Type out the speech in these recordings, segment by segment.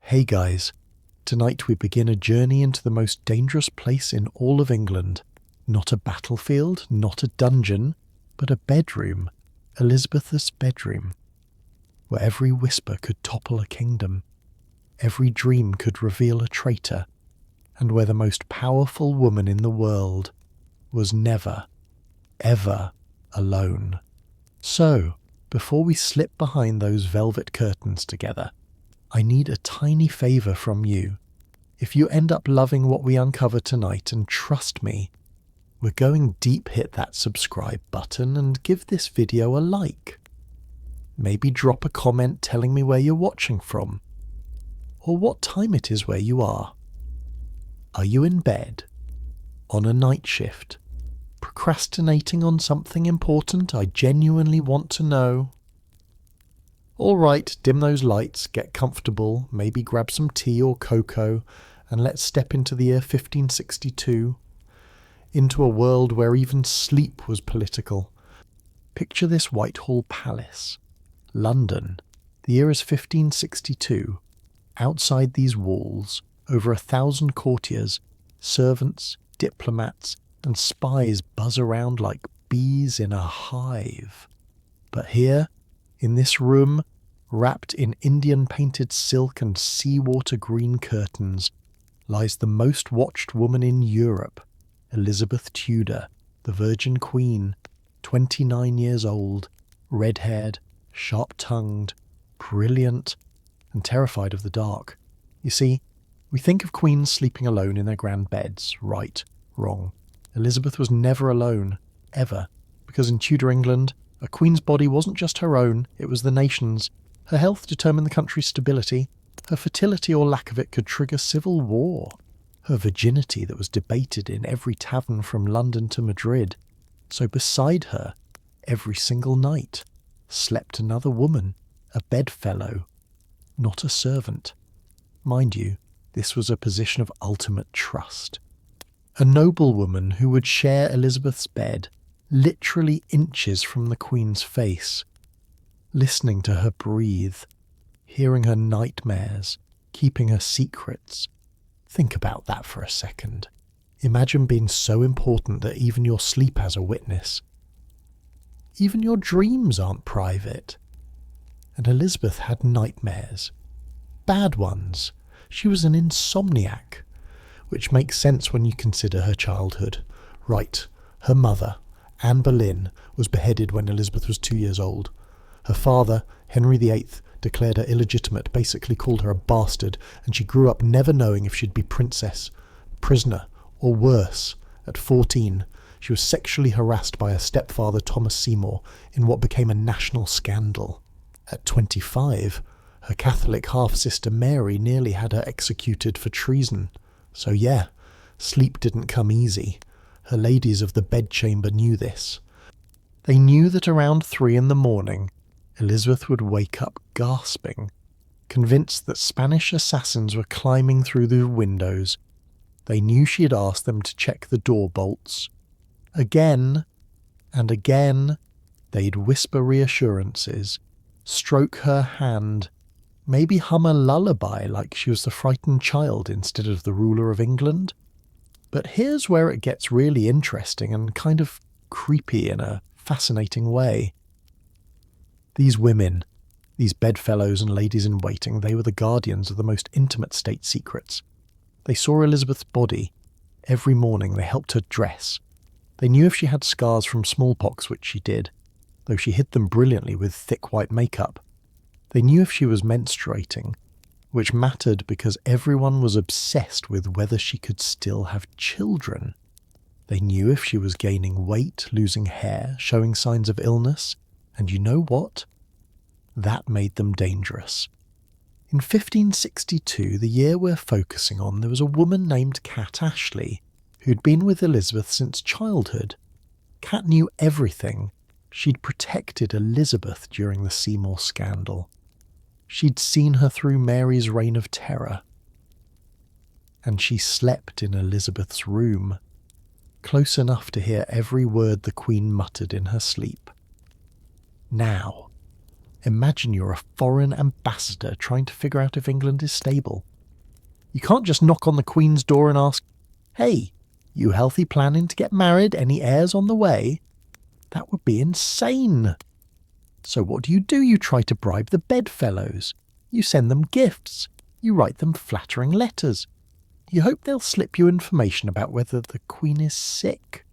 Hey guys, tonight we begin a journey into the most dangerous place in all of England. Not a battlefield, not a dungeon, but a bedroom, Elizabeth's bedroom, where every whisper could topple a kingdom, every dream could reveal a traitor, and where the most powerful woman in the world was never, ever alone. So, before we slip behind those velvet curtains together, I need a tiny favour from you. If you end up loving what we uncover tonight, and trust me, we're going deep, hit that subscribe button and give this video a like. Maybe drop a comment telling me where you're watching from, or what time it is where you are. Are you in bed? On a night shift? Procrastinating on something important? I genuinely want to know. Alright, dim those lights, get comfortable, maybe grab some tea or cocoa, and let's step into the year 1562, into a world where even sleep was political. Picture this Whitehall palace. London. The year is 1562. Outside these walls, over 1,000 courtiers, servants, diplomats, and spies buzz around like bees in a hive. But here, in this room, wrapped in Indian-painted silk and seawater green curtains, lies the most watched woman in Europe, Elizabeth Tudor, the Virgin Queen, 29 years old, red-haired, sharp-tongued, brilliant, and terrified of the dark. You see, we think of queens sleeping alone in their grand beds. Right, wrong. Elizabeth was never alone, ever, because in Tudor England, a queen's body wasn't just her own, it was the nation's. Her health determined the country's stability. Her fertility or lack of it could trigger civil war. Her virginity that was debated in every tavern from London to Madrid. So beside her, every single night, slept another woman, a bedfellow, not a servant. Mind you, this was a position of ultimate trust. A noblewoman who would share Elizabeth's bed, literally inches from the Queen's face, listening to her breathe, hearing her nightmares, keeping her secrets. Think about that for a second. Imagine being so important that even your sleep has a witness. Even your dreams aren't private. And Elizabeth had nightmares. Bad ones. She was an insomniac, which makes sense when you consider her childhood. Right, her mother, Anne Boleyn, was beheaded when Elizabeth was 2 years old. Her father, Henry VIII, declared her illegitimate, basically called her a bastard, and she grew up never knowing if she'd be princess, prisoner, or worse. At 14, she was sexually harassed by her stepfather Thomas Seymour in what became a national scandal. At 25, her Catholic half-sister Mary nearly had her executed for treason. So yeah, sleep didn't come easy. Her ladies of the bedchamber knew this. They knew that around 3 in the morning, Elizabeth would wake up gasping, convinced that Spanish assassins were climbing through the windows. They knew she had asked them to check the door bolts. Again and again, they'd whisper reassurances, stroke her hand, maybe hum a lullaby like she was the frightened child instead of the ruler of England. But here's where it gets really interesting and kind of creepy in a fascinating way. These women, these bedfellows and ladies-in-waiting, they were the guardians of the most intimate state secrets. They saw Elizabeth's body. Every morning they helped her dress. They knew if she had scars from smallpox, which she did, though she hid them brilliantly with thick white makeup. They knew if she was menstruating, which mattered because everyone was obsessed with whether she could still have children. They knew if she was gaining weight, losing hair, showing signs of illness, and you know what? That made them dangerous. In 1562, the year we're focusing on, there was a woman named Cat Ashley, who'd been with Elizabeth since childhood. Cat knew everything. She'd protected Elizabeth during the Seymour scandal. She'd seen her through Mary's reign of terror. And she slept in Elizabeth's room, close enough to hear every word the Queen muttered in her sleep. Now, Imagine you're a foreign ambassador trying to figure out if England is stable. You can't just knock on the Queen's door and ask, "Hey, you healthy planning to get married? Any heirs on the way?" That would be insane. So what do? You try to bribe the bedfellows. You send them gifts. You write them flattering letters. You hope they'll slip you information about whether the Queen is sick,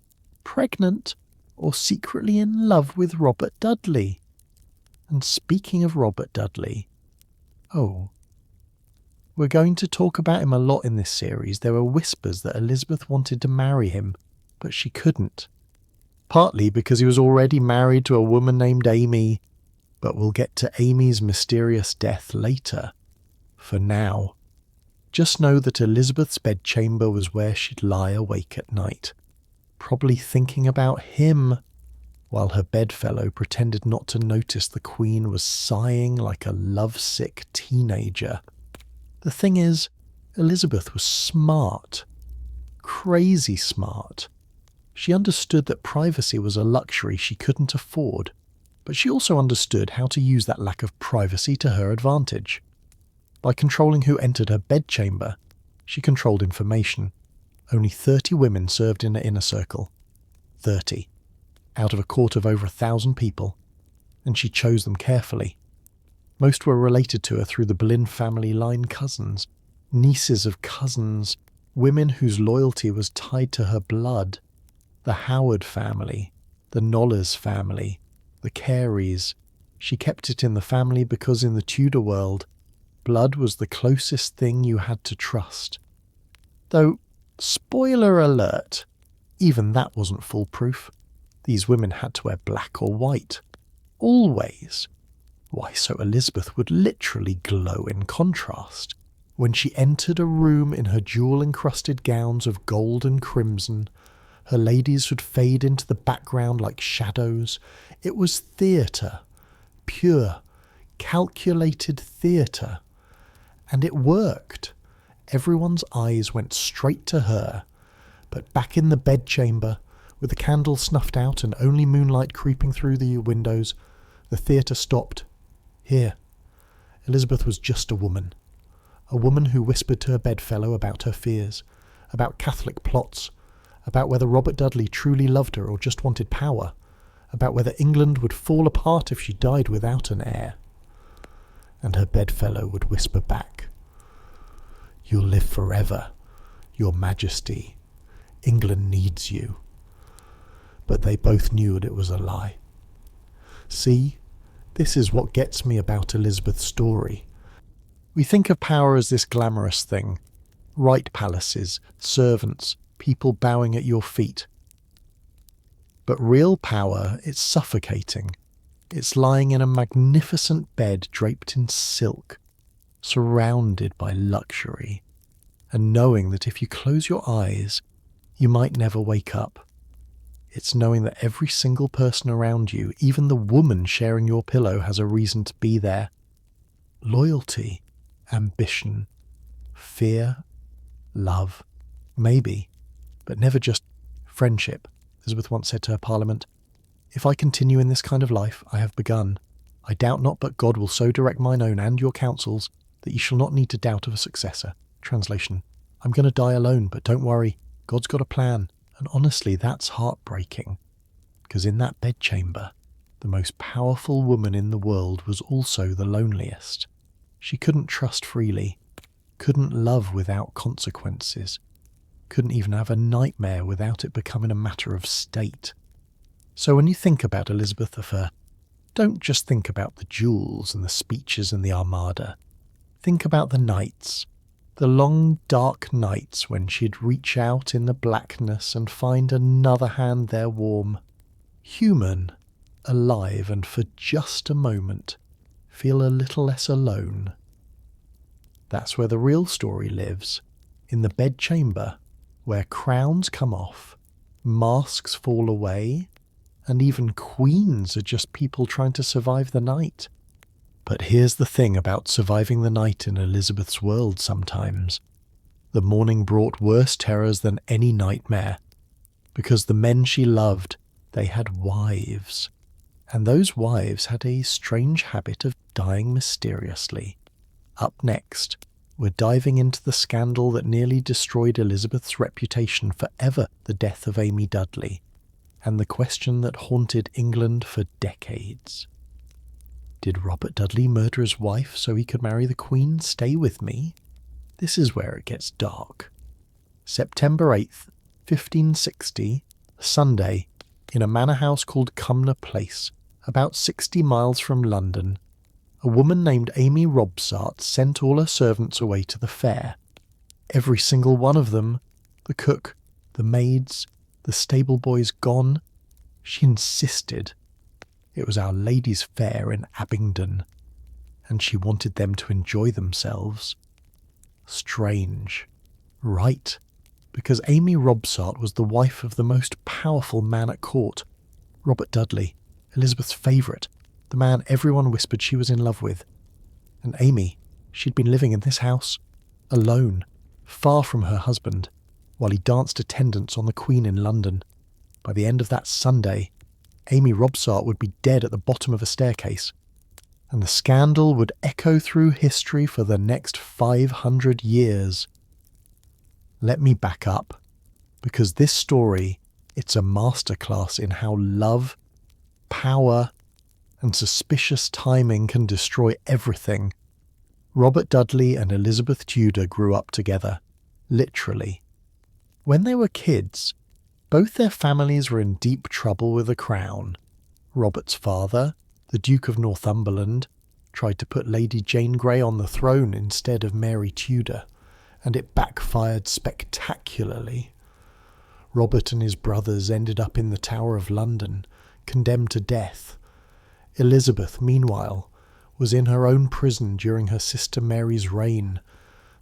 pregnant, or secretly in love with Robert Dudley. And speaking of Robert Dudley, we're going to talk about him a lot in this series. There were whispers that Elizabeth wanted to marry him, but she couldn't. Partly because he was already married to a woman named Amy, but we'll get to Amy's mysterious death later. For now, just know that Elizabeth's bedchamber was where she'd lie awake at night, probably thinking about him, while her bedfellow pretended not to notice the Queen was sighing like a lovesick teenager. The thing is, Elizabeth was smart. Crazy smart. She understood that privacy was a luxury she couldn't afford, but she also understood how to use that lack of privacy to her advantage. By controlling who entered her bedchamber, she controlled information. Only 30 women served in her inner circle. 30. Out of a court of over 1,000 people, and she chose them carefully. Most were related to her through the Boleyn family line cousins, nieces of cousins, women whose loyalty was tied to her blood. The Howard family, the Knollers family, the Careys. She kept it in the family because in the Tudor world, blood was the closest thing you had to trust. Though, spoiler alert, even that wasn't foolproof. These women had to wear black or white. Always. Why, so Elizabeth would literally glow in contrast. When she entered a room in her jewel-encrusted gowns of gold and crimson, her ladies would fade into the background like shadows. It was theatre. Pure, calculated theatre. And it worked. Everyone's eyes went straight to her. But back in the bedchamber, with the candle snuffed out and only moonlight creeping through the windows, the theatre stopped. Here. Elizabeth was just a woman. A woman who whispered to her bedfellow about her fears, about Catholic plots, about whether Robert Dudley truly loved her or just wanted power, about whether England would fall apart if she died without an heir. And her bedfellow would whisper back, "You'll live forever, Your Majesty. England needs you." But they both knew that it was a lie. See, this is what gets me about Elizabeth's story. We think of power as this glamorous thing. Right palaces, servants, people bowing at your feet. But real power, it's suffocating. It's lying in a magnificent bed draped in silk, surrounded by luxury, and knowing that if you close your eyes, you might never wake up. It's knowing that every single person around you, even the woman sharing your pillow, has a reason to be there. Loyalty, ambition, fear, love, maybe, but never just friendship. Elizabeth once said to her parliament, "If I continue in this kind of life I have begun, I doubt not but God will so direct mine own and your counsels that ye shall not need to doubt of a successor." Translation, I'm going to die alone, but don't worry, God's got a plan. And honestly, that's heartbreaking, because in that bedchamber, the most powerful woman in the world was also the loneliest. She couldn't trust freely, couldn't love without consequences, couldn't even have a nightmare without it becoming a matter of state. So when you think about Elizabeth I, don't just think about the jewels and the speeches and the armada. Think about the nights. The long, dark nights when she'd reach out in the blackness and find another hand there warm. Human, alive, and for just a moment, feel a little less alone. That's where the real story lives, in the bedchamber, where crowns come off, masks fall away, and even queens are just people trying to survive the night. But here's the thing about surviving the night in Elizabeth's world sometimes. The morning brought worse terrors than any nightmare, because the men she loved, they had wives. And those wives had a strange habit of dying mysteriously. Up next, we're diving into the scandal that nearly destroyed Elizabeth's reputation forever, the death of Amy Dudley, and the question that haunted England for decades. Did Robert Dudley murder his wife so he could marry the Queen? Stay with me. This is where it gets dark. September 8th, 1560, Sunday, in a manor house called Cumnor Place, about 60 miles from London, a woman named Amy Robsart sent all her servants away to the fair. Every single one of them, the cook, the maids, the stable boys gone. She insisted. It was Our Lady's Fair in Babington, and she wanted them to enjoy themselves. Strange. Right, because Amy Robsart was the wife of the most powerful man at court, Robert Dudley, Elizabeth's favourite, the man everyone whispered she was in love with. And Amy, she'd been living in this house, alone, far from her husband, while he danced attendance on the Queen in London. By the end of that Sunday, Amy Robsart would be dead at the bottom of a staircase, and the scandal would echo through history for the next 500 years. Let me back up, because this story, it's a masterclass in how love, power, and suspicious timing can destroy everything. Robert Dudley and Elizabeth Tudor grew up together, literally. When they were kids, both their families were in deep trouble with the crown. Robert's father, the Duke of Northumberland, tried to put Lady Jane Grey on the throne instead of Mary Tudor, and it backfired spectacularly. Robert and his brothers ended up in the Tower of London, condemned to death. Elizabeth, meanwhile, was in her own prison during her sister Mary's reign,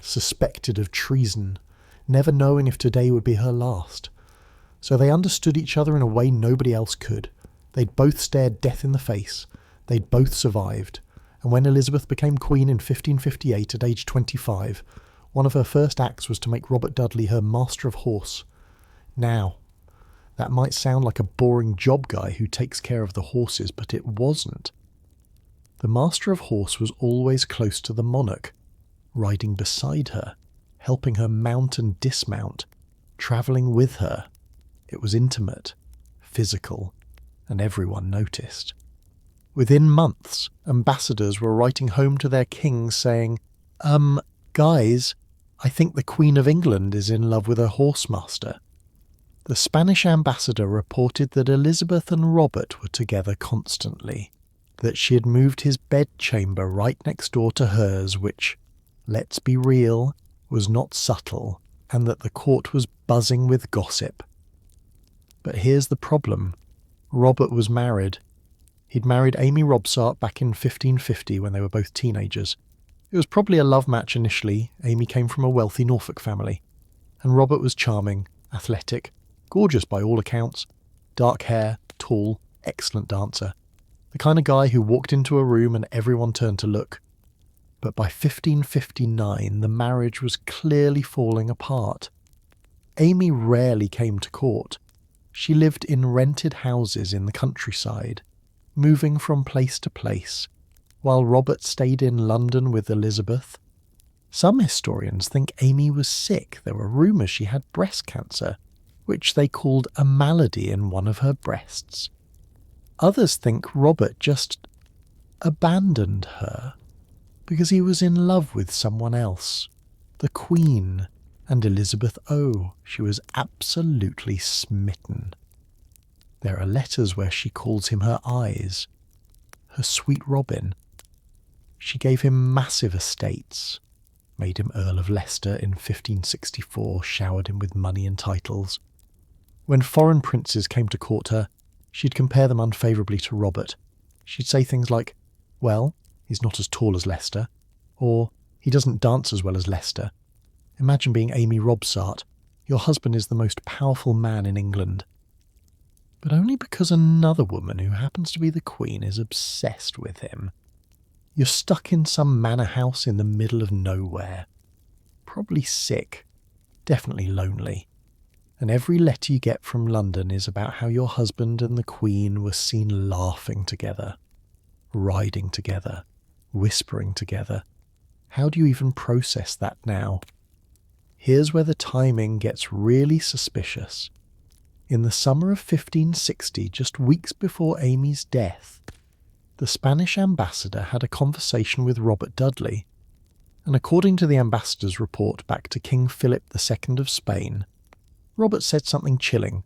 suspected of treason, never knowing if today would be her last. So they understood each other in a way nobody else could. They'd both stared death in the face. They'd both survived. And when Elizabeth became queen in 1558 at age 25, one of her first acts was to make Robert Dudley her Master of Horse. Now, that might sound like a boring job guy who takes care of the horses, but it wasn't. The Master of Horse was always close to the monarch, riding beside her, helping her mount and dismount, travelling with her. It was intimate, physical, and everyone noticed. Within months, ambassadors were writing home to their kings saying, guys, I think the Queen of England is in love with her horsemaster. The Spanish ambassador reported that Elizabeth and Robert were together constantly, that she had moved his bedchamber right next door to hers, which, let's be real, was not subtle, and that the court was buzzing with gossip. But here's the problem. Robert was married. He'd married Amy Robsart back in 1550 when they were both teenagers. It was probably a love match initially. Amy came from a wealthy Norfolk family. And Robert was charming, athletic, gorgeous by all accounts, dark hair, tall, excellent dancer. The kind of guy who walked into a room and everyone turned to look. But by 1559, the marriage was clearly falling apart. Amy rarely came to court. She lived in rented houses in the countryside, moving from place to place, while Robert stayed in London with Elizabeth. Some historians think Amy was sick. There were rumours she had breast cancer, which they called a malady in one of her breasts. Others think Robert just abandoned her because he was in love with someone else, the Queen, and Elizabeth she was absolutely smitten. There are letters where she calls him her eyes, her sweet Robin. She gave him massive estates, made him Earl of Leicester in 1564, showered him with money and titles. When foreign princes came to court her, she'd compare them unfavourably to Robert. She'd say things like, well, he's not as tall as Leicester, or he doesn't dance as well as Leicester. Imagine being Amy Robsart. Your husband is the most powerful man in England. But only because another woman who happens to be the Queen is obsessed with him. You're stuck in some manor house in the middle of nowhere. Probably sick. Definitely lonely. and every letter you get from London is about how your husband and the Queen were seen laughing together, riding together, whispering together. How do you even process that now? Here's where the timing gets really suspicious. In the summer of 1560, just weeks before Amy's death, the Spanish ambassador had a conversation with Robert Dudley, and according to the ambassador's report back to King Philip II of Spain, Robert said something chilling.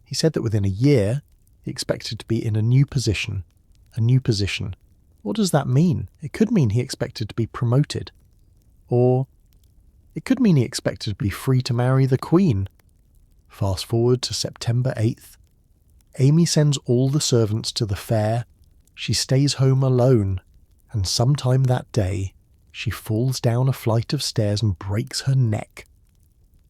He said that within a year, he expected to be in a new position. A new position. What does that mean? It could mean he expected to be promoted. Or it could mean he expected to be free to marry the Queen. Fast forward to September 8th. Amy sends all the servants to the fair. She stays home alone, and sometime that day, she falls down a flight of stairs and breaks her neck.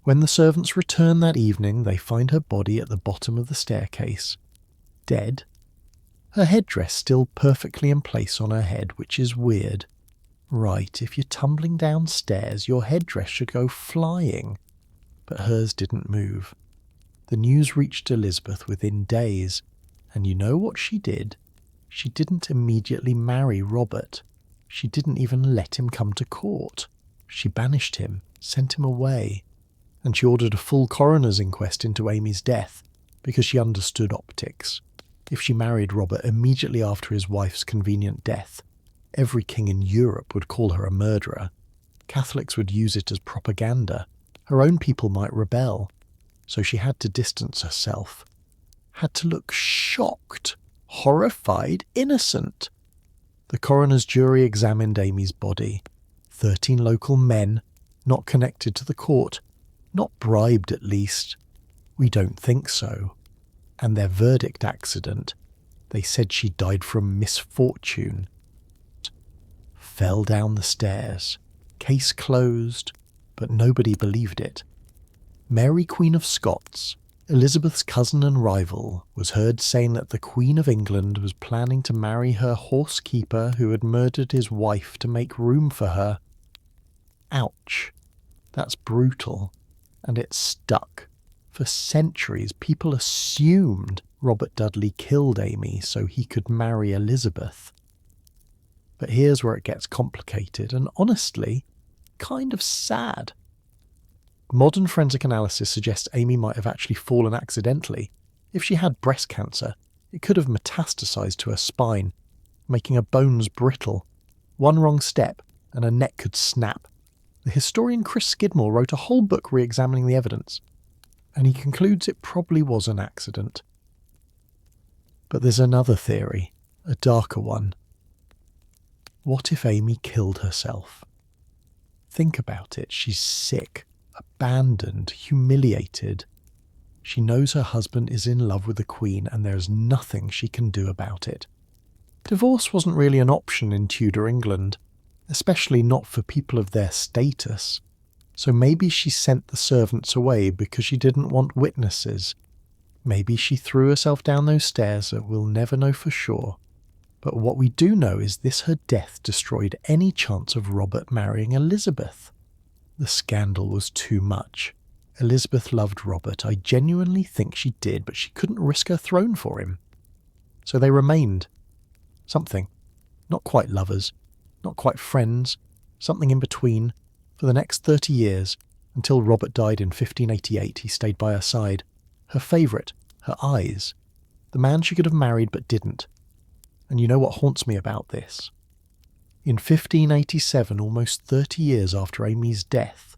When the servants return that evening, they find her body at the bottom of the staircase, dead. Her headdress still perfectly in place on her head, which is weird. Right, if you're tumbling downstairs, your headdress should go flying. But hers didn't move. The news reached Elizabeth within days, and you know what she did? She didn't immediately marry Robert. She didn't even let him come to court. She banished him, sent him away, and she ordered a full coroner's inquest into Amy's death, because she understood optics. If she married Robert immediately after his wife's convenient death, every king in Europe would call her a murderer. Catholics would use it as propaganda. Her own people might rebel. So she had to distance herself. Had to look shocked, horrified, innocent. The coroner's jury examined Amy's body. 13 local men, not connected to the court, not bribed at least. We don't think so. And their verdict accident, they said she died from misfortune. Fell down the stairs. Case closed, but nobody believed it. Mary, Queen of Scots, Elizabeth's cousin and rival, was heard saying that the Queen of England was planning to marry her horsekeeper who had murdered his wife to make room for her. Ouch. That's brutal. And it stuck. For centuries, people assumed Robert Dudley killed Amy so he could marry Elizabeth. But here's where it gets complicated and honestly, kind of sad. Modern forensic analysis suggests Amy might have actually fallen accidentally. If she had breast cancer, it could have metastasized to her spine, making her bones brittle. One wrong step, and her neck could snap. The historian Chris Skidmore wrote a whole book re-examining the evidence, and he concludes it probably was an accident. But there's another theory, a darker one. What if Amy killed herself? Think about it. She's sick, abandoned, humiliated. She knows her husband is in love with the Queen and there's nothing she can do about it. Divorce wasn't really an option in Tudor England, especially not for people of their status. So maybe she sent the servants away because she didn't want witnesses. Maybe she threw herself down those stairs, that we'll never know for sure. But what we do know is her death destroyed any chance of Robert marrying Elizabeth. The scandal was too much. Elizabeth loved Robert. I genuinely think she did, but she couldn't risk her throne for him. So they remained. Something. Not quite lovers. Not quite friends. Something in between. For the next 30 years, until Robert died in 1588, he stayed by her side. Her favourite. Her eyes. The man she could have married but didn't. And you know what haunts me about this? In 1587, almost 30 years after Amy's death,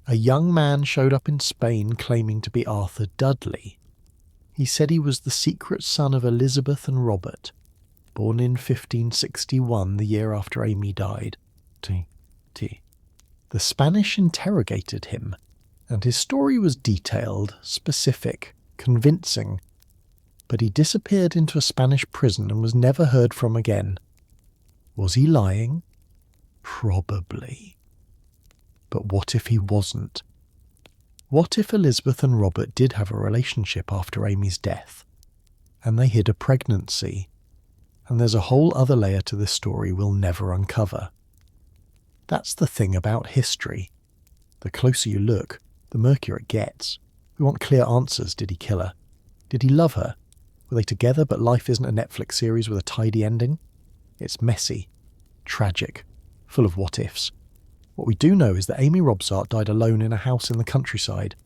a young man showed up in Spain claiming to be Arthur Dudley. He said he was the secret son of Elizabeth and Robert, born in 1561, the year after Amy died. The Spanish interrogated him, and his story was detailed, specific, convincing. But he disappeared into a Spanish prison and was never heard from again. Was he lying? Probably. But what if he wasn't? What if Elizabeth and Robert did have a relationship after Amy's death, and they hid a pregnancy, and there's a whole other layer to this story we'll never uncover? That's the thing about history. The closer you look, the murkier it gets. We want clear answers. Did he kill her? Did he love her? Were they together but life isn't a Netflix series with a tidy ending? It's messy, tragic, full of what-ifs. What we do know is that Amy Robsart died alone in a house in the countryside,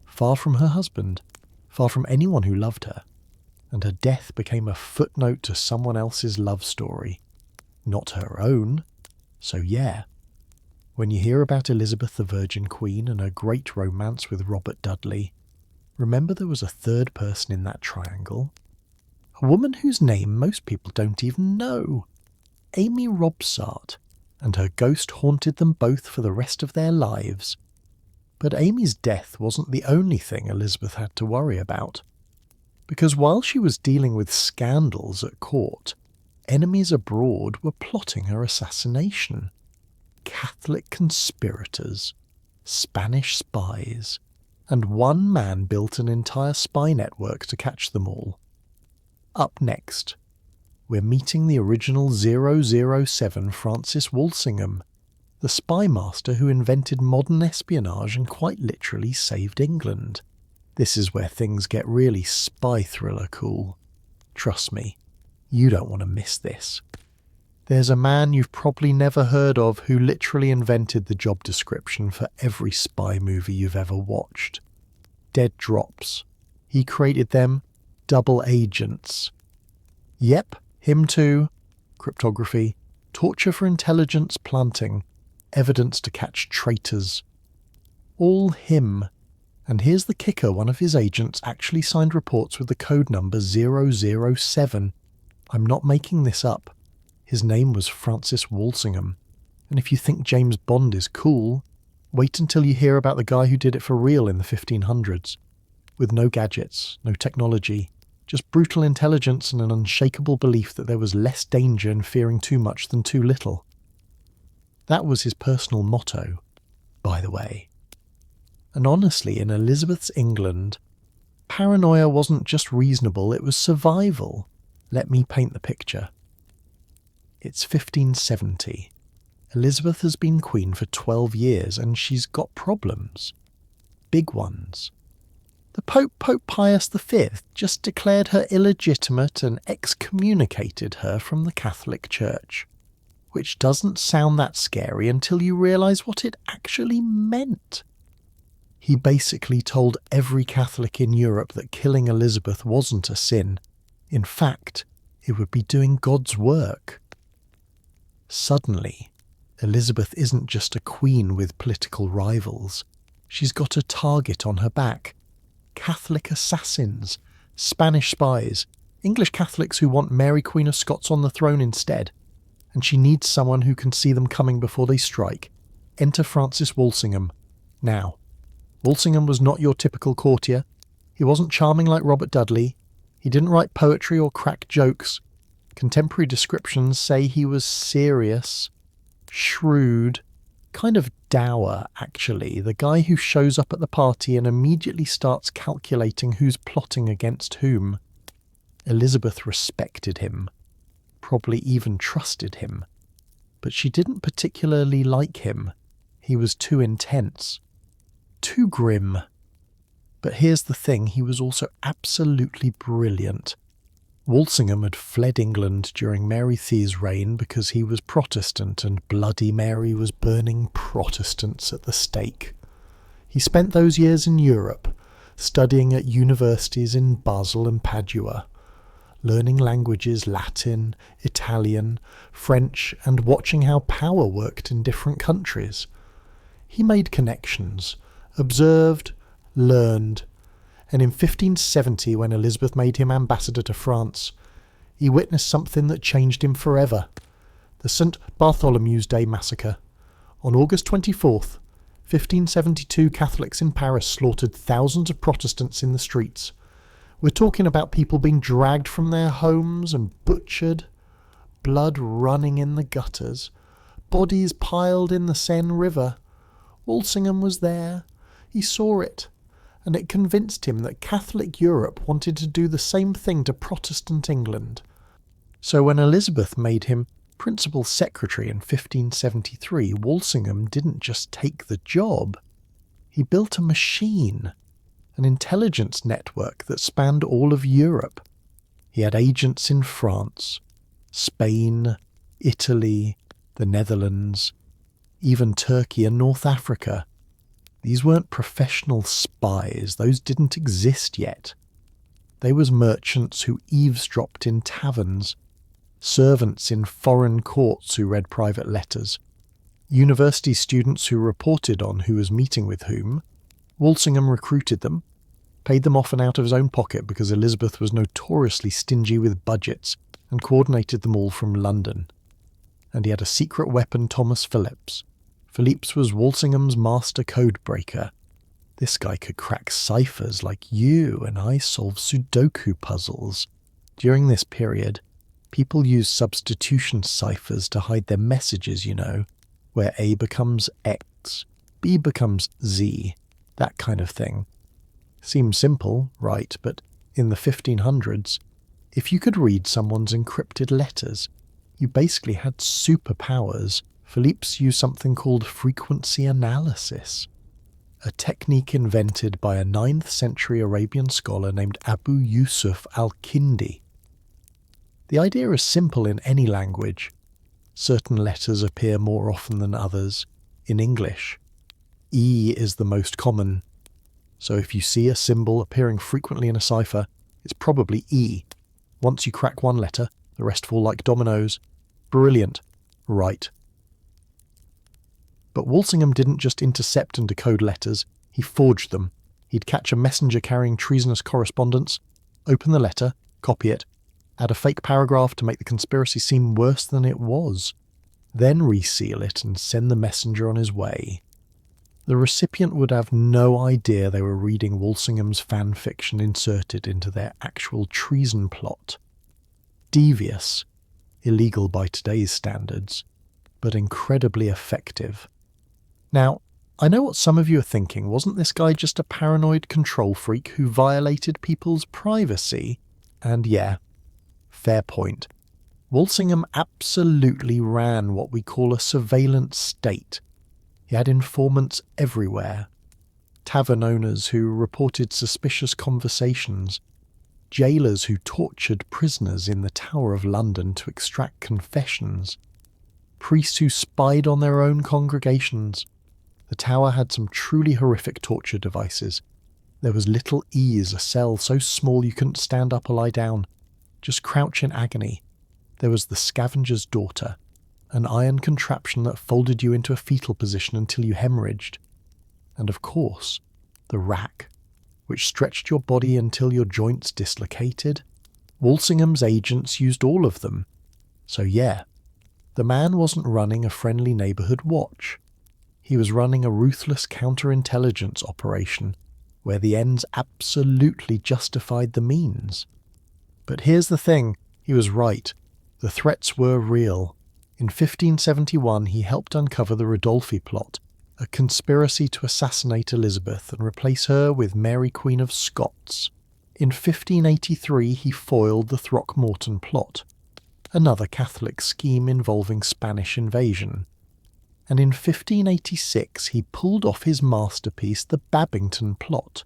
far from her husband, far from anyone who loved her, and her death became a footnote to someone else's love story. Not her own. So yeah, when you hear about Elizabeth the Virgin Queen and her great romance with Robert Dudley, remember there was a third person in that triangle. A woman whose name most people don't even know. Amy Robsart, and her ghost haunted them both for the rest of their lives. But Amy's death wasn't the only thing Elizabeth had to worry about. Because while she was dealing with scandals at court, enemies abroad were plotting her assassination. Catholic conspirators, Spanish spies, and one man built an entire spy network to catch them all. Up next, we're meeting the original 007 Francis Walsingham, the spymaster who invented modern espionage and quite literally saved England. This is where things get really spy thriller cool. Trust me, you don't want to miss this. There's a man you've probably never heard of who literally invented the job description for every spy movie you've ever watched. Dead drops. He created them. Double agents. Yep, him too. Cryptography. Torture for intelligence planting. Evidence to catch traitors. All him. And here's the kicker, one of his agents actually signed reports with the code number 007. I'm not making this up. His name was Francis Walsingham. And if you think James Bond is cool, wait until you hear about the guy who did it for real in the 1500s. With no gadgets, no technology, just brutal intelligence and an unshakable belief that there was less danger in fearing too much than too little. That was his personal motto, by the way. And honestly, in Elizabeth's England, paranoia wasn't just reasonable, it was survival. Let me paint the picture. It's 1570. Elizabeth has been queen for 12 years and she's got problems. Big ones. The Pope Pius V just declared her illegitimate and excommunicated her from the Catholic Church, which doesn't sound that scary until you realise what it actually meant. He basically told every Catholic in Europe that killing Elizabeth wasn't a sin. In fact, it would be doing God's work. Suddenly, Elizabeth isn't just a queen with political rivals. She's got a target on her back. Catholic assassins, Spanish spies, English Catholics who want Mary Queen of Scots on the throne instead. And she needs someone who can see them coming before they strike. Enter Francis Walsingham. Now, Walsingham was not your typical courtier. He wasn't charming like Robert Dudley. He didn't write poetry or crack jokes. Contemporary descriptions say he was serious, shrewd, kind of dour, actually. The guy who shows up at the party and immediately starts calculating who's plotting against whom. Elizabeth respected him, probably even trusted him. But she didn't particularly like him. He was too intense. Too grim. But here's the thing, he was also absolutely brilliant. Walsingham had fled England during Mary Thea's reign because he was Protestant and Bloody Mary was burning Protestants at the stake. He spent those years in Europe, studying at universities in Basel and Padua, learning languages Latin, Italian, French, and watching how power worked in different countries. He made connections, observed, learned, and in 1570, when Elizabeth made him ambassador to France, he witnessed something that changed him forever. The St. Bartholomew's Day massacre. On August 24th, 1572, Catholics in Paris slaughtered thousands of Protestants in the streets. We're talking about people being dragged from their homes and butchered, blood running in the gutters, bodies piled in the Seine River. Walsingham was there. He saw it. And it convinced him that Catholic Europe wanted to do the same thing to Protestant England. So when Elizabeth made him principal secretary in 1573, Walsingham didn't just take the job. He built a machine. an intelligence network that spanned all of Europe. He had agents in France, Spain, Italy, the Netherlands, even Turkey and North Africa. These weren't professional spies, those didn't exist yet. They was merchants who eavesdropped in taverns, servants in foreign courts who read private letters, university students who reported on who was meeting with whom. Walsingham recruited them, paid them often out of his own pocket because Elizabeth was notoriously stingy with budgets, and coordinated them all from London. And he had a secret weapon, Thomas Phillips. Phillips was Walsingham's master codebreaker. This guy could crack ciphers like you and I solve Sudoku puzzles. During this period, people used substitution ciphers to hide their messages, where A becomes X, B becomes Z, that kind of thing. Seems simple, right, but in the 1500s, if you could read someone's encrypted letters, you basically had superpowers. Phillips used something called frequency analysis, a technique invented by a 9th century Arabian scholar named Abu Yusuf al-Kindi. The idea is simple in any language. Certain letters appear more often than others. In English, E is the most common. So if you see a symbol appearing frequently in a cipher, it's probably E. Once you crack one letter, the rest fall like dominoes. Brilliant. Right. But Walsingham didn't just intercept and decode letters, he forged them. He'd catch a messenger carrying treasonous correspondence, open the letter, copy it, add a fake paragraph to make the conspiracy seem worse than it was, then reseal it and send the messenger on his way. The recipient would have no idea they were reading Walsingham's fan fiction inserted into their actual treason plot. Devious, illegal by today's standards, but incredibly effective. Now, I know what some of you are thinking. Wasn't this guy just a paranoid control freak who violated people's privacy? And yeah, fair point. Walsingham absolutely ran what we call a surveillance state. He had informants everywhere. Tavern owners who reported suspicious conversations, jailers who tortured prisoners in the Tower of London to extract confessions, priests who spied on their own congregations. The Tower had some truly horrific torture devices. There was little ease, a cell so small you couldn't stand up or lie down, just crouch in agony. There was the scavenger's daughter, an iron contraption that folded you into a fetal position until you hemorrhaged. And of course, the rack, which stretched your body until your joints dislocated. Walsingham's agents used all of them. So yeah, the man wasn't running a friendly neighbourhood watch. He was running a ruthless counterintelligence operation where the ends absolutely justified the means. But here's the thing, he was right. The threats were real. In 1571 he helped uncover the Ridolfi plot, a conspiracy to assassinate Elizabeth and replace her with Mary Queen of Scots. In 1583 he foiled the Throckmorton plot, another Catholic scheme involving Spanish invasion. And in 1586 he pulled off his masterpiece, the Babington plot,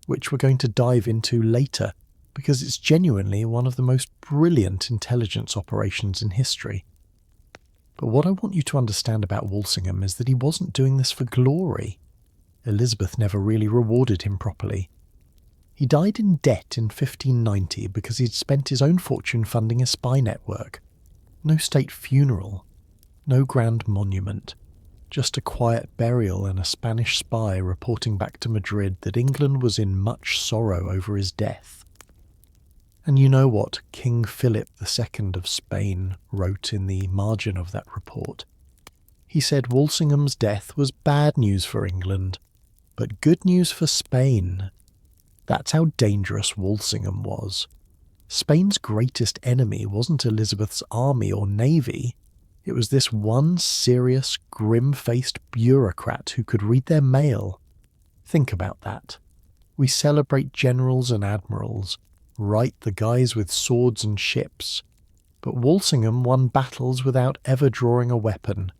which we're going to dive into later because it's genuinely one of the most brilliant intelligence operations in history. But what I want you to understand about Walsingham is that he wasn't doing this for glory. Elizabeth never really rewarded him properly. He died in debt in 1590 because he'd spent his own fortune funding a spy network. No state funeral, no grand monument, just a quiet burial and a Spanish spy reporting back to Madrid that England was in much sorrow over his death. And you know what King Philip II of Spain wrote in the margin of that report? He said Walsingham's death was bad news for England, but good news for Spain. That's how dangerous Walsingham was. Spain's greatest enemy wasn't Elizabeth's army or navy. It was this one serious, grim-faced bureaucrat who could read their mail. Think about that. We celebrate generals and admirals, right, the guys with swords and ships. But Walsingham won battles without ever drawing a weapon.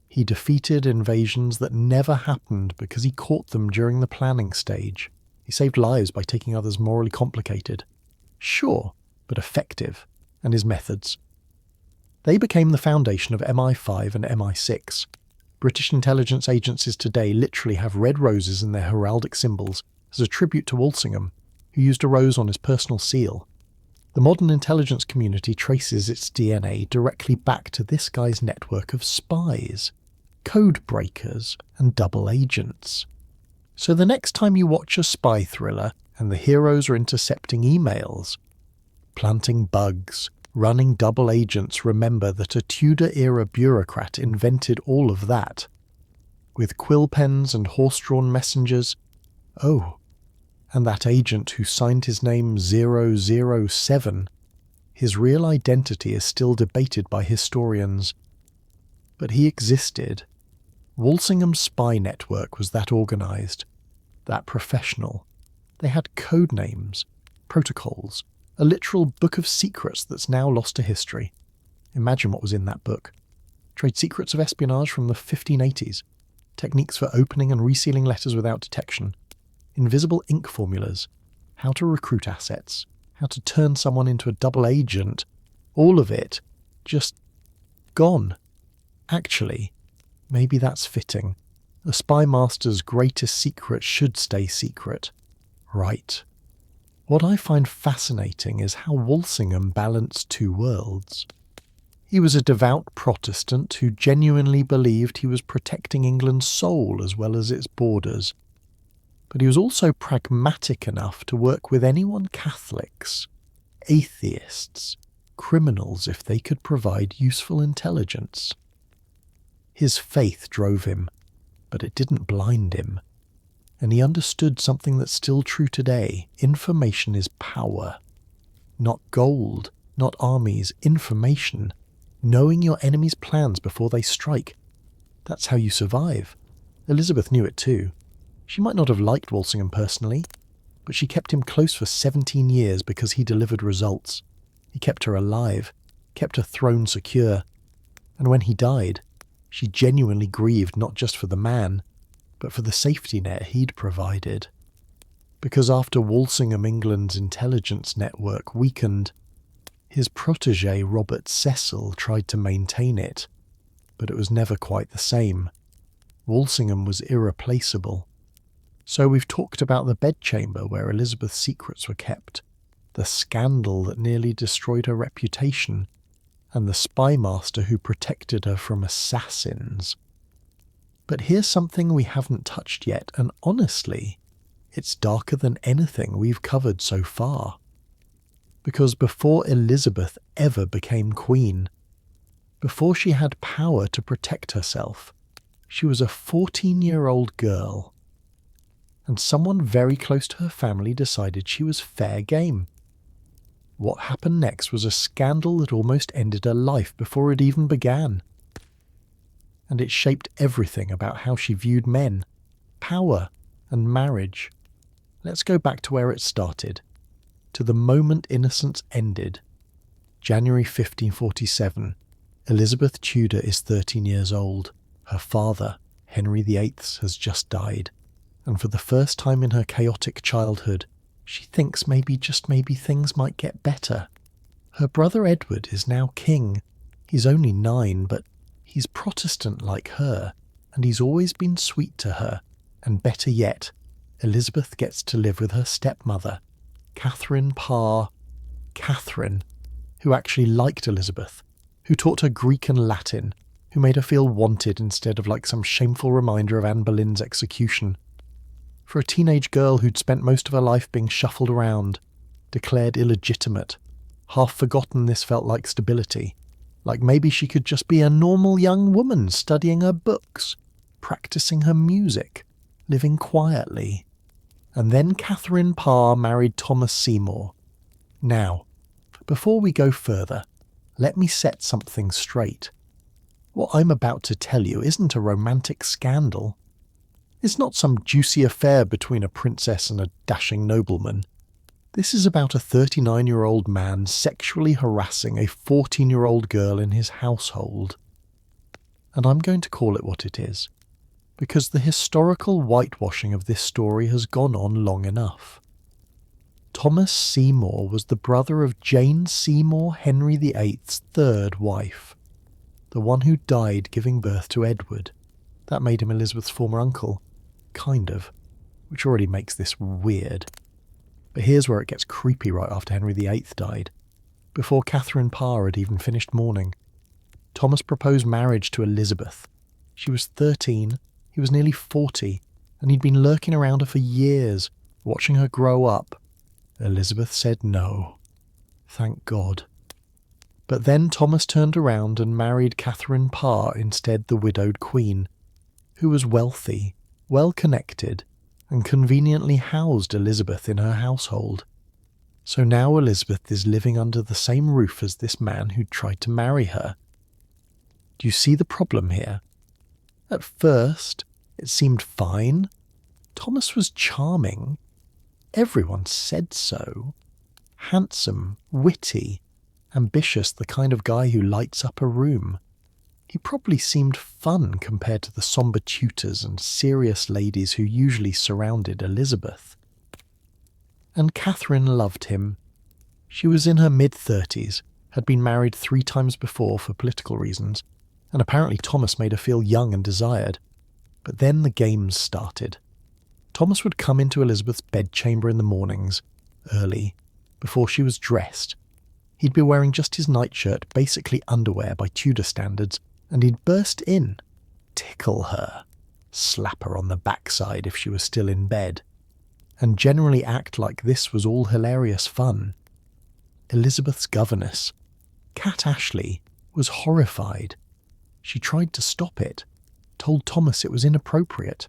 He defeated invasions that never happened because he caught them during the planning stage. He saved lives by taking others morally complicated. Sure, but effective, and his methods. They became the foundation of MI5 and MI6. British intelligence agencies today literally have red roses in their heraldic symbols as a tribute to Walsingham, who used a rose on his personal seal. The modern intelligence community traces its DNA directly back to this guy's network of spies, code breakers, and double agents. So the next time you watch a spy thriller and the heroes are intercepting emails, planting bugs, running double agents, remember that a Tudor-era bureaucrat invented all of that. With quill pens and horse-drawn messengers. Oh, and that agent who signed his name 007. His real identity is still debated by historians. But he existed. Walsingham's spy network was that organised, that professional. They had code names, protocols, a literal book of secrets that's now lost to history. Imagine what was in that book. Trade secrets of espionage from the 1580s, techniques for opening and resealing letters without detection, invisible ink formulas, how to recruit assets, how to turn someone into a double agent, all of it just gone. Actually, maybe that's fitting. A spymaster's greatest secret should stay secret. Right. What I find fascinating is how Walsingham balanced two worlds. He was a devout Protestant who genuinely believed he was protecting England's soul as well as its borders. But he was also pragmatic enough to work with anyone Catholics, atheists, criminals if they could provide useful intelligence. His faith drove him, but it didn't blind him. And he understood something that's still true today. Information is power. Not gold, not armies, information. Knowing your enemy's plans before they strike. That's how you survive. Elizabeth knew it too. She might not have liked Walsingham personally, but she kept him close for 17 years because he delivered results. He kept her alive, kept her throne secure. And when he died, she genuinely grieved not just for the man, but for the safety net he'd provided. Because after Walsingham, England's intelligence network weakened, his protégé Robert Cecil tried to maintain it, but it was never quite the same. Walsingham was irreplaceable. So we've talked about the bedchamber where Elizabeth's secrets were kept, the scandal that nearly destroyed her reputation, and the spymaster who protected her from assassins. But here's something we haven't touched yet, and honestly, it's darker than anything we've covered so far. Because before Elizabeth ever became queen, before she had power to protect herself, she was a 14-year-old girl. And someone very close to her family decided she was fair game. What happened next was a scandal that almost ended her life before it even began. And it shaped everything about how she viewed men, power, and marriage. Let's go back to where it started, to the moment innocence ended. January 1547. Elizabeth Tudor is 13 years old. Her father, Henry VIII, has just died. And for the first time in her chaotic childhood, she thinks maybe, just maybe, things might get better. Her brother Edward is now king. He's only 9, but he's Protestant like her, and he's always been sweet to her. And better yet, Elizabeth gets to live with her stepmother, Catherine Parr. Catherine, who actually liked Elizabeth, who taught her Greek and Latin, who made her feel wanted instead of like some shameful reminder of Anne Boleyn's execution. For a teenage girl who'd spent most of her life being shuffled around, declared illegitimate, half forgotten this felt like stability, like maybe she could just be a normal young woman studying her books, practicing her music, living quietly. And then Catherine Parr married Thomas Seymour. Now, before we go further, let me set something straight. What I'm about to tell you isn't a romantic scandal. It's not some juicy affair between a princess and a dashing nobleman. This is about a 39-year-old man sexually harassing a 14-year-old girl in his household. And I'm going to call it what it is, because the historical whitewashing of this story has gone on long enough. Thomas Seymour was the brother of Jane Seymour, Henry VIII's third wife, the one who died giving birth to Edward. That made him Elizabeth's former uncle, kind of, which already makes this weird. But here's where it gets creepy right after Henry VIII died. Before Catherine Parr had even finished mourning, Thomas proposed marriage to Elizabeth. She was 13, he was nearly 40, and he'd been lurking around her for years, watching her grow up. Elizabeth said no. Thank God. But then Thomas turned around and married Catherine Parr instead, the widowed queen, who was wealthy, well-connected, and conveniently housed Elizabeth in her household. So now Elizabeth is living under the same roof as this man who tried to marry her. Do you see the problem here? At first, it seemed fine. Thomas was charming. Everyone said so. Handsome, witty, ambitious, the kind of guy who lights up a room. He probably seemed fun compared to the sombre tutors and serious ladies who usually surrounded Elizabeth. And Catherine loved him. She was in her mid-30s, had been married 3 times before for political reasons, and apparently Thomas made her feel young and desired. But then the games started. Thomas would come into Elizabeth's bedchamber in the mornings, early, before she was dressed. He'd be wearing just his nightshirt, basically underwear by Tudor standards, and he'd burst in, tickle her, slap her on the backside if she was still in bed, and generally act like this was all hilarious fun. Elizabeth's governess, Cat Ashley, was horrified. She tried to stop it, told Thomas it was inappropriate,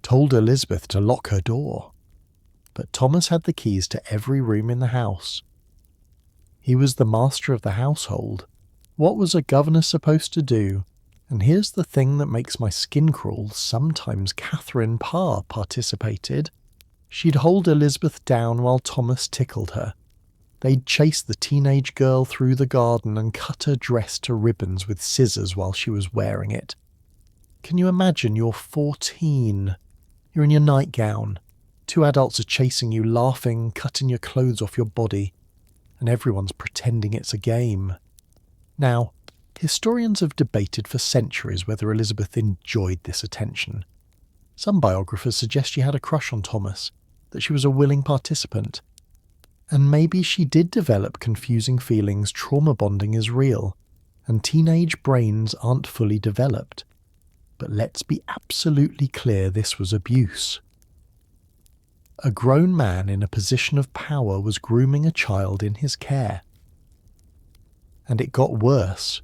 told Elizabeth to lock her door. But Thomas had the keys to every room in the house. He was the master of the household. What was a governess supposed to do? And here's the thing that makes my skin crawl. Sometimes Catherine Parr participated. She'd hold Elizabeth down while Thomas tickled her. They'd chase the teenage girl through the garden and cut her dress to ribbons with scissors while she was wearing it. Can you imagine? You're 14. You're in your nightgown. 2 adults are chasing you, laughing, cutting your clothes off your body, and everyone's pretending it's a game. Now, historians have debated for centuries whether Elizabeth enjoyed this attention. Some biographers suggest she had a crush on Thomas, that she was a willing participant. And maybe she did develop confusing feelings. Trauma bonding is real, and teenage brains aren't fully developed. But let's be absolutely clear, this was abuse. A grown man in a position of power was grooming a child in his care. And it got worse.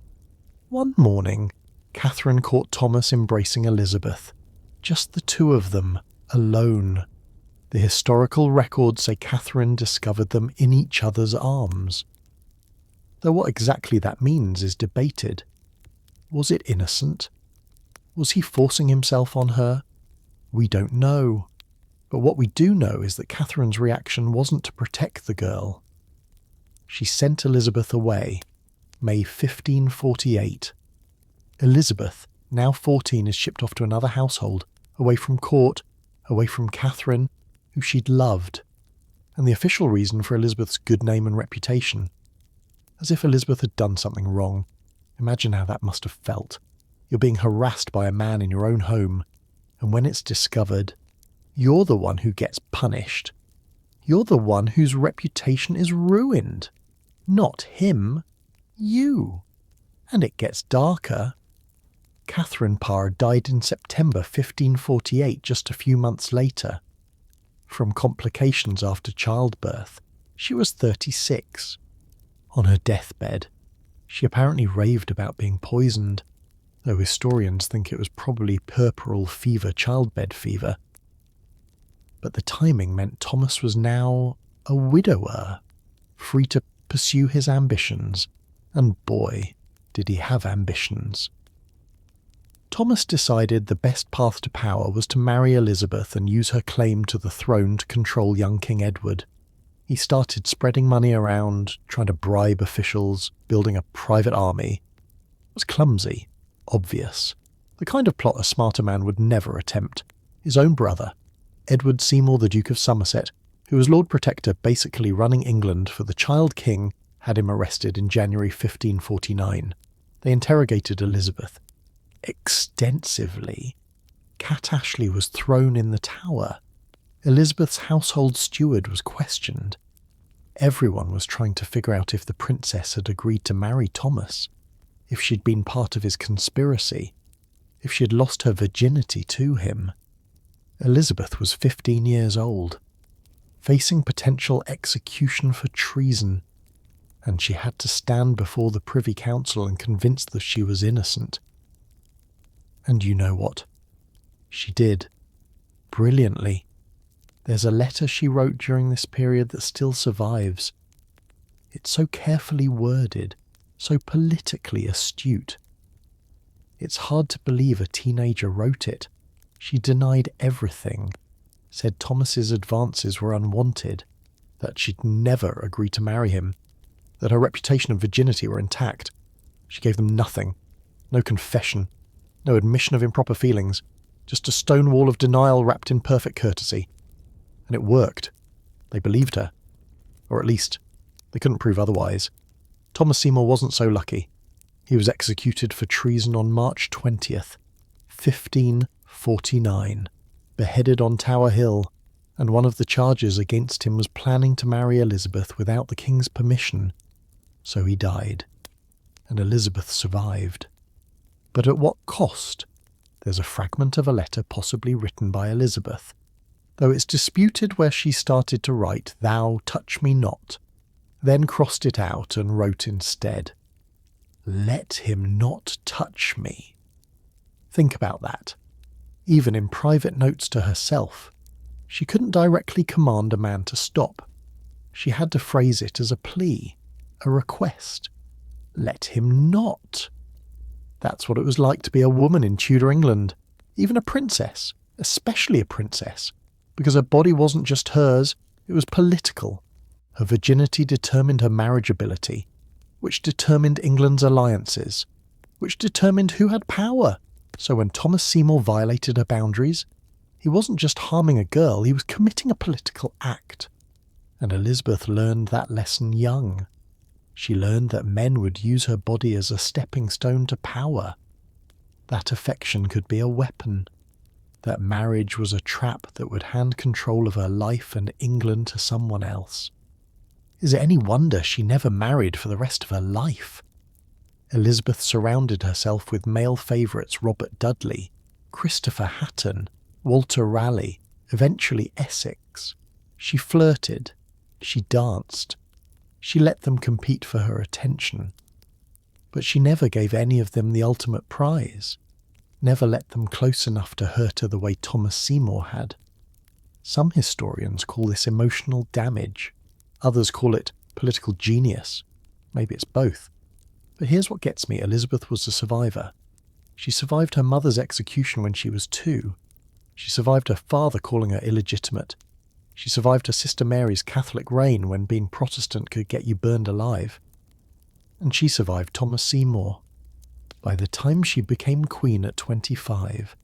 One morning, Catherine caught Thomas embracing Elizabeth. Just the 2 of them, alone. The historical records say Catherine discovered them in each other's arms. Though what exactly that means is debated. Was it innocent? Was he forcing himself on her? We don't know. But what we do know is that Catherine's reaction wasn't to protect the girl. She sent Elizabeth away, May 1548. Elizabeth, now 14, is shipped off to another household, away from court, away from Catherine, who she'd loved, and the official reason for Elizabeth's good name and reputation. As if Elizabeth had done something wrong. Imagine how that must have felt. You're being harassed by a man in your own home, and when it's discovered, you're the one who gets punished. You're the one whose reputation is ruined. Not him. You. And it gets darker. Catherine Parr died in September 1548, just a few months later. From complications after childbirth. She was 36. On her deathbed, she apparently raved about being poisoned, though historians think it was probably puerperal fever, childbed fever. But the timing meant Thomas was now a widower, free to pursue his ambitions, and boy, did he have ambitions. Thomas decided the best path to power was to marry Elizabeth and use her claim to the throne to control young King Edward. He started spreading money around, trying to bribe officials, building a private army. It was clumsy, obvious. The kind of plot a smarter man would never attempt. His own brother, Edward Seymour, the Duke of Somerset, who was Lord Protector basically running England for the child king, had him arrested in January 1549. They interrogated Elizabeth extensively. Cat Ashley was thrown in the Tower. Elizabeth's household steward was questioned. Everyone was trying to figure out if the princess had agreed to marry Thomas, if she'd been part of his conspiracy, if she'd lost her virginity to him. Elizabeth was 15 years old, facing potential execution for treason, and she had to stand before the Privy Council and convince that she was innocent. And you know what? She did. Brilliantly. There's a letter she wrote during this period that still survives. It's so carefully worded, so politically astute. It's hard to believe a teenager wrote it. She denied everything, said Thomas's advances were unwanted, that she'd never agree to marry him, that her reputation and virginity were intact. She gave them nothing. No confession. No admission of improper feelings. Just a stone wall of denial wrapped in perfect courtesy. And it worked. They believed her. Or at least, they couldn't prove otherwise. Thomas Seymour wasn't so lucky. He was executed for treason on March 20th, 1549, beheaded on Tower Hill, and one of the charges against him was planning to marry Elizabeth without the king's permission. So he died, and Elizabeth survived. But at what cost? There's a fragment of a letter possibly written by Elizabeth, though it's disputed where she started to write, "Thou touch me not," then crossed it out and wrote instead, "Let him not touch me." Think about that. Even in private notes to herself, she couldn't directly command a man to stop. She had to phrase it as a plea, a request. Let him not. That's what it was like to be a woman in Tudor England, even a princess, especially a princess, because her body wasn't just hers, it was political. Her virginity determined her marriageability, which determined England's alliances, which determined who had power. So when Thomas Seymour violated her boundaries, he wasn't just harming a girl, he was committing a political act. And Elizabeth learned that lesson young. She learned that men would use her body as a stepping stone to power. That affection could be a weapon. That marriage was a trap that would hand control of her life and England to someone else. Is it any wonder she never married for the rest of her life? Elizabeth surrounded herself with male favourites Robert Dudley, Christopher Hatton, Walter Raleigh, eventually Essex. She flirted. She danced. She let them compete for her attention. But she never gave any of them the ultimate prize. Never let them close enough to hurt her the way Thomas Seymour had. Some historians call this emotional damage. Others call it political genius. Maybe it's both. But here's what gets me. Elizabeth was a survivor. She survived her mother's execution when she was 2. She survived her father calling her illegitimate. She survived her sister Mary's Catholic reign when being Protestant could get you burned alive. And she survived Thomas Seymour. By the time she became queen at 25,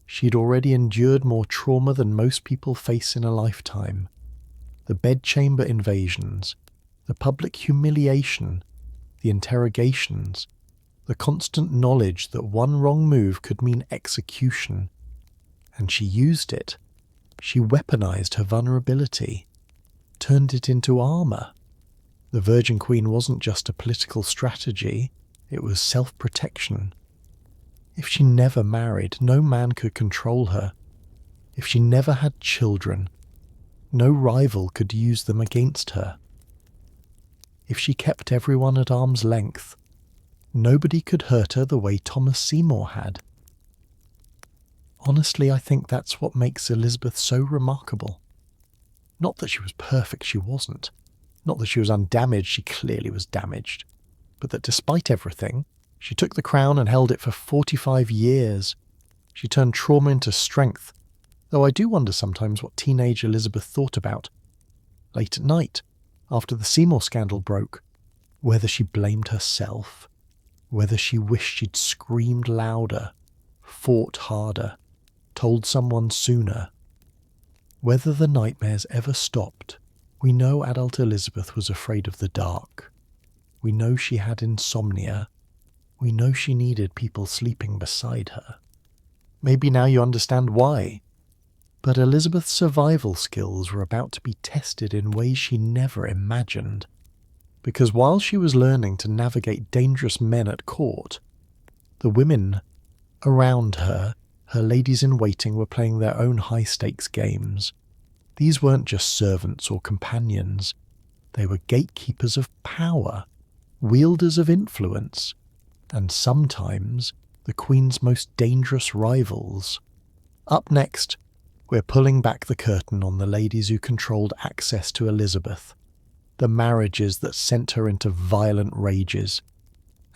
she'd already endured more trauma than most people face in a lifetime. The bedchamber invasions, the public humiliation, the interrogations, the constant knowledge that one wrong move could mean execution. And she used it. She weaponized her vulnerability, turned it into armour. The Virgin Queen wasn't just a political strategy, it was self-protection. If she never married, no man could control her. If she never had children, no rival could use them against her. If she kept everyone at arm's length, nobody could hurt her the way Thomas Seymour had. Honestly, I think that's what makes Elizabeth so remarkable. Not that she was perfect, she wasn't. Not that she was undamaged, she clearly was damaged. But that despite everything, she took the crown and held it for 45 years. She turned trauma into strength, though I do wonder sometimes what teenage Elizabeth thought about. Late at night, after the Seymour scandal broke, whether she blamed herself, whether she wished she'd screamed louder, fought harder, told someone sooner. Whether the nightmares ever stopped, we know adult Elizabeth was afraid of the dark. We know she had insomnia. We know she needed people sleeping beside her. Maybe now you understand why. But Elizabeth's survival skills were about to be tested in ways she never imagined. Because while she was learning to navigate dangerous men at court, the women around her, her ladies-in-waiting, were playing their own high-stakes games. These weren't just servants or companions. They were gatekeepers of power, wielders of influence, and sometimes the Queen's most dangerous rivals. Up next, we're pulling back the curtain on the ladies who controlled access to Elizabeth, the marriages that sent her into violent rages,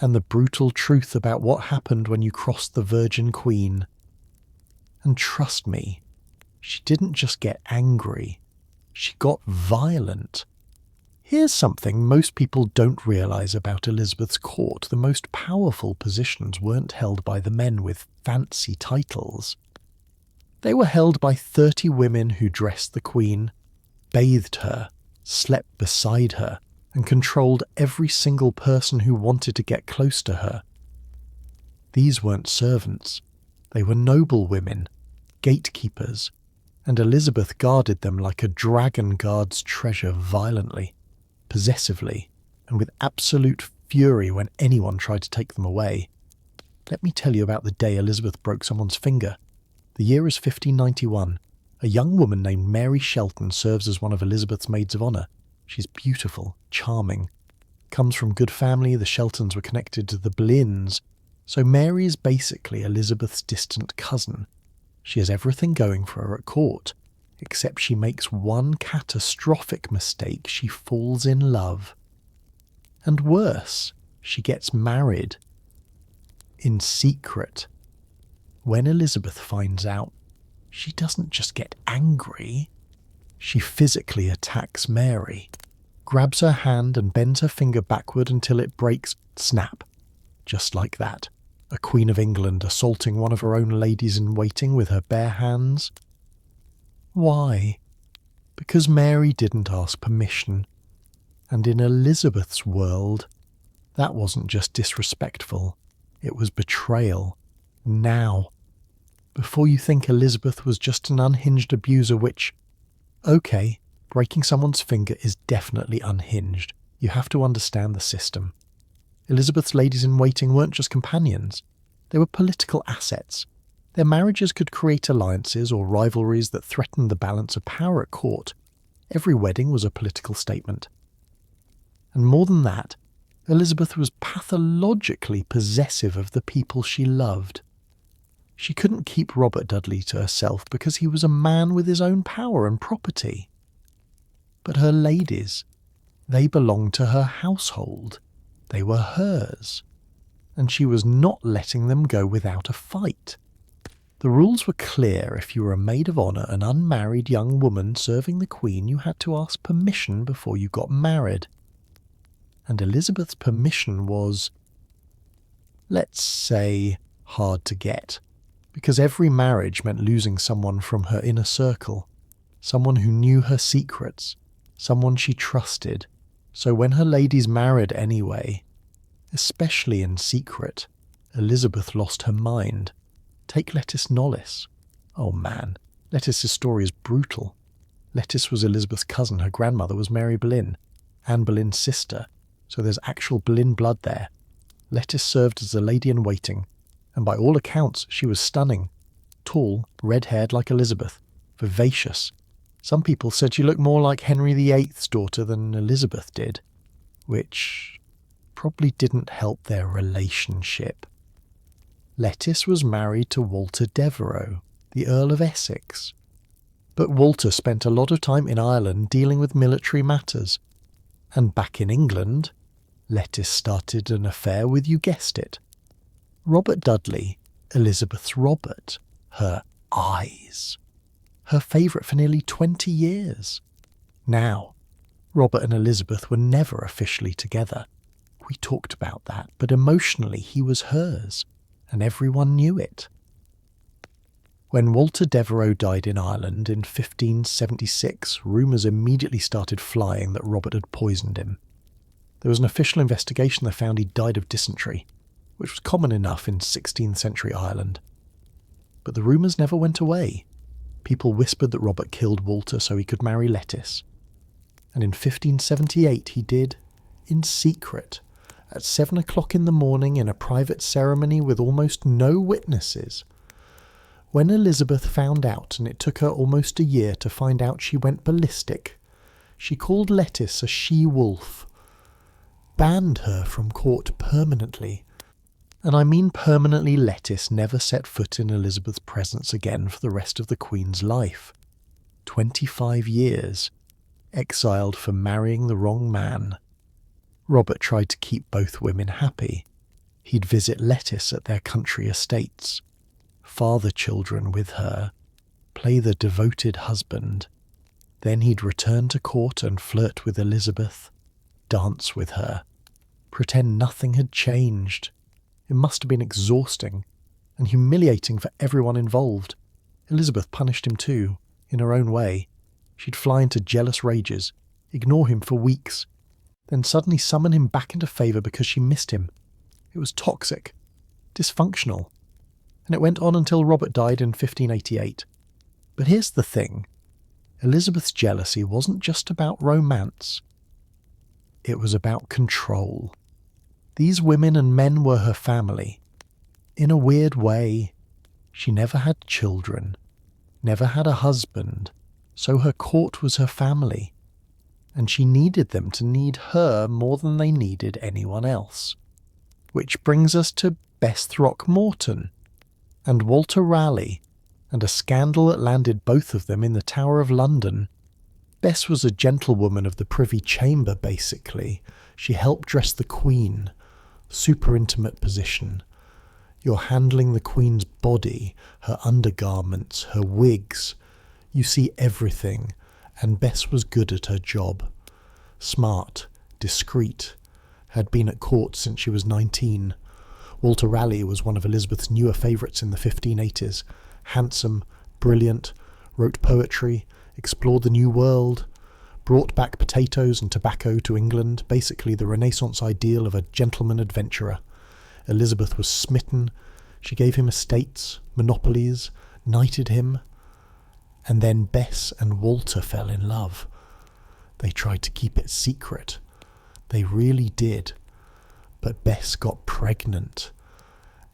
and the brutal truth about what happened when you crossed the Virgin Queen. And trust me, she didn't just get angry, she got violent. Here's something most people don't realise about Elizabeth's court. The most powerful positions weren't held by the men with fancy titles. They were held by 30 women who dressed the Queen, bathed her, slept beside her, and controlled every single person who wanted to get close to her. These weren't servants. They were noble women, gatekeepers, and Elizabeth guarded them like a dragon guards treasure violently, possessively, and with absolute fury when anyone tried to take them away. Let me tell you about the day Elizabeth broke someone's finger. The year is 1591. A young woman named Mary Shelton serves as one of Elizabeth's maids of honour. She's beautiful, charming, comes from good family. The Sheltons were connected to the Boleyns, so Mary is basically Elizabeth's distant cousin. She has everything going for her at court, except she makes one catastrophic mistake: she falls in love. And worse, she gets married. In secret. When Elizabeth finds out, she doesn't just get angry. She physically attacks Mary, grabs her hand and bends her finger backward until it breaks. Snap. Just like that. A Queen of England assaulting one of her own ladies-in-waiting with her bare hands. Why? Because Mary didn't ask permission. And in Elizabeth's world, that wasn't just disrespectful, it was betrayal. Now, before you think Elizabeth was just an unhinged abuser, which, okay, breaking someone's finger is definitely unhinged. You have to understand the system. Elizabeth's ladies-in-waiting weren't just companions. They were political assets. Their marriages could create alliances or rivalries that threatened the balance of power at court. Every wedding was a political statement. And more than that, Elizabeth was pathologically possessive of the people she loved. She couldn't keep Robert Dudley to herself because he was a man with his own power and property. But her ladies, they belonged to her household. They were hers, and she was not letting them go without a fight. The rules were clear. If you were a maid of honour, an unmarried young woman serving the Queen, you had to ask permission before you got married. And Elizabeth's permission was, let's say, hard to get, because every marriage meant losing someone from her inner circle, someone who knew her secrets, someone she trusted. So when her ladies married anyway, especially in secret, Elizabeth lost her mind. Take Lettice Knollys. Oh man, Lettice's story is brutal. Lettice was Elizabeth's cousin. Her grandmother was Mary Boleyn, Anne Boleyn's sister, so there's actual Boleyn blood there. Lettice served as a lady-in-waiting, and by all accounts she was stunning. Tall, red-haired like Elizabeth, vivacious. Some people said she looked more like Henry VIII's daughter than Elizabeth did, which probably didn't help their relationship. Lettice was married to Walter Devereux, the Earl of Essex. But Walter spent a lot of time in Ireland dealing with military matters. And back in England, Lettice started an affair with, you guessed it, Robert Dudley, Elizabeth's Robert, her eyes. Her favourite for nearly 20 years. Now, Robert and Elizabeth were never officially together. We talked about that, but emotionally he was hers, and everyone knew it. When Walter Devereux died in Ireland in 1576, rumours immediately started flying that Robert had poisoned him. There was an official investigation that found he died of dysentery, which was common enough in 16th century Ireland. But the rumours never went away. People whispered that Robert killed Walter so he could marry Lettice. And in 1578 he did, in secret, at 7 o'clock in the morning in a private ceremony with almost no witnesses. When Elizabeth found out, and it took her almost a year to find out she went ballistic, she called Lettice a she-wolf, banned her from court permanently. And I mean permanently. Lettice never set foot in Elizabeth's presence again for the rest of the Queen's life. 25 years, exiled for marrying the wrong man. Robert tried to keep both women happy. He'd visit Lettice at their country estates, father children with her, play the devoted husband. Then he'd return to court and flirt with Elizabeth, dance with her, pretend nothing had changed. It must have been exhausting and humiliating for everyone involved. Elizabeth punished him too, in her own way. She'd fly into jealous rages, ignore him for weeks, then suddenly summon him back into favour because she missed him. It was toxic, dysfunctional, and it went on until Robert died in 1588. But here's the thing. Elizabeth's jealousy wasn't just about romance. It was about control. These women and men were her family. In a weird way, she never had children, never had a husband, so her court was her family, and she needed them to need her more than they needed anyone else. Which brings us to Bess Throckmorton and Walter Raleigh, and a scandal that landed both of them in the Tower of London. Bess was a gentlewoman of the Privy Chamber, basically. She helped dress the Queen. Super intimate position. You're handling the Queen's body, her undergarments, her wigs. You see everything, and Bess was good at her job. Smart, discreet, had been at court since she was 19. Walter Raleigh was one of Elizabeth's newer favourites in the 1580s. Handsome, brilliant, wrote poetry, explored the New World, brought back potatoes and tobacco to England, basically the Renaissance ideal of a gentleman adventurer. Elizabeth was smitten. She gave him estates, monopolies, knighted him. And then Bess and Walter fell in love. They tried to keep it secret. They really did. But Bess got pregnant.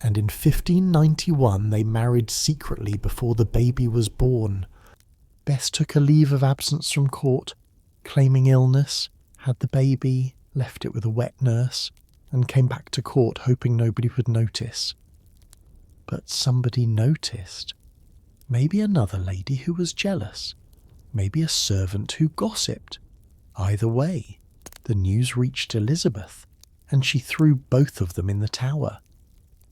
And in 1591 they married secretly before the baby was born. Bess took a leave of absence from court, claiming illness, had the baby, left it with a wet nurse, and came back to court hoping nobody would notice. But somebody noticed. Maybe another lady who was jealous. Maybe a servant who gossiped. Either way, the news reached Elizabeth, and she threw both of them in the tower.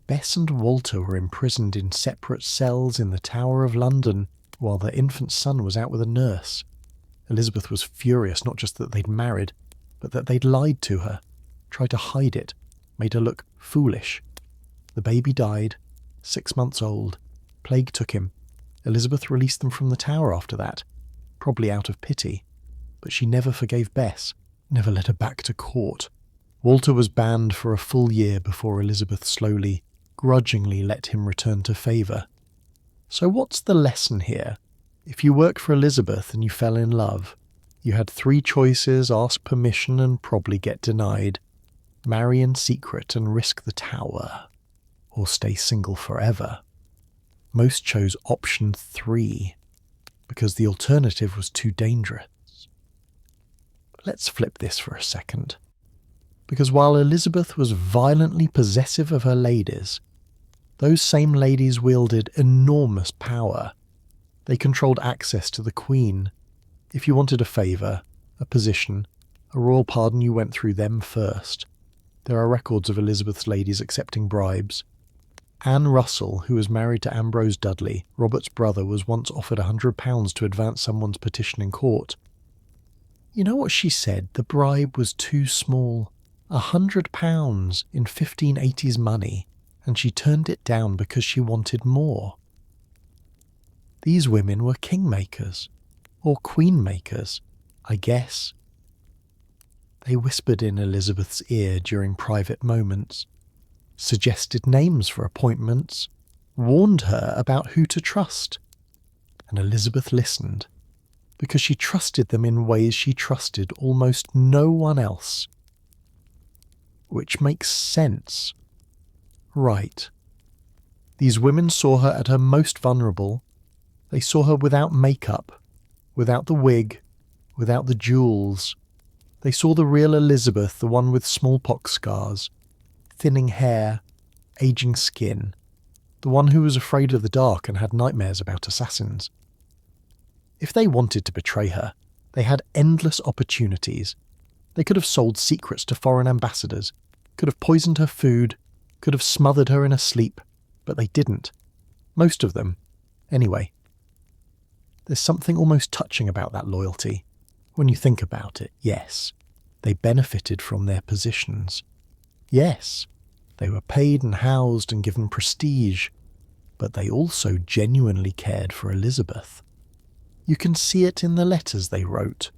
Bess and Walter were imprisoned in separate cells in the Tower of London while their infant son was out with a nurse. Elizabeth was furious, not just that they'd married, but that they'd lied to her, tried to hide it, made her look foolish. The baby died, 6 months old. Plague took him. Elizabeth released them from the tower after that, probably out of pity. But she never forgave Bess, never let her back to court. Walter was banned for a full year before Elizabeth slowly, grudgingly let him return to favour. So what's the lesson here? If you work for Elizabeth and you fell in love, you had 3 choices: ask permission and probably get denied, marry in secret and risk the tower, or stay single forever. Most chose option 3, because the alternative was too dangerous. Let's flip this for a second. Because while Elizabeth was violently possessive of her ladies, those same ladies wielded enormous power. They controlled access to the Queen. If you wanted a favour, a position, a royal pardon, you went through them first. There are records of Elizabeth's ladies accepting bribes. Anne Russell, who was married to Ambrose Dudley, Robert's brother, was once offered £100 to advance someone's petition in court. You know what she said? The bribe was too small. £100 in 1580s money, and she turned it down because she wanted more. These women were kingmakers, or queenmakers, I guess. They whispered in Elizabeth's ear during private moments, suggested names for appointments, warned her about who to trust. And Elizabeth listened, because she trusted them in ways she trusted almost no one else. Which makes sense. Right. These women saw her at her most vulnerable. They saw her without makeup, without the wig, without the jewels. They saw the real Elizabeth, the one with smallpox scars, thinning hair, aging skin, the one who was afraid of the dark and had nightmares about assassins. If they wanted to betray her, they had endless opportunities. They could have sold secrets to foreign ambassadors, could have poisoned her food, could have smothered her in her sleep, but they didn't. Most of them, anyway. There's something almost touching about that loyalty. When you think about it, yes, they benefited from their positions. Yes, they were paid and housed and given prestige, but they also genuinely cared for Elizabeth. You can see it in the letters they wrote,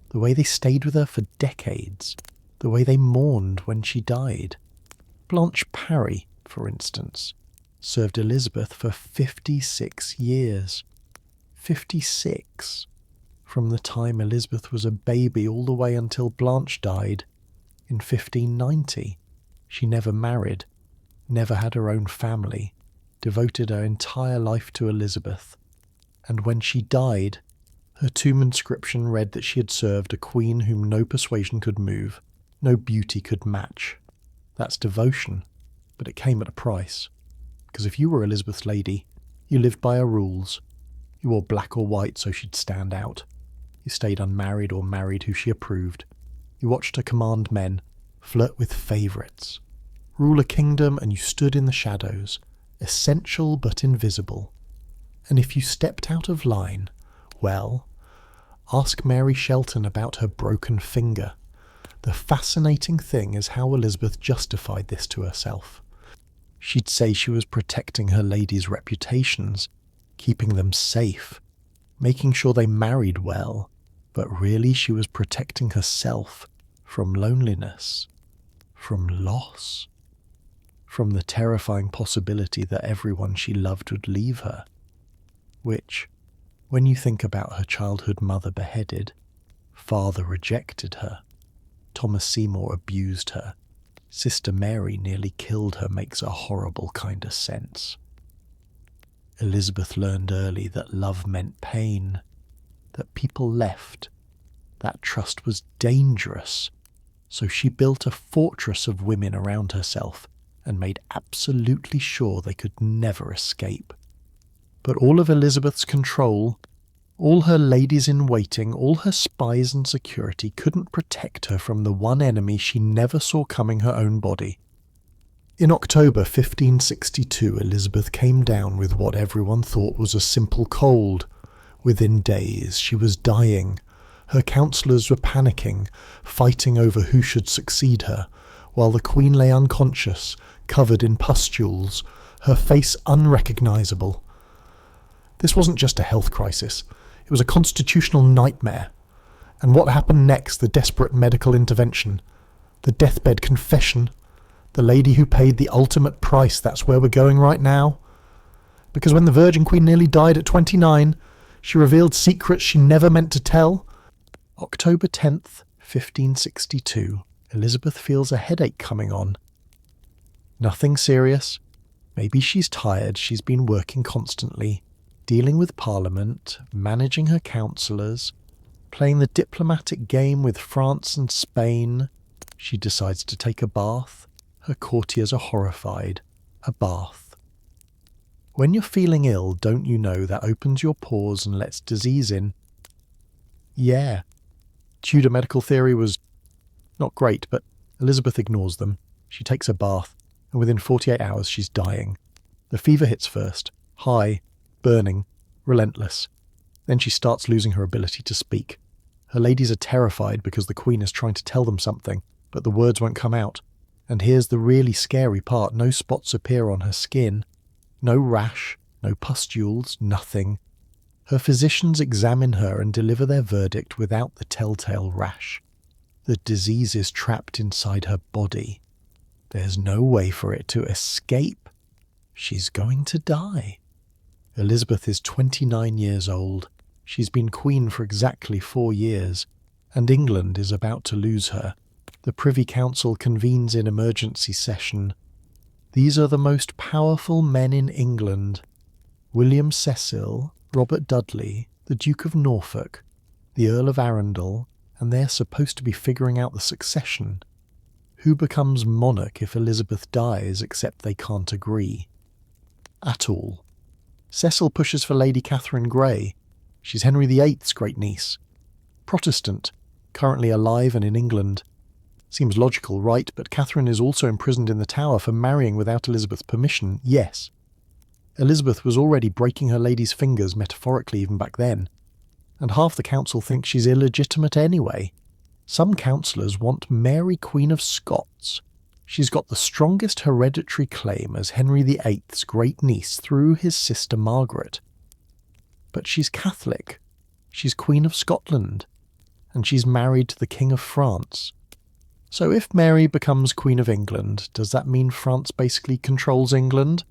the way they stayed with her for decades, the way they mourned when she died. Blanche Parry, for instance, served Elizabeth for 56 years. 56. From the time Elizabeth was a baby all the way until Blanche died in 1590. She never married, never had her own family, devoted her entire life to Elizabeth. And when she died, her tomb inscription read that she had served a queen whom no persuasion could move, no beauty could match. That's devotion, but it came at a price. Because if you were Elizabeth's lady, you lived by her rules. You wore black or white so she'd stand out. You stayed unmarried or married who she approved. You watched her command men, flirt with favourites, rule a kingdom, and you stood in the shadows, essential but invisible. And if you stepped out of line, well, ask Mary Shelton about her broken finger. The fascinating thing is how Elizabeth justified this to herself. She'd say she was protecting her ladies' reputations, keeping them safe, making sure they married well, but really she was protecting herself from loneliness, from loss, from the terrifying possibility that everyone she loved would leave her. Which, when you think about her childhood mother beheaded, father rejected her, Thomas Seymour abused her, Sister Mary nearly killed her, makes a horrible kind of sense. Elizabeth learned early that love meant pain, that people left, that trust was dangerous, so she built a fortress of women around herself and made absolutely sure they could never escape. But all of Elizabeth's control, all her ladies-in-waiting, all her spies and security couldn't protect her from the one enemy she never saw coming, her own body. In October 1562, Elizabeth came down with what everyone thought was a simple cold. Within days, she was dying. Her counsellors were panicking, fighting over who should succeed her, while the Queen lay unconscious, covered in pustules, her face unrecognisable. This wasn't just a health crisis. It was a constitutional nightmare. And what happened next, the desperate medical intervention, the deathbed confession, the lady who paid the ultimate price, that's where we're going right now. Because when the Virgin Queen nearly died at 29, she revealed secrets she never meant to tell. October 10th, 1562, Elizabeth feels a headache coming on. Nothing serious. Maybe she's tired, she's been working constantly, dealing with Parliament, managing her counsellors, playing the diplomatic game with France and Spain. She decides to take a bath. Her courtiers are horrified. A bath. When you're feeling ill, don't you know that opens your pores and lets disease in? Yeah. Tudor medical theory was not great, but Elizabeth ignores them. She takes a bath, and within 48 hours she's dying. The fever hits first, high, burning, relentless. Then she starts losing her ability to speak. Her ladies are terrified because the Queen is trying to tell them something, but the words won't come out. And here's the really scary part. No spots appear on her skin. No rash, no pustules, nothing. Her physicians examine her and deliver their verdict without the telltale rash. The disease is trapped inside her body. There's no way for it to escape. She's going to die. Elizabeth is 29 years old. She's been queen for exactly 4 years, and England is about to lose her. The Privy Council convenes in emergency session. These are the most powerful men in England: William Cecil, Robert Dudley, the Duke of Norfolk, the Earl of Arundel, and they're supposed to be figuring out the succession. Who becomes monarch if Elizabeth dies, except they can't agree at all. Cecil pushes for Lady Catherine Grey. She's Henry VIII's great-niece. Protestant, currently alive and in England. Seems logical, right? But Catherine is also imprisoned in the Tower for marrying without Elizabeth's permission, yes. Elizabeth was already breaking her lady's fingers, metaphorically even back then. And half the council think she's illegitimate anyway. Some councillors want Mary Queen of Scots. She's got the strongest hereditary claim as Henry VIII's great-niece through his sister Margaret. But she's Catholic. She's Queen of Scotland. And she's married to the King of France. So if Mary becomes Queen of England, does that mean France basically controls England?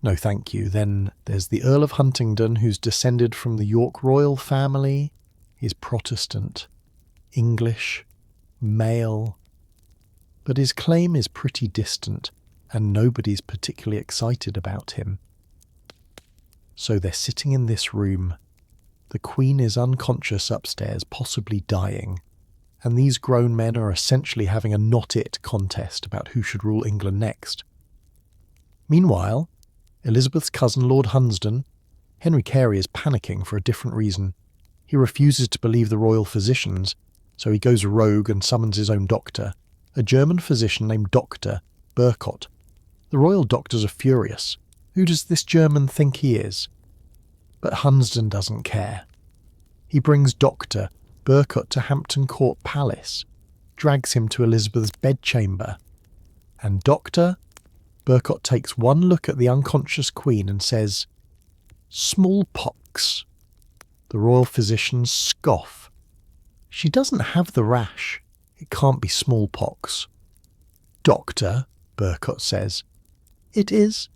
No thank you. Then there's the Earl of Huntingdon, who's descended from the York royal family. He's Protestant, English, male. But his claim is pretty distant, and nobody's particularly excited about him. So they're sitting in this room. The Queen is unconscious upstairs, possibly dying. And these grown men are essentially having a not-it contest about who should rule England next. Meanwhile, Elizabeth's cousin Lord Hunsdon, Henry Carey, is panicking for a different reason. He refuses to believe the royal physicians, so he goes rogue and summons his own doctor, a German physician named Dr. Burcott. The royal doctors are furious. Who does this German think he is? But Hunsdon doesn't care. He brings Dr. Burcott to Hampton Court Palace, drags him to Elizabeth's bedchamber, and Dr. Burcott takes one look at the unconscious Queen and says, "Smallpox." The royal physicians scoff. She doesn't have the rash. It can't be smallpox. "Doctor," Burcott says, "it is.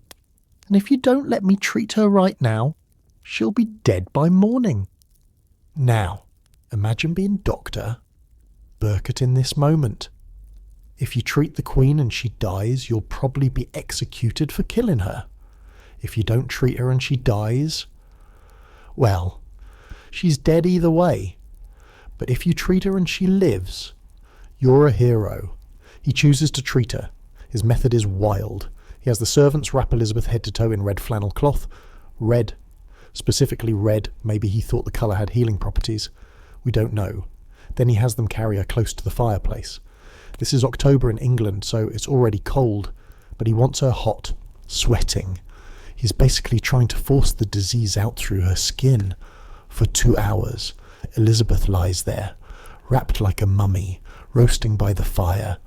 And if you don't let me treat her right now, she'll be dead by morning." Now, imagine being Dr. Burcott in this moment. If you treat the Queen and she dies, you'll probably be executed for killing her. If you don't treat her and she dies, well, she's dead either way. But if you treat her and she lives, you're a hero. He chooses to treat her. His method is wild. He has the servants wrap Elizabeth head to toe in red flannel cloth. Red. Specifically red. Maybe he thought the colour had healing properties. We don't know. Then he has them carry her close to the fireplace. This is October in England, so it's already cold, but he wants her hot, sweating. He's basically trying to force the disease out through her skin. For 2 hours, Elizabeth lies there, wrapped like a mummy, roasting by the fire,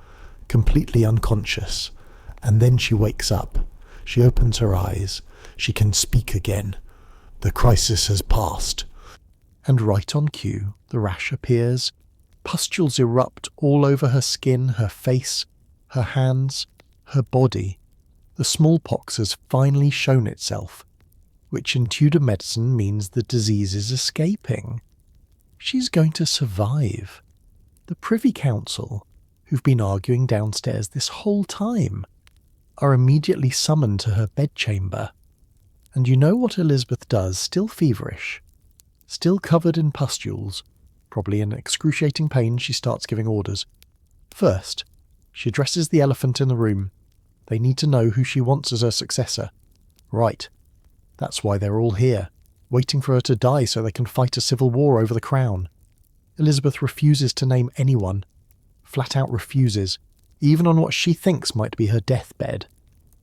completely unconscious. And then she wakes up. She opens her eyes. She can speak again. The crisis has passed. And right on cue, the rash appears. Pustules erupt all over her skin, her face, her hands, her body. The smallpox has finally shown itself, which in Tudor medicine means the disease is escaping. She's going to survive. The Privy Council, who've been arguing downstairs this whole time, are immediately summoned to her bedchamber. And you know what Elizabeth does, still feverish, still covered in pustules, probably in excruciating pain. She starts giving orders. First, she addresses the elephant in the room. They need to know who she wants as her successor. Right. That's why they're all here, waiting for her to die so they can fight a civil war over the crown. Elizabeth refuses to name anyone. Flat out refuses, even on what she thinks might be her deathbed.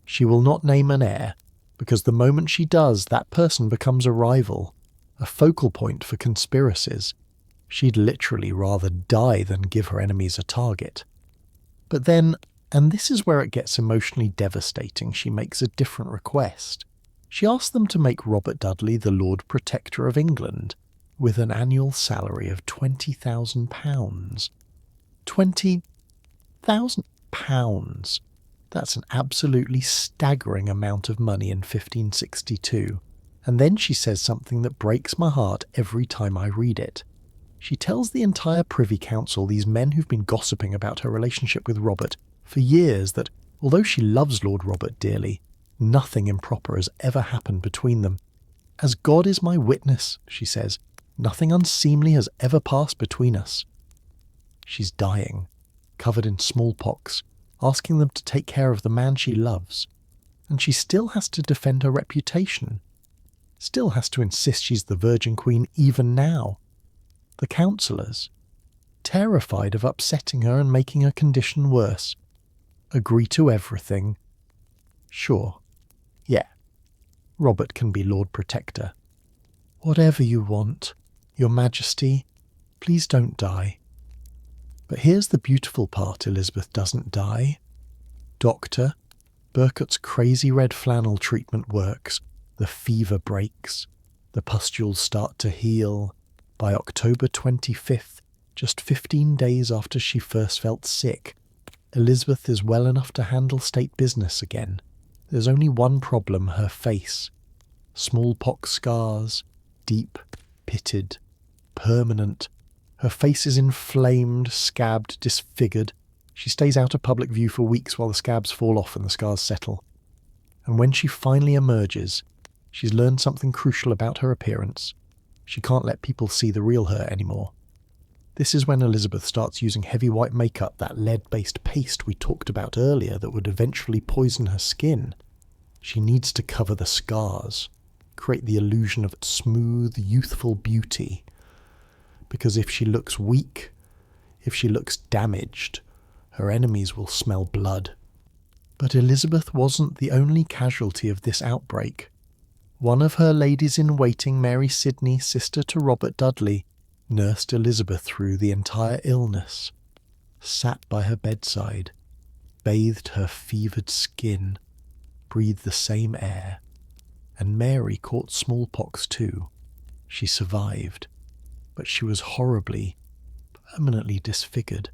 She will not name an heir, because the moment she does, that person becomes a rival, a focal point for conspiracies. She'd literally rather die than give her enemies a target. But then, and this is where it gets emotionally devastating, she makes a different request. She asked them to make Robert Dudley the Lord Protector of England, with an annual salary of £20,000. £20,000! That's an absolutely staggering amount of money in 1562. And then she says something that breaks my heart every time I read it. She tells the entire Privy Council, these men who've been gossiping about her relationship with Robert for years, that although she loves Lord Robert dearly, nothing improper has ever happened between them. As God is my witness, she says, nothing unseemly has ever passed between us. She's dying, covered in smallpox, asking them to take care of the man she loves. And she still has to defend her reputation. Still has to insist she's the Virgin Queen even now. The councillors, terrified of upsetting her and making her condition worse, agree to everything. Sure, yeah, Robert can be Lord Protector. Whatever you want, Your Majesty, please don't die. But here's the beautiful part: Elizabeth doesn't die. Doctor, Burcott's crazy red flannel treatment works. The fever breaks. The pustules start to heal. By October 25th, just 15 days after she first felt sick, Elizabeth is well enough to handle state business again. There's only one problem: her face. Smallpox scars, deep, pitted, permanent. Her face is inflamed, scabbed, disfigured. She stays out of public view for weeks while the scabs fall off and the scars settle. And when she finally emerges, she's learned something crucial about her appearance. She can't let people see the real her anymore. This is when Elizabeth starts using heavy white makeup, that lead-based paste we talked about earlier that would eventually poison her skin. She needs to cover the scars, create the illusion of smooth, youthful beauty. Because if she looks weak, if she looks damaged, her enemies will smell blood. But Elizabeth wasn't the only casualty of this outbreak. One of her ladies-in-waiting, Mary Sidney, sister to Robert Dudley, nursed Elizabeth through the entire illness, sat by her bedside, bathed her fevered skin, breathed the same air, and Mary caught smallpox too. She survived, but she was horribly, permanently disfigured.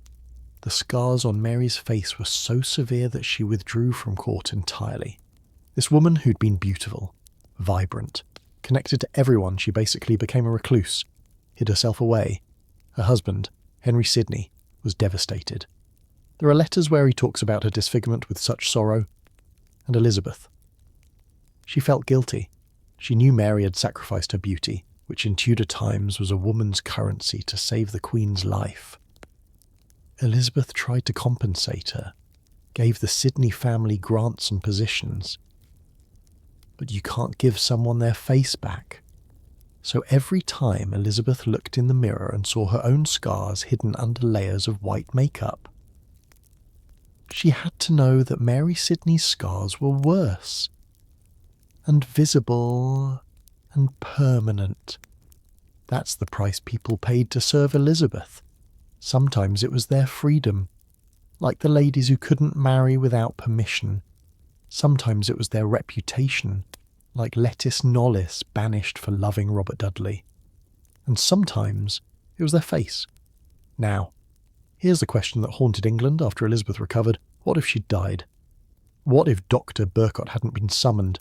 The scars on Mary's face were so severe that she withdrew from court entirely. This woman who'd been beautiful, vibrant, connected to everyone, she basically became a recluse, hid herself away. Her husband, Henry Sidney, was devastated. There are letters where he talks about her disfigurement with such sorrow. And Elizabeth. She felt guilty. She knew Mary had sacrificed her beauty, which in Tudor times was a woman's currency, to save the Queen's life. Elizabeth tried to compensate her, gave the Sidney family grants and positions. But you can't give someone their face back. So every time Elizabeth looked in the mirror and saw her own scars hidden under layers of white makeup, she had to know that Mary Sidney's scars were worse, and visible, and permanent. That's the price people paid to serve Elizabeth. Sometimes it was their freedom, like the ladies who couldn't marry without permission. Sometimes it was their reputation, like Lettice Knollys, banished for loving Robert Dudley. And sometimes it was their face. Now, here's the question that haunted England after Elizabeth recovered. What if she'd died? What if Dr. Burcott hadn't been summoned?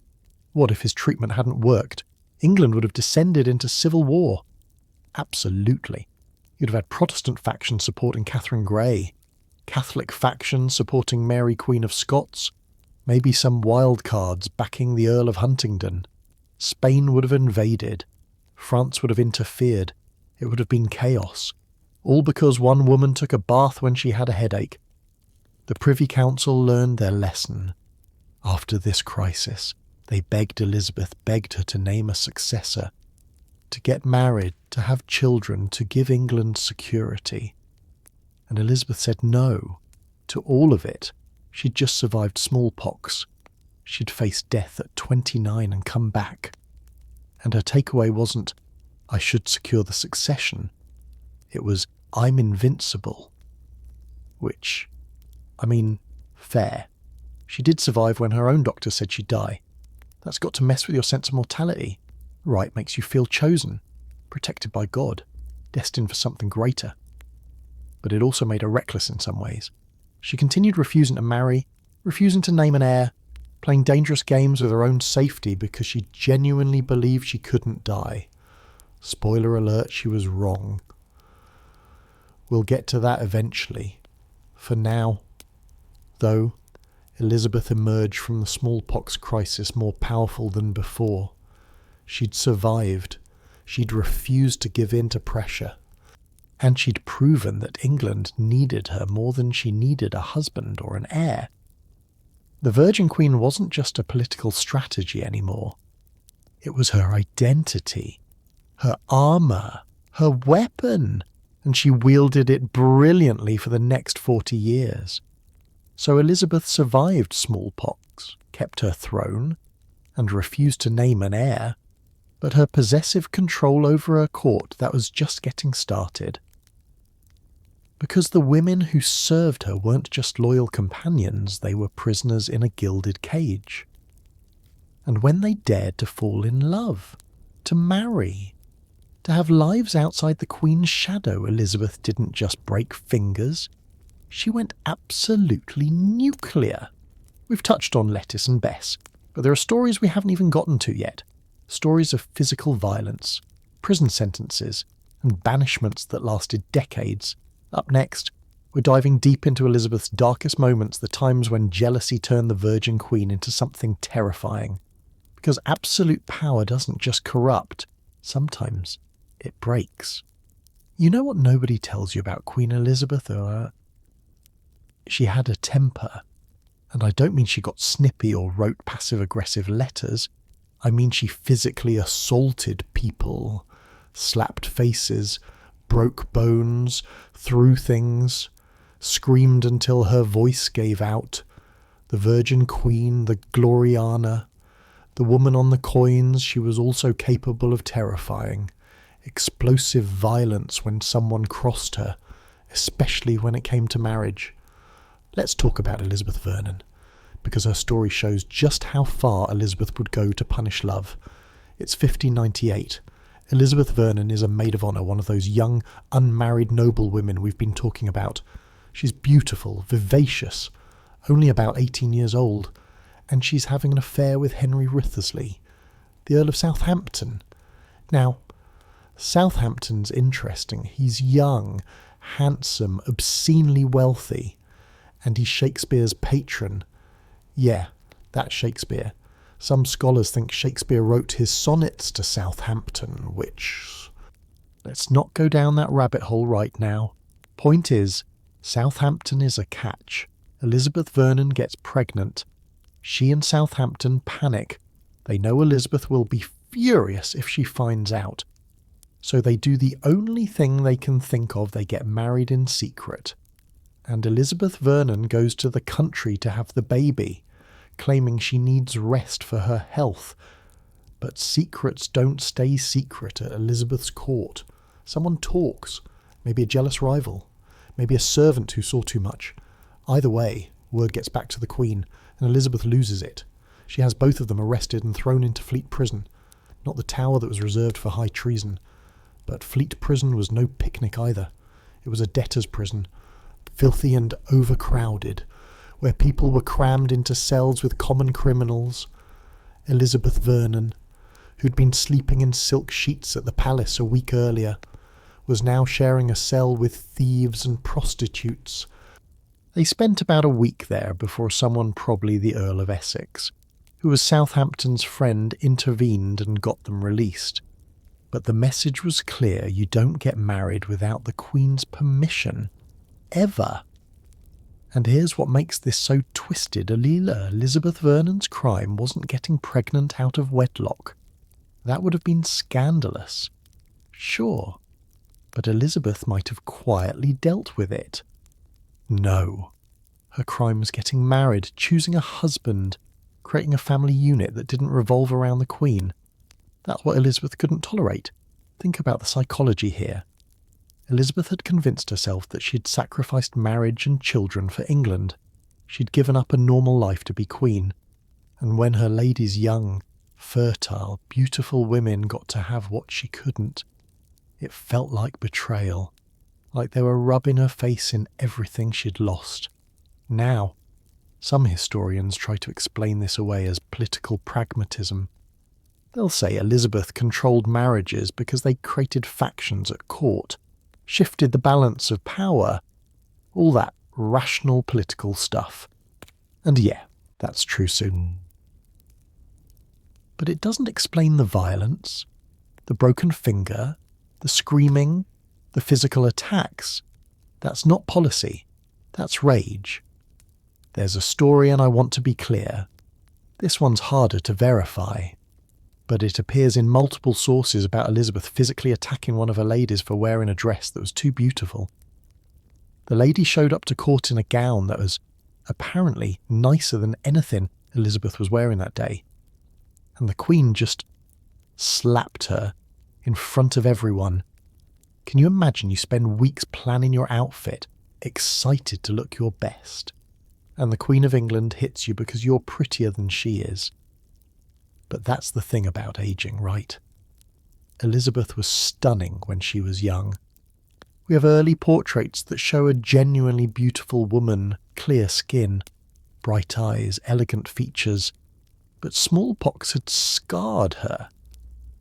What if his treatment hadn't worked? England would have descended into civil war. Absolutely. You'd have had Protestant factions supporting Catherine Grey, Catholic factions supporting Mary Queen of Scots, maybe some wild cards backing the Earl of Huntingdon. Spain would have invaded. France would have interfered. It would have been chaos. All because one woman took a bath when she had a headache. The Privy Council learned their lesson. After this crisis, they begged Elizabeth, begged her to name a successor, to get married, to have children, to give England security. And Elizabeth said no to all of it. She'd just survived smallpox. She'd faced death at 29 and come back. And her takeaway wasn't, I should secure the succession. It was, I'm invincible. Which, fair. She did survive when her own doctor said she'd die. That's got to mess with your sense of mortality. Right makes you feel chosen, protected by God, destined for something greater. But it also made her reckless in some ways. She continued refusing to marry, refusing to name an heir, playing dangerous games with her own safety because she genuinely believed she couldn't die. Spoiler alert, she was wrong. We'll get to that eventually. For now, though, Elizabeth emerged from the smallpox crisis more powerful than before. She'd survived. She'd refused to give in to pressure. And she'd proven that England needed her more than she needed a husband or an heir. The Virgin Queen wasn't just a political strategy anymore. It was her identity, her armour, her weapon, and she wielded it brilliantly for the next 40 years. So Elizabeth survived smallpox, kept her throne, and refused to name an heir, but her possessive control over her court, that was just getting started. Because the women who served her weren't just loyal companions, they were prisoners in a gilded cage. And when they dared to fall in love, to marry, to have lives outside the Queen's shadow, Elizabeth didn't just break fingers, she went absolutely nuclear. We've touched on Lettuce and Bess, but there are stories we haven't even gotten to yet. Stories of physical violence, prison sentences, and banishments that lasted decades. Up next, we're diving deep into Elizabeth's darkest moments, the times when jealousy turned the Virgin Queen into something terrifying. Because absolute power doesn't just corrupt, sometimes it breaks. You know what nobody tells you about Queen Elizabeth? She had a temper. And I don't mean she got snippy or wrote passive-aggressive letters. I mean she physically assaulted people, slapped faces, broke bones, threw things, screamed until her voice gave out. The Virgin Queen, the Gloriana, the woman on the coins, she was also capable of terrifying. Explosive violence when someone crossed her, especially when it came to marriage. Let's talk about Elizabeth Vernon, because her story shows just how far Elizabeth would go to punish love. It's 1598. Elizabeth Vernon is a maid of honour, one of those young, unmarried noblewomen we've been talking about. She's beautiful, vivacious, only about 18 years old, and she's having an affair with Henry Wriothesley, the Earl of Southampton. Now, Southampton's interesting. He's young, handsome, obscenely wealthy, and he's Shakespeare's patron. Yeah, that's Shakespeare. Some scholars think Shakespeare wrote his sonnets to Southampton, which... Let's not go down that rabbit hole right now. Point is, Southampton is a catch. Elizabeth Vernon gets pregnant. She and Southampton panic. They know Elizabeth will be furious if she finds out. So they do the only thing they can think of. They get married in secret. And Elizabeth Vernon goes to the country to have the baby, claiming she needs rest for her health. But secrets don't stay secret at Elizabeth's court. Someone talks, maybe a jealous rival, maybe a servant who saw too much. Either way, word gets back to the Queen, and Elizabeth loses it. She has both of them arrested and thrown into Fleet Prison. Not the tower that was reserved for high treason, but Fleet Prison was no picnic either. It was a debtor's prison, filthy and overcrowded, where people were crammed into cells with common criminals. Elizabeth Vernon, who'd been sleeping in silk sheets at the palace a week earlier, was now sharing a cell with thieves and prostitutes. They spent about a week there before someone, probably the Earl of Essex, who was Southampton's friend, intervened and got them released. But the message was clear: you don't get married without the Queen's permission. Ever. And here's what makes this so twisted. Elizabeth Vernon's crime wasn't getting pregnant out of wedlock. That would have been scandalous. Sure. But Elizabeth might have quietly dealt with it. No. Her crime was getting married, choosing a husband, creating a family unit that didn't revolve around the Queen. That's what Elizabeth couldn't tolerate. Think about the psychology here. Elizabeth had convinced herself that she'd sacrificed marriage and children for England. She'd given up a normal life to be queen. And when her lady's young, Fertile, beautiful women got to have what she couldn't. It felt like betrayal, like they were rubbing her face in everything she'd lost. Now, some historians try to explain this away as political pragmatism. They'll say Elizabeth controlled marriages because they created factions at court, shifted the balance of power, all that rational political stuff. And yeah, that's true soon. But it doesn't explain the violence, the broken finger, the screaming, the physical attacks. That's not policy. That's rage. There's a story, and I want to be clear. This one's harder to verify, but it appears in multiple sources about Elizabeth physically attacking one of her ladies for wearing a dress that was too beautiful. The lady showed up to court in a gown that was apparently nicer than anything Elizabeth was wearing that day, and the Queen just slapped her in front of everyone. Can you imagine you spend weeks planning your outfit, excited to look your best, and the Queen of England hits you because you're prettier than she is? But that's the thing about aging, right? Elizabeth was stunning when she was young. We have early portraits that show a genuinely beautiful woman, clear skin, bright eyes, elegant features, but smallpox had scarred her.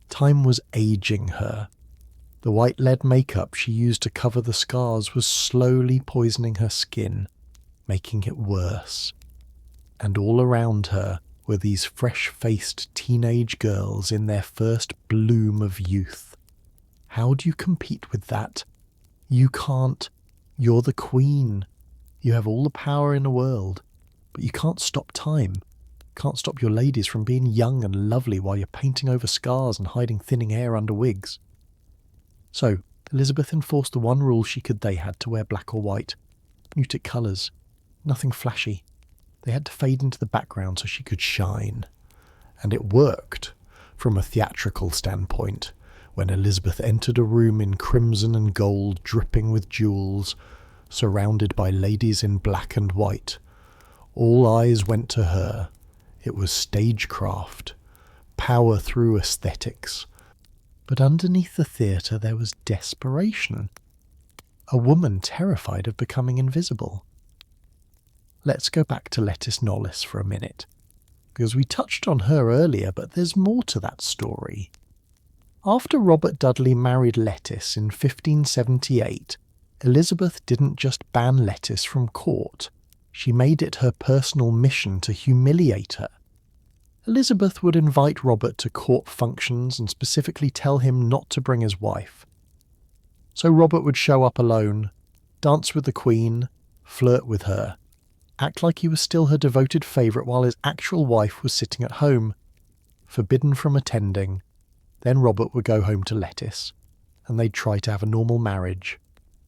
Time was aging her. The white lead makeup she used to cover the scars was slowly poisoning her skin, making it worse. And all around her were these fresh-faced teenage girls in their first bloom of youth. How do you compete with that? You can't. You're the Queen. You have all the power in the world, but you can't stop time. Can't stop your ladies from being young and lovely while you're painting over scars and hiding thinning hair under wigs. So, Elizabeth enforced the one rule they had to wear black or white. Muted colours. Nothing flashy. They had to fade into the background so she could shine. And it worked, from a theatrical standpoint, when Elizabeth entered a room in crimson and gold dripping with jewels, surrounded by ladies in black and white. All eyes went to her. It was stagecraft, power through aesthetics. But underneath the theatre there was desperation. A woman terrified of becoming invisible. Let's go back to Lettice Knollys for a minute, because we touched on her earlier, but there's more to that story. After Robert Dudley married Lettice in 1578, Elizabeth didn't just ban Lettice from court, she made it her personal mission to humiliate her. Elizabeth would invite Robert to court functions and specifically tell him not to bring his wife. So Robert would show up alone, dance with the Queen, flirt with her, act like he was still her devoted favourite while his actual wife was sitting at home, forbidden from attending. Then Robert would go home to Lettice, and they'd try to have a normal marriage.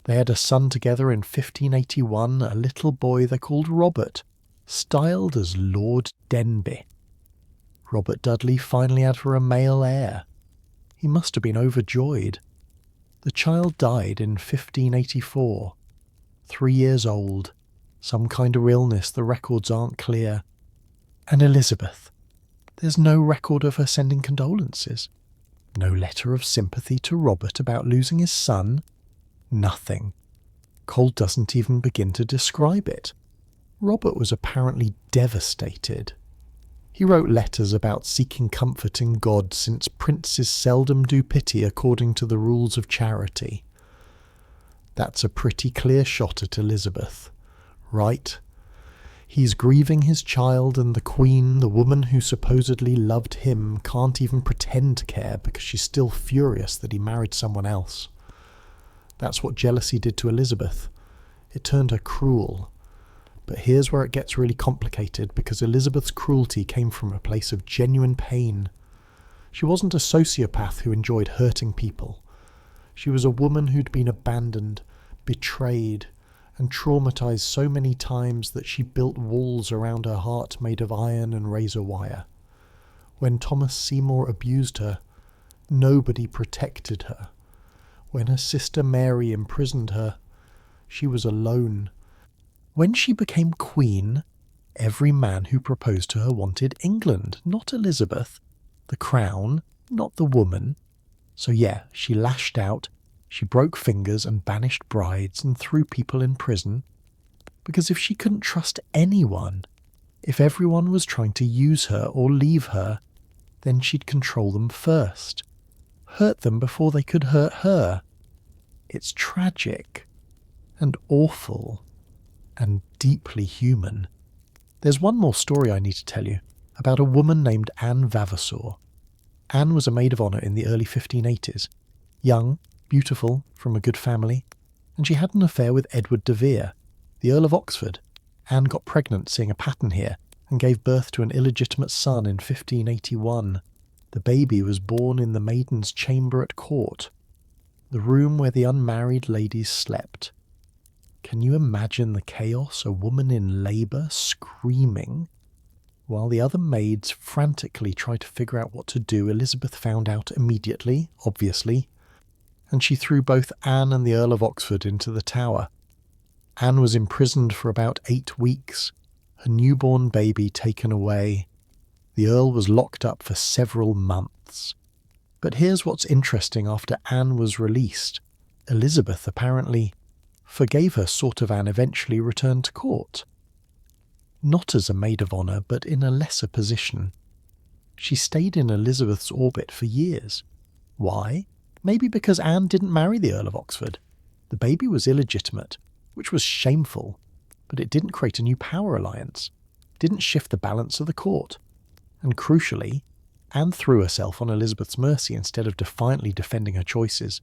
They had a son together in 1581, a little boy they called Robert, styled as Lord Denbigh. Robert Dudley finally had her a male heir. He must have been overjoyed. The child died in 1584, 3 years old, some kind of illness, the records aren't clear. And Elizabeth, there's no record of her sending condolences. No letter of sympathy to Robert about losing his son. Nothing. Cole doesn't even begin to describe it. Robert was apparently devastated. He wrote letters about seeking comfort in God since princes seldom do pity according to the rules of charity. That's a pretty clear shot at Elizabeth, right? He's grieving his child, and the Queen, the woman who supposedly loved him, can't even pretend to care because she's still furious that he married someone else. That's what jealousy did to Elizabeth. It turned her cruel. But here's where it gets really complicated, because Elizabeth's cruelty came from a place of genuine pain. She wasn't a sociopath who enjoyed hurting people. She was a woman who'd been abandoned, betrayed, and traumatized so many times that she built walls around her heart made of iron and razor wire. When Thomas Seymour abused her, nobody protected her. When her sister Mary imprisoned her, she was alone. When she became queen, every man who proposed to her wanted England, not Elizabeth. the crown, not the woman. So yeah, she lashed out, she broke fingers and banished brides and threw people in prison. Because if she couldn't trust anyone, if everyone was trying to use her or leave her, then she'd control them first. Hurt them before they could hurt her. It's tragic and awful and deeply human. There's one more story I need to tell you about a woman named Anne Vavasour. Anne was a maid of honour in the early 1580s. Young, beautiful, from a good family, and she had an affair with Edward de Vere, the Earl of Oxford. Anne got pregnant seeing a pattern here and gave birth to an illegitimate son in 1581. The baby was born in the maiden's chamber at court, the room where the unmarried ladies slept. Can you imagine the chaos? A woman in labour screaming, while the other maids frantically tried to figure out what to do. Elizabeth found out immediately, obviously, and she threw both Anne and the Earl of Oxford into the Tower. Anne was imprisoned for about 8 weeks, her newborn baby taken away. The Earl was locked up for several months. But here's what's interesting. After Anne was released, Elizabeth apparently forgave her sort of, and eventually returned to court. Not as a maid of honour, but in a lesser position. She stayed in Elizabeth's orbit for years. Why? Maybe because Anne didn't marry the Earl of Oxford. The baby was illegitimate, which was shameful, but it didn't create a new power alliance, didn't shift the balance of the court. And crucially, Anne threw herself on Elizabeth's mercy instead of defiantly defending her choices.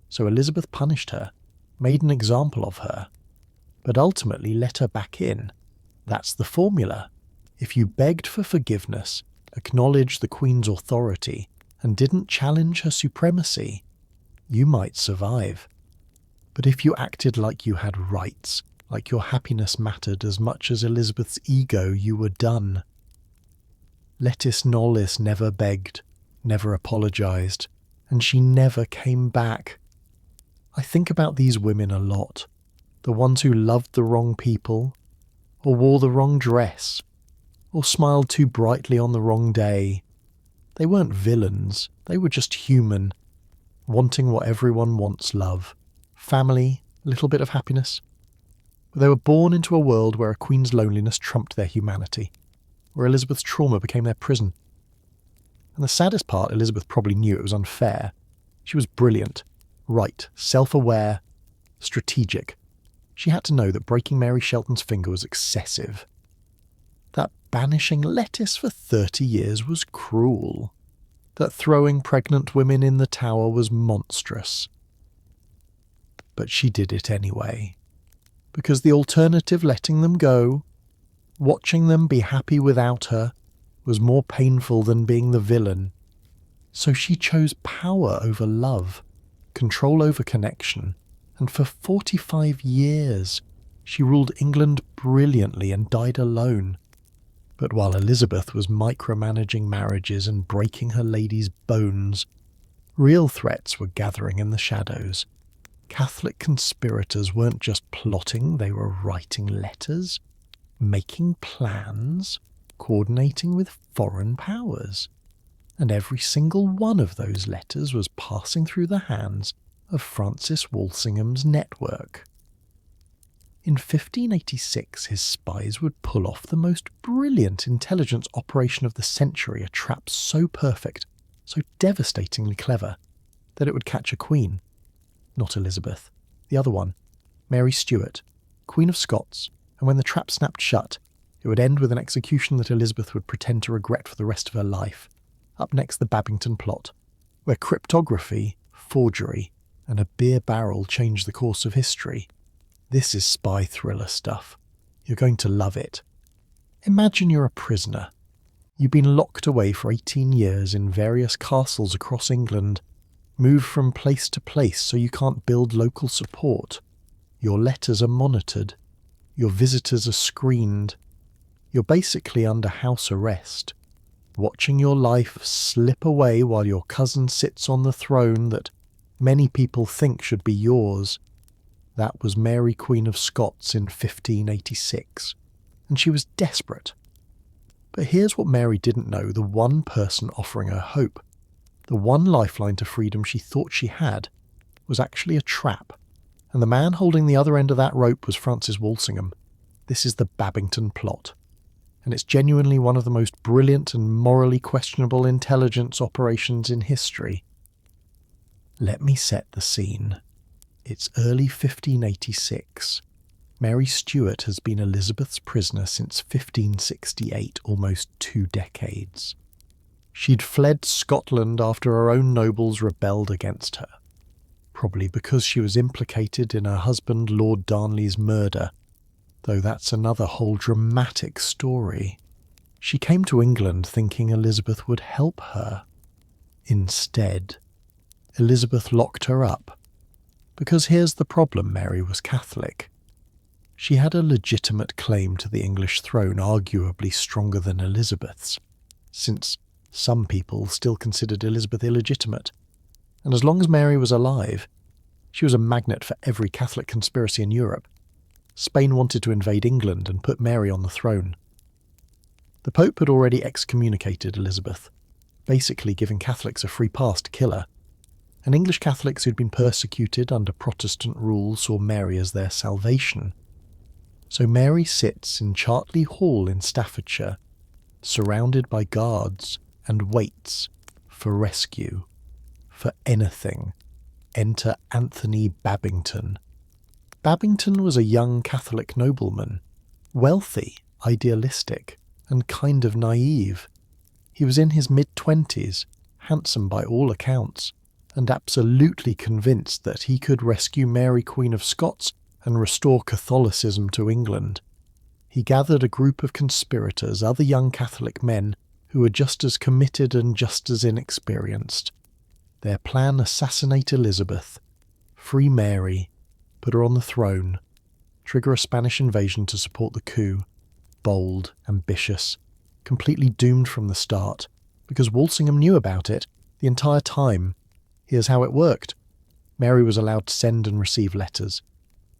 So Elizabeth punished her, made an example of her, but ultimately let her back in. That's the formula. If you begged for forgiveness, acknowledged the Queen's authority, and didn't challenge her supremacy, you might survive. But if you acted like you had rights, like your happiness mattered as much as Elizabeth's ego, you were done. Letis Knollys never begged, never apologised, and she never came back. I think about these women a lot, the ones who loved the wrong people, or wore the wrong dress, or smiled too brightly on the wrong day. They weren't villains, they were just human, wanting what everyone wants: love, family, a little bit of happiness. But they were born into a world where a queen's loneliness trumped their humanity, where Elizabeth's trauma became their prison. And the saddest part, Elizabeth probably knew it was unfair. She was brilliant, right, self-aware, strategic. She had to know that breaking Mary Shelton's finger was excessive, that banishing Lettice for 30 years was cruel, that throwing pregnant women in the Tower was monstrous. But she did it anyway, because the alternative, letting them go, watching them be happy without her, was more painful than being the villain. So she chose power over love, control over connection, and for 45 years she ruled England brilliantly and died alone. But while Elizabeth was micromanaging marriages and breaking her ladies' bones, real threats were gathering in the shadows. Catholic conspirators weren't just plotting, they were writing letters, making plans, coordinating with foreign powers. And every single one of those letters was passing through the hands of Francis Walsingham's network. In 1586, his spies would pull off the most brilliant intelligence operation of the century, a trap so perfect, so devastatingly clever, that it would catch a queen. Not Elizabeth, the other one, Mary Stuart, Queen of Scots, and when the trap snapped shut, it would end with an execution that Elizabeth would pretend to regret for the rest of her life. Up next, the Babington plot, where cryptography, forgery, and a beer barrel changed the course of history. This is spy thriller stuff. You're going to love it. Imagine you're a prisoner. You've been locked away for 18 years in various castles across England, moved from place to place so you can't build local support. Your letters are monitored. Your visitors are screened. You're basically under house arrest, watching your life slip away while your cousin sits on the throne that many people think should be yours. That was Mary, Queen of Scots, in 1586, and she was desperate. But here's what Mary didn't know, the one person offering her hope. The one lifeline to freedom she thought she had was actually a trap, and the man holding the other end of that rope was Francis Walsingham. This is the Babington plot, and it's genuinely one of the most brilliant and morally questionable intelligence operations in history. Let me set the scene. It's early 1586. Mary Stuart has been Elizabeth's prisoner since 1568, almost 2 decades. She'd fled Scotland after her own nobles rebelled against her, probably because she was implicated in her husband Lord Darnley's murder, though that's another whole dramatic story. She came to England thinking Elizabeth would help her. Instead, Elizabeth locked her up. Because here's the problem, Mary was Catholic. She had a legitimate claim to the English throne, arguably stronger than Elizabeth's, since some people still considered Elizabeth illegitimate. And as long as Mary was alive, she was a magnet for every Catholic conspiracy in Europe. Spain wanted to invade England and put Mary on the throne. The Pope had already excommunicated Elizabeth, basically giving Catholics a free pass to kill her, and English Catholics who'd been persecuted under Protestant rule saw Mary as their salvation. So Mary sits in Chartley Hall in Staffordshire, surrounded by guards, and waits for rescue, for anything. Enter Anthony Babington. Babington was a young Catholic nobleman, wealthy, idealistic, and kind of naive. He was in his mid-20s, handsome by all accounts, and absolutely convinced that he could rescue Mary Queen of Scots and restore Catholicism to England. He gathered a group of conspirators, other young Catholic men, who were just as committed and just as inexperienced. Their plan: assassinate Elizabeth, free Mary, put her on the throne, trigger a Spanish invasion to support the coup. Bold, ambitious, completely doomed from the start, because Walsingham knew about it the entire time. Here's how it worked. Mary was allowed to send and receive letters,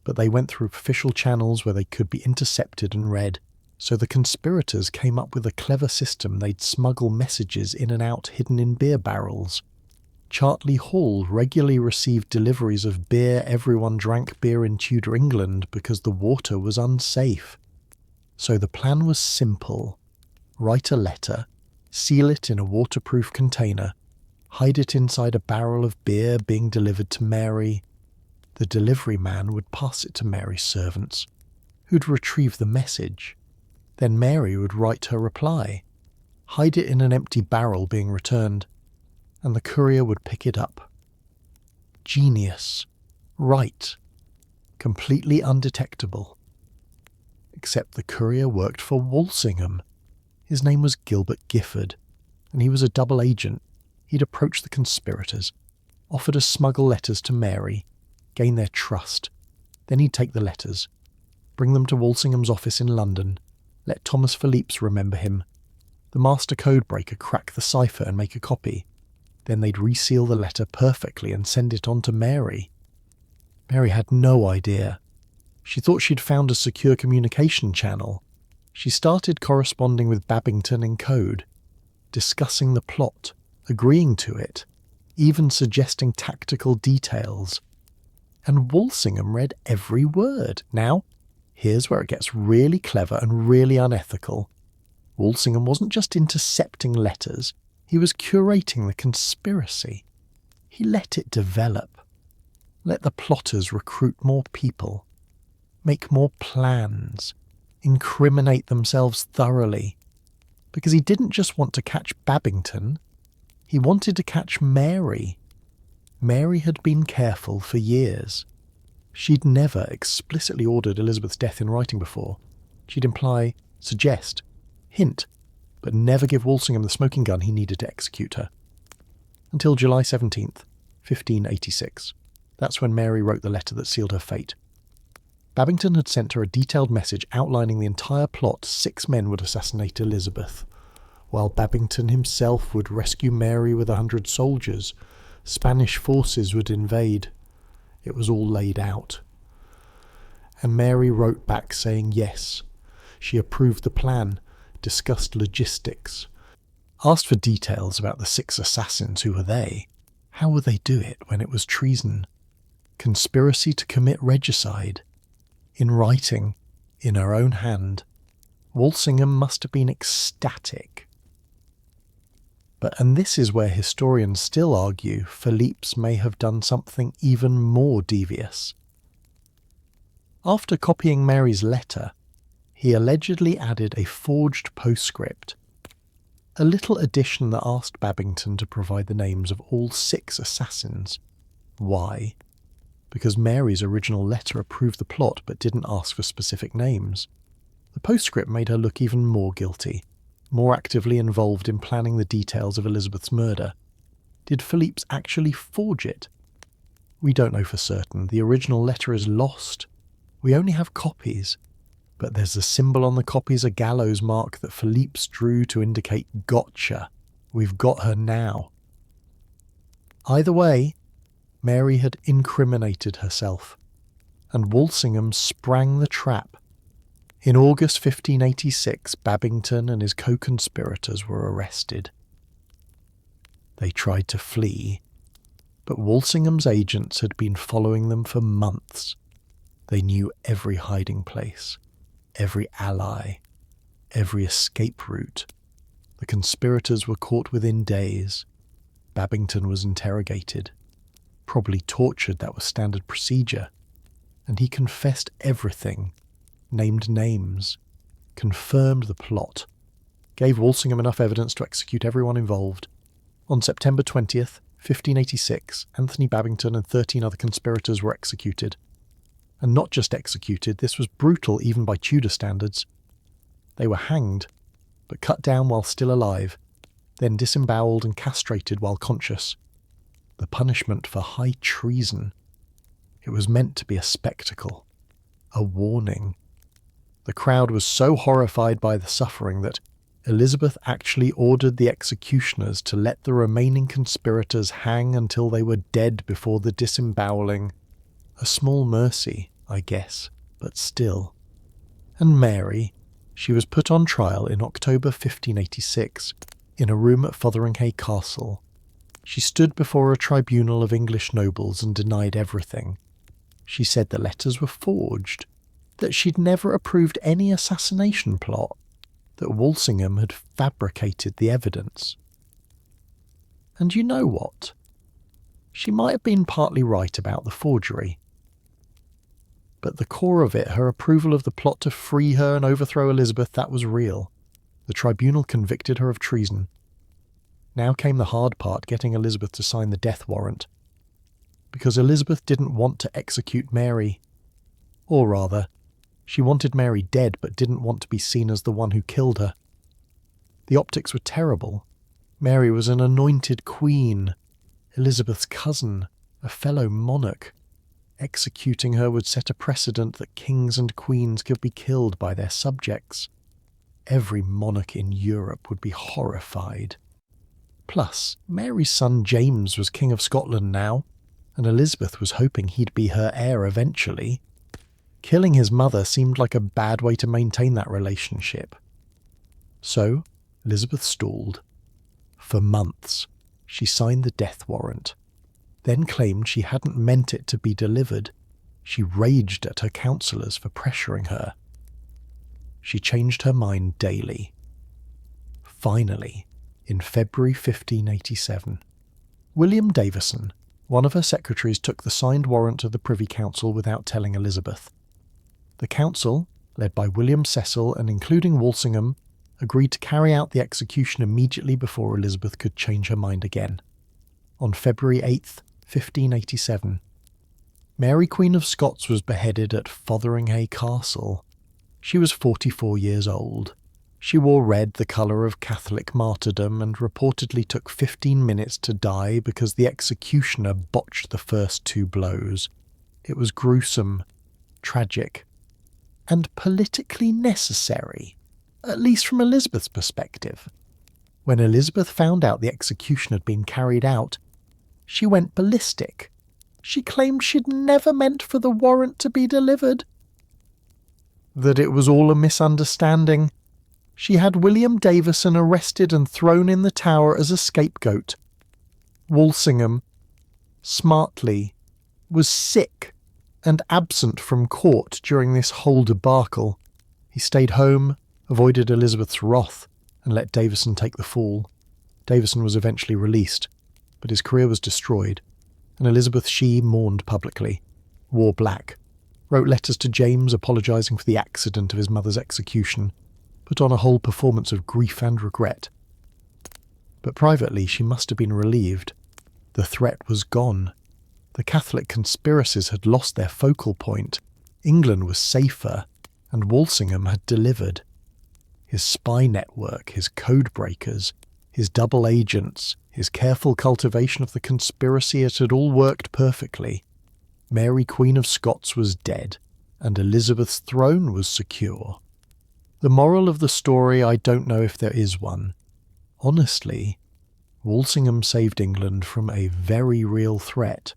but they went through official channels where they could be intercepted and read. So the conspirators came up with a clever system. They'd smuggle messages in and out hidden in beer barrels. Chartley Hall regularly received deliveries of beer. Everyone drank beer in Tudor England because the water was unsafe. So the plan was simple. Write a letter, seal it in a waterproof container, hide it inside a barrel of beer being delivered to Mary. The delivery man would pass it to Mary's servants, who'd retrieve the message. Then Mary would write her reply, hide it in an empty barrel being returned, and the courier would pick it up. Genius. Right. Completely undetectable. Except the courier worked for Walsingham. His name was Gilbert Gifford, and he was a double agent. He'd approach the conspirators, offer to smuggle letters to Mary, gain their trust. Then he'd take the letters, bring them to Walsingham's office in London, let Thomas Phillips remember him. The master codebreaker crack the cipher and make a copy. Then they'd reseal the letter perfectly and send it on to Mary. Mary had no idea. She thought she'd found a secure communication channel. She started corresponding with Babington in code, discussing the plot, agreeing to it, even suggesting tactical details. And Walsingham read every word. Now, here's where it gets really clever and really unethical. Walsingham wasn't just intercepting letters, he was curating the conspiracy. He let it develop. Let the plotters recruit more people, make more plans, incriminate themselves thoroughly. Because he didn't just want to catch Babington, he wanted to catch Mary. Mary had been careful for years. She'd never explicitly ordered Elizabeth's death in writing before. She'd imply, suggest, hint, but never give Walsingham the smoking gun he needed to execute her. Until July 17th, 1586. That's when Mary wrote the letter that sealed her fate. Babington had sent her a detailed message outlining the entire plot. 6 men would assassinate Elizabeth, while Babington himself would rescue Mary with 100 soldiers. Spanish forces would invade. It was all laid out. And Mary wrote back saying yes, she approved the plan, discussed logistics, asked for details about the 6 assassins. Who were they? How would they do it when it was treason? Conspiracy to commit regicide. In writing, in her own hand, Walsingham must have been ecstatic. And this is where historians still argue Philippe's may have done something even more devious. After copying Mary's letter, he allegedly added a forged postscript, a little addition that asked Babington to provide the names of all 6 assassins. Why? Because Mary's original letter approved the plot but didn't ask for specific names. The postscript made her look even more guilty, more actively involved in planning the details of Elizabeth's murder. Did Philippe's actually forge it? We don't know for certain. The original letter is lost. We only have copies, but there's a symbol on the copies, a gallows mark that Philippe's drew to indicate gotcha. We've got her now. Either way, Mary had incriminated herself, and Walsingham sprang the trap. In August 1586, Babington and his co-conspirators were arrested. They tried to flee, but Walsingham's agents had been following them for months. They knew every hiding place, every ally, every escape route. The conspirators were caught within days. Babington was interrogated, probably tortured. That was standard procedure. And he confessed everything, named names, confirmed the plot, gave Walsingham enough evidence to execute everyone involved. On September 20th, 1586, Anthony Babington and 13 other conspirators were executed. And not just executed, this was brutal even by Tudor standards. They were hanged, but cut down while still alive, then disemboweled and castrated while conscious. The punishment for high treason. It was meant to be a spectacle, a warning. The crowd was so horrified by the suffering that Elizabeth actually ordered the executioners to let the remaining conspirators hang until they were dead before the disemboweling. A small mercy, I guess, but still. And Mary, she was put on trial in October 1586, in a room at Fotheringhay Castle. She stood before a tribunal of English nobles and denied everything. She said the letters were forged, that she'd never approved any assassination plot, that Walsingham had fabricated the evidence. And you know what? She might have been partly right about the forgery. But the core of it, her approval of the plot to free her and overthrow Elizabeth, that was real. The tribunal convicted her of treason. Now came the hard part, getting Elizabeth to sign the death warrant. Because Elizabeth didn't want to execute Mary. Or rather, she wanted Mary dead but didn't want to be seen as the one who killed her. The optics were terrible. Mary was an anointed queen, Elizabeth's cousin, a fellow monarch. Executing her would set a precedent that kings and queens could be killed by their subjects. Every monarch in Europe would be horrified. Plus, Mary's son James was King of Scotland now, and Elizabeth was hoping he'd be her heir eventually. Killing his mother seemed like a bad way to maintain that relationship. So, Elizabeth stalled. For months, she signed the death warrant, then claimed she hadn't meant it to be delivered. She raged at her counsellors for pressuring her. She changed her mind daily. Finally, in February 1587, William Davison, one of her secretaries, took the signed warrant to the Privy Council without telling Elizabeth. The council, led by William Cecil and including Walsingham, agreed to carry out the execution immediately before Elizabeth could change her mind again. On February 8th, 1587, Mary Queen of Scots was beheaded at Fotheringhay Castle. She was 44 years old. She wore red, the colour of Catholic martyrdom, and reportedly took 15 minutes to die because the executioner botched the first 2 blows. It was gruesome, tragic, and politically necessary, at least from Elizabeth's perspective. When Elizabeth found out the execution had been carried out, she went ballistic. She claimed she'd never meant for the warrant to be delivered. That it was all a misunderstanding. She had William Davison arrested and thrown in the Tower as a scapegoat. Walsingham, smartly, was sick and absent from court during this whole debacle. He stayed home, avoided Elizabeth's wrath, and let Davison take the fall. Davison was eventually released, but his career was destroyed, and Elizabeth she mourned publicly, wore black, wrote letters to James apologising for the accident of his mother's execution, put on a whole performance of grief and regret. But privately she must have been relieved. The threat was gone. The Catholic conspiracies had lost their focal point. England was safer, and Walsingham had delivered. His spy network, his code breakers, his double agents, his careful cultivation of the conspiracy, it had all worked perfectly. Mary Queen of Scots was dead, and Elizabeth's throne was secure. The moral of the story, I don't know if there is one. Honestly, Walsingham saved England from a very real threat,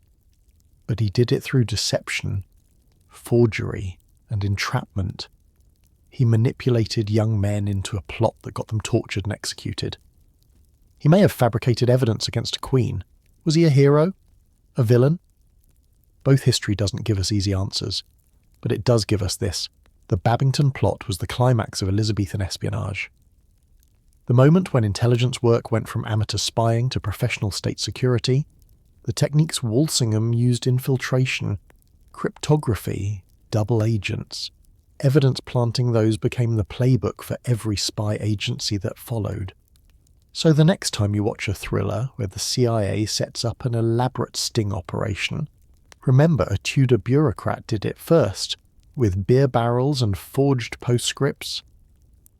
but he did it through deception, forgery, and entrapment. He manipulated young men into a plot that got them tortured and executed. He may have fabricated evidence against a queen. Was he a hero? A villain? Both history doesn't give us easy answers, but it does give us this. The Babington plot was the climax of Elizabethan espionage. The moment when intelligence work went from amateur spying to professional state security, the techniques Walsingham used: infiltration, cryptography, double agents, evidence planting, those became the playbook for every spy agency that followed. So the next time you watch a thriller where the CIA sets up an elaborate sting operation, remember a Tudor bureaucrat did it first, with beer barrels and forged postscripts.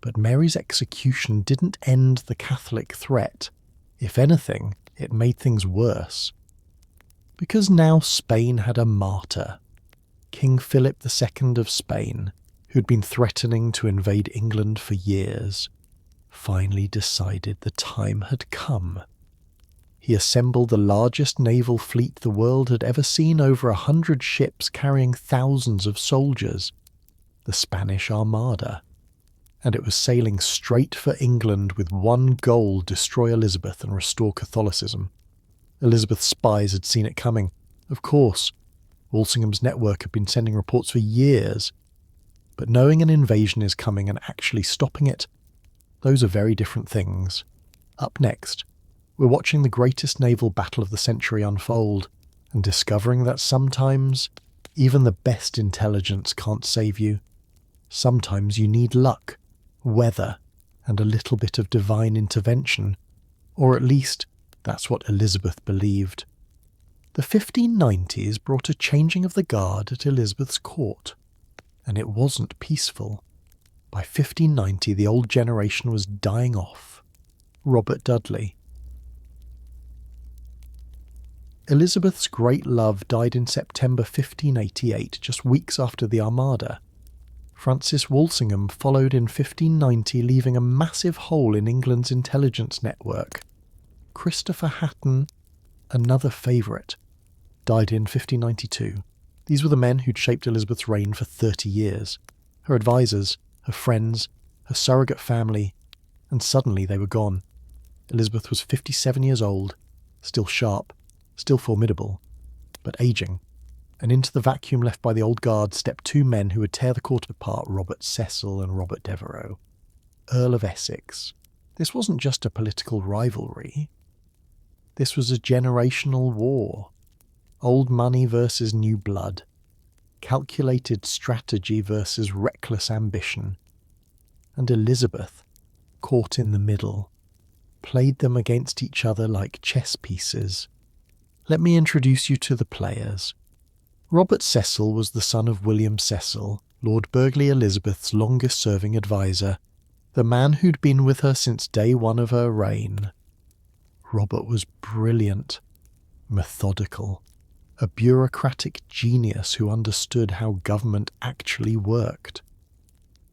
But Mary's execution didn't end the Catholic threat. If anything, it made things worse. Because now Spain had a martyr, King Philip II of Spain, who'd been threatening to invade England for years, finally decided the time had come. He assembled the largest naval fleet the world had ever seen, over 100 ships carrying thousands of soldiers, the Spanish Armada, and it was sailing straight for England with one goal: destroy Elizabeth and restore Catholicism. Elizabeth's spies had seen it coming. Of course, Walsingham's network had been sending reports for years, but knowing an invasion is coming and actually stopping it, those are very different things. Up next, we're watching the greatest naval battle of the century unfold, and discovering that sometimes even the best intelligence can't save you. Sometimes you need luck, weather, and a little bit of divine intervention, or at least that's what Elizabeth believed. The 1590s brought a changing of the guard at Elizabeth's court, and it wasn't peaceful. By 1590, the old generation was dying off. Robert Dudley. Elizabeth's great love died in September 1588, just weeks after the Armada. Francis Walsingham followed in 1590, leaving a massive hole in England's intelligence network. Christopher Hatton, another favourite, died in 1592. These were the men who'd shaped Elizabeth's reign for 30 years. Her advisors, her friends, her surrogate family, and suddenly they were gone. Elizabeth was 57 years old, still sharp, still formidable, but ageing. And into the vacuum left by the old guard stepped two men who would tear the court apart: Robert Cecil and Robert Devereux, Earl of Essex. This wasn't just a political rivalry. This was a generational war. Old money versus new blood. Calculated strategy versus reckless ambition. And Elizabeth, caught in the middle, played them against each other like chess pieces. Let me introduce you to the players. Robert Cecil was the son of William Cecil, Lord Burghley Elizabeth's longest-serving advisor, the man who'd been with her since day one of her reign. Robert was brilliant, methodical, a bureaucratic genius who understood how government actually worked.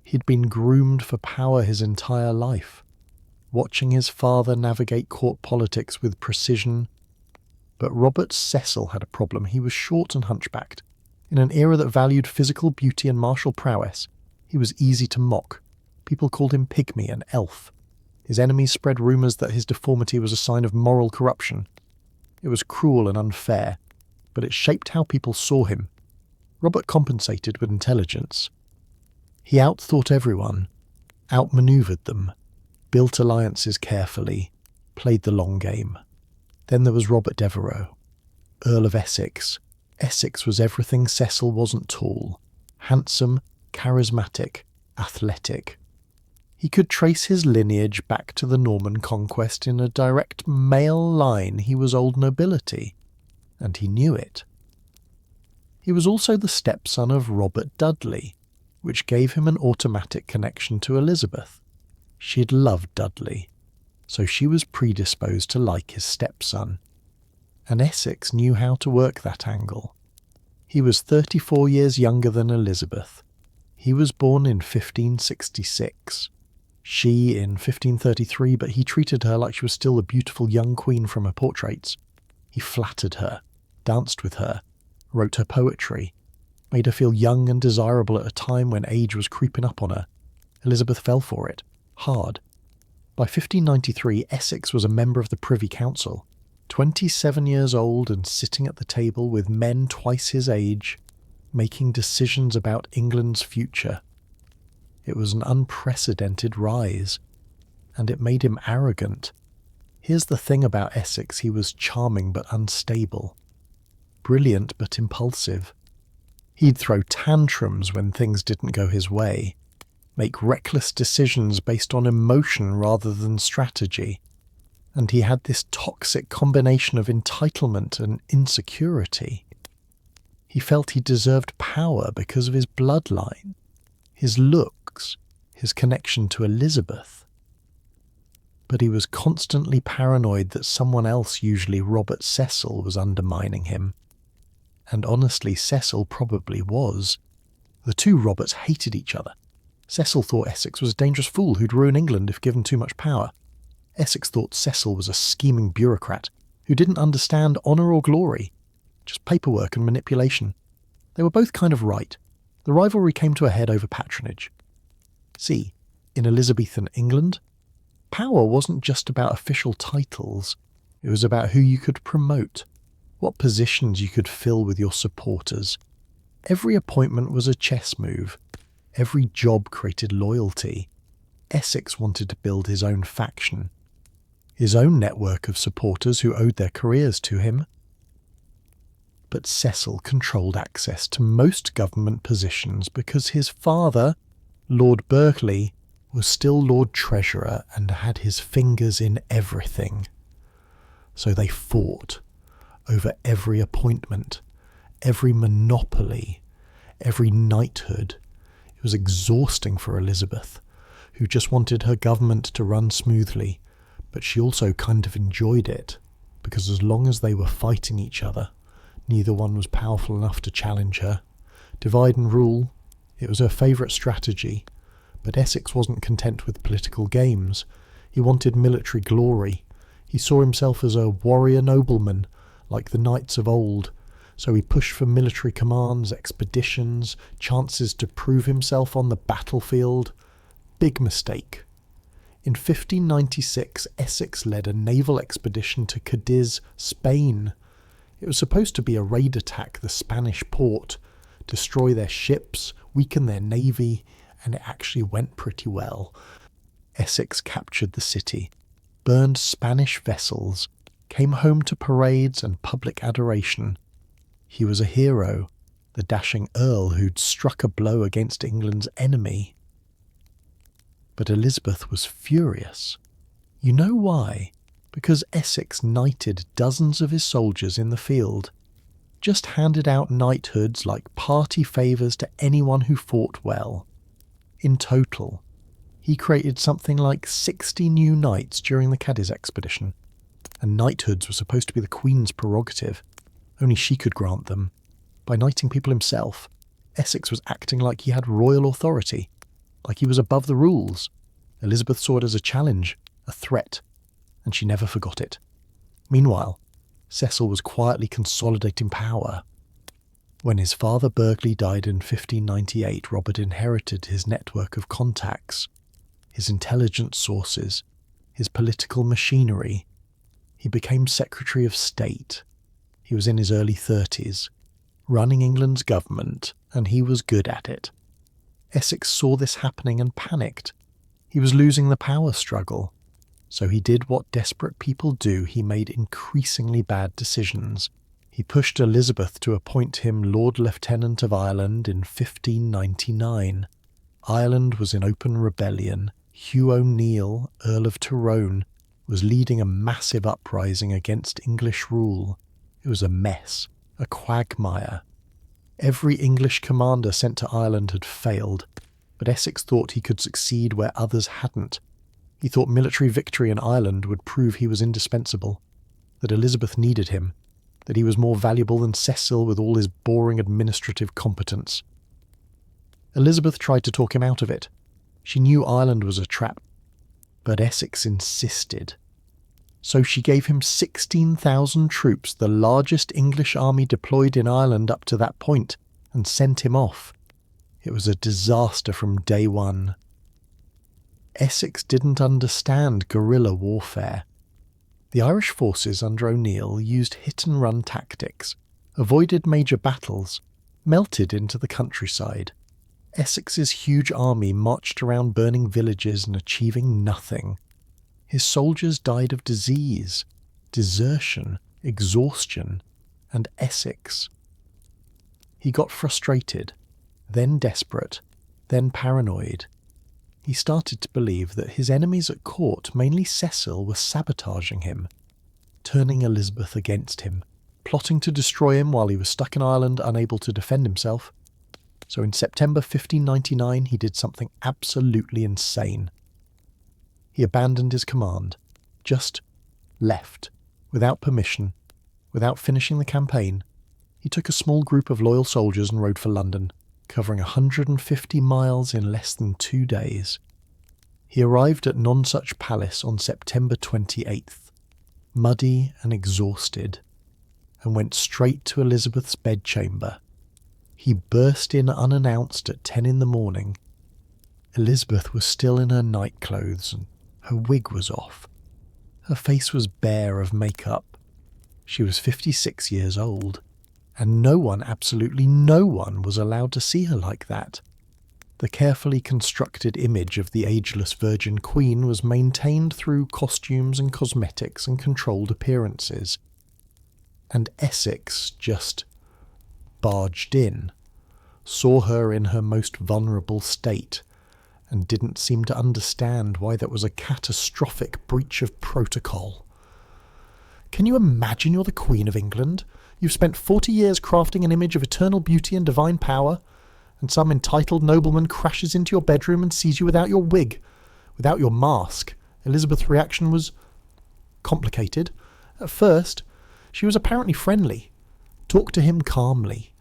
He'd been groomed for power his entire life, watching his father navigate court politics with precision. But Robert Cecil had a problem. He was short and hunchbacked. In an era that valued physical beauty and martial prowess, he was easy to mock. People called him pygmy and elf. His enemies spread rumours that his deformity was a sign of moral corruption. It was cruel and unfair, but it shaped how people saw him. Robert compensated with intelligence. He outthought everyone, outmanoeuvred them, built alliances carefully, played the long game. Then there was Robert Devereux, Earl of Essex. Essex was everything Cecil wasn't tall, handsome, charismatic, athletic. He could trace his lineage back to the Norman conquest in a direct male line. He was old nobility, and he knew it. He was also the stepson of Robert Dudley, which gave him an automatic connection to Elizabeth. She'd loved Dudley, so she was predisposed to like his stepson. And Essex knew how to work that angle. He was 34 years younger than Elizabeth. He was born in 1566. She in 1533, but he treated her like she was still the beautiful young queen from her portraits. He flattered her, danced with her, wrote her poetry, made her feel young and desirable at a time when age was creeping up on her. Elizabeth fell for it, hard. By 1593, Essex was a member of the Privy Council, 27 years old and sitting at the table with men twice his age, making decisions about England's future. It was an unprecedented rise, and it made him arrogant. Here's the thing about Essex: he was charming but unstable, brilliant but impulsive. He'd throw tantrums when things didn't go his way, make reckless decisions based on emotion rather than strategy, and he had this toxic combination of entitlement and insecurity. He felt he deserved power because of his bloodline, his looks, his connection to Elizabeth. But he was constantly paranoid that someone else, usually Robert Cecil, was undermining him. And honestly, Cecil probably was. The two Roberts hated each other. Cecil thought Essex was a dangerous fool who'd ruin England if given too much power. Essex thought Cecil was a scheming bureaucrat who didn't understand honour or glory, just paperwork and manipulation. They were both kind of right. The rivalry came to a head over patronage. See, in Elizabethan England, power wasn't just about official titles. It was about who you could promote, what positions you could fill with your supporters. Every appointment was a chess move. Every job created loyalty. Essex wanted to build his own faction, his own network of supporters who owed their careers to him. But Cecil controlled access to most government positions because his father, Lord Berkeley, was still Lord Treasurer and had his fingers in everything. So they fought over every appointment, every monopoly, every knighthood. It was exhausting for Elizabeth, who just wanted her government to run smoothly, but she also kind of enjoyed it, because as long as they were fighting each other, neither one was powerful enough to challenge her. Divide and rule, it was her favourite strategy, but Essex wasn't content with political games. He wanted military glory. He saw himself as a warrior nobleman, like the knights of old, so he pushed for military commands, expeditions, chances to prove himself on the battlefield. Big mistake. In 1596, Essex led a naval expedition to Cadiz, Spain. It was supposed to be a raid attack the Spanish port, destroy their ships, weaken their navy, and it actually went pretty well. Essex captured the city, burned Spanish vessels, came home to parades and public adoration. He was a hero, the dashing earl who'd struck a blow against England's enemy. But Elizabeth was furious. You know why? Because Essex knighted dozens of his soldiers in the field, just handed out knighthoods like party favours to anyone who fought well. In total, he created something like 60 new knights during the Cadiz expedition, and knighthoods were supposed to be the Queen's prerogative. Only she could grant them. By knighting people himself, Essex was acting like he had royal authority, like he was above the rules. Elizabeth saw it as a challenge, a threat, and she never forgot it. Meanwhile, Cecil was quietly consolidating power. When his father Berkeley died in 1598, Robert inherited his network of contacts. his intelligence sources, his political machinery. He became Secretary of State. He was in his early 30s, running England's government, and he was good at it. Essex saw this happening and panicked. He was losing the power struggle. So he did what desperate people do. He made increasingly bad decisions. He pushed Elizabeth to appoint him Lord Lieutenant of Ireland in 1599. Ireland was in open rebellion. Hugh O'Neill, Earl of Tyrone, was leading a massive uprising against English rule. It was a mess, a quagmire. Every English commander sent to Ireland had failed, but Essex thought he could succeed where others hadn't. He thought military victory in Ireland would prove he was indispensable, that Elizabeth needed him, that he was more valuable than Cecil with all his boring administrative competence. Elizabeth tried to talk him out of it. She knew Ireland was a trap, but Essex insisted. So she gave him 16,000 troops, the largest English army deployed in Ireland up to that point, and sent him off. It was a disaster from day one. Essex didn't understand guerrilla warfare. The Irish forces under O'Neill used hit-and-run tactics, avoided major battles, melted into the countryside. Essex's huge army marched around burning villages and achieving nothing. His soldiers died of disease, desertion, exhaustion, and Essex. He got frustrated, then desperate, then paranoid. He started to believe that his enemies at court, mainly Cecil, were sabotaging him, turning Elizabeth against him, plotting to destroy him while he was stuck in Ireland, unable to defend himself. So in September 1599 he did something absolutely insane. He abandoned his command, just left, without permission, without finishing the campaign. He took a small group of loyal soldiers and rode for London, covering 150 miles in less than 2 days. He arrived at Nonsuch Palace on September 28th, muddy and exhausted, and went straight to Elizabeth's bedchamber. He burst in unannounced at 10 in the morning. Elizabeth was still in her nightclothes and her wig was off. Her face was bare of makeup. She was 56 years old, and no one, absolutely no one, was allowed to see her like that. The carefully constructed image of the ageless Virgin Queen was maintained through costumes and cosmetics and controlled appearances. And Essex just barged in, saw her in her most vulnerable state, and didn't seem to understand why that was a catastrophic breach of protocol. Can you imagine you're the Queen of England? You've spent 40 years crafting an image of eternal beauty and divine power, and some entitled nobleman crashes into your bedroom and sees you without your wig, without your mask. Elizabeth's reaction was complicated. At first, she was apparently friendly, talked to him calmly,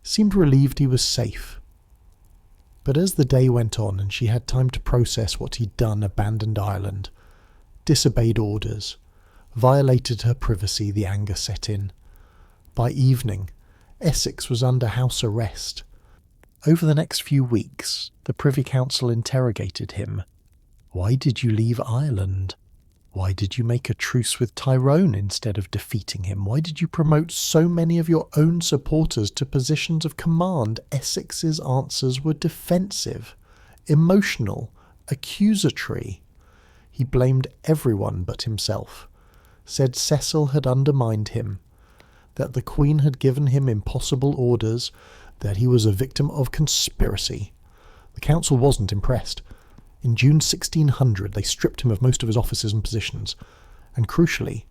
seemed relieved he was safe. But as the day went on and she had time to process what he'd done, abandoned Ireland, disobeyed orders, violated her privacy, the anger set in. By evening, Essex was under house arrest. Over the next few weeks, the Privy Council interrogated him. Why did you leave Ireland? Why did you make a truce with Tyrone instead of defeating him? Why did you promote so many of your own supporters to positions of command? Essex's answers were defensive, emotional, accusatory. He blamed everyone but himself, said Cecil had undermined him, that the Queen had given him impossible orders, that he was a victim of conspiracy. The council wasn't impressed. In June 1600 they stripped him of most of his offices and positions, and crucially,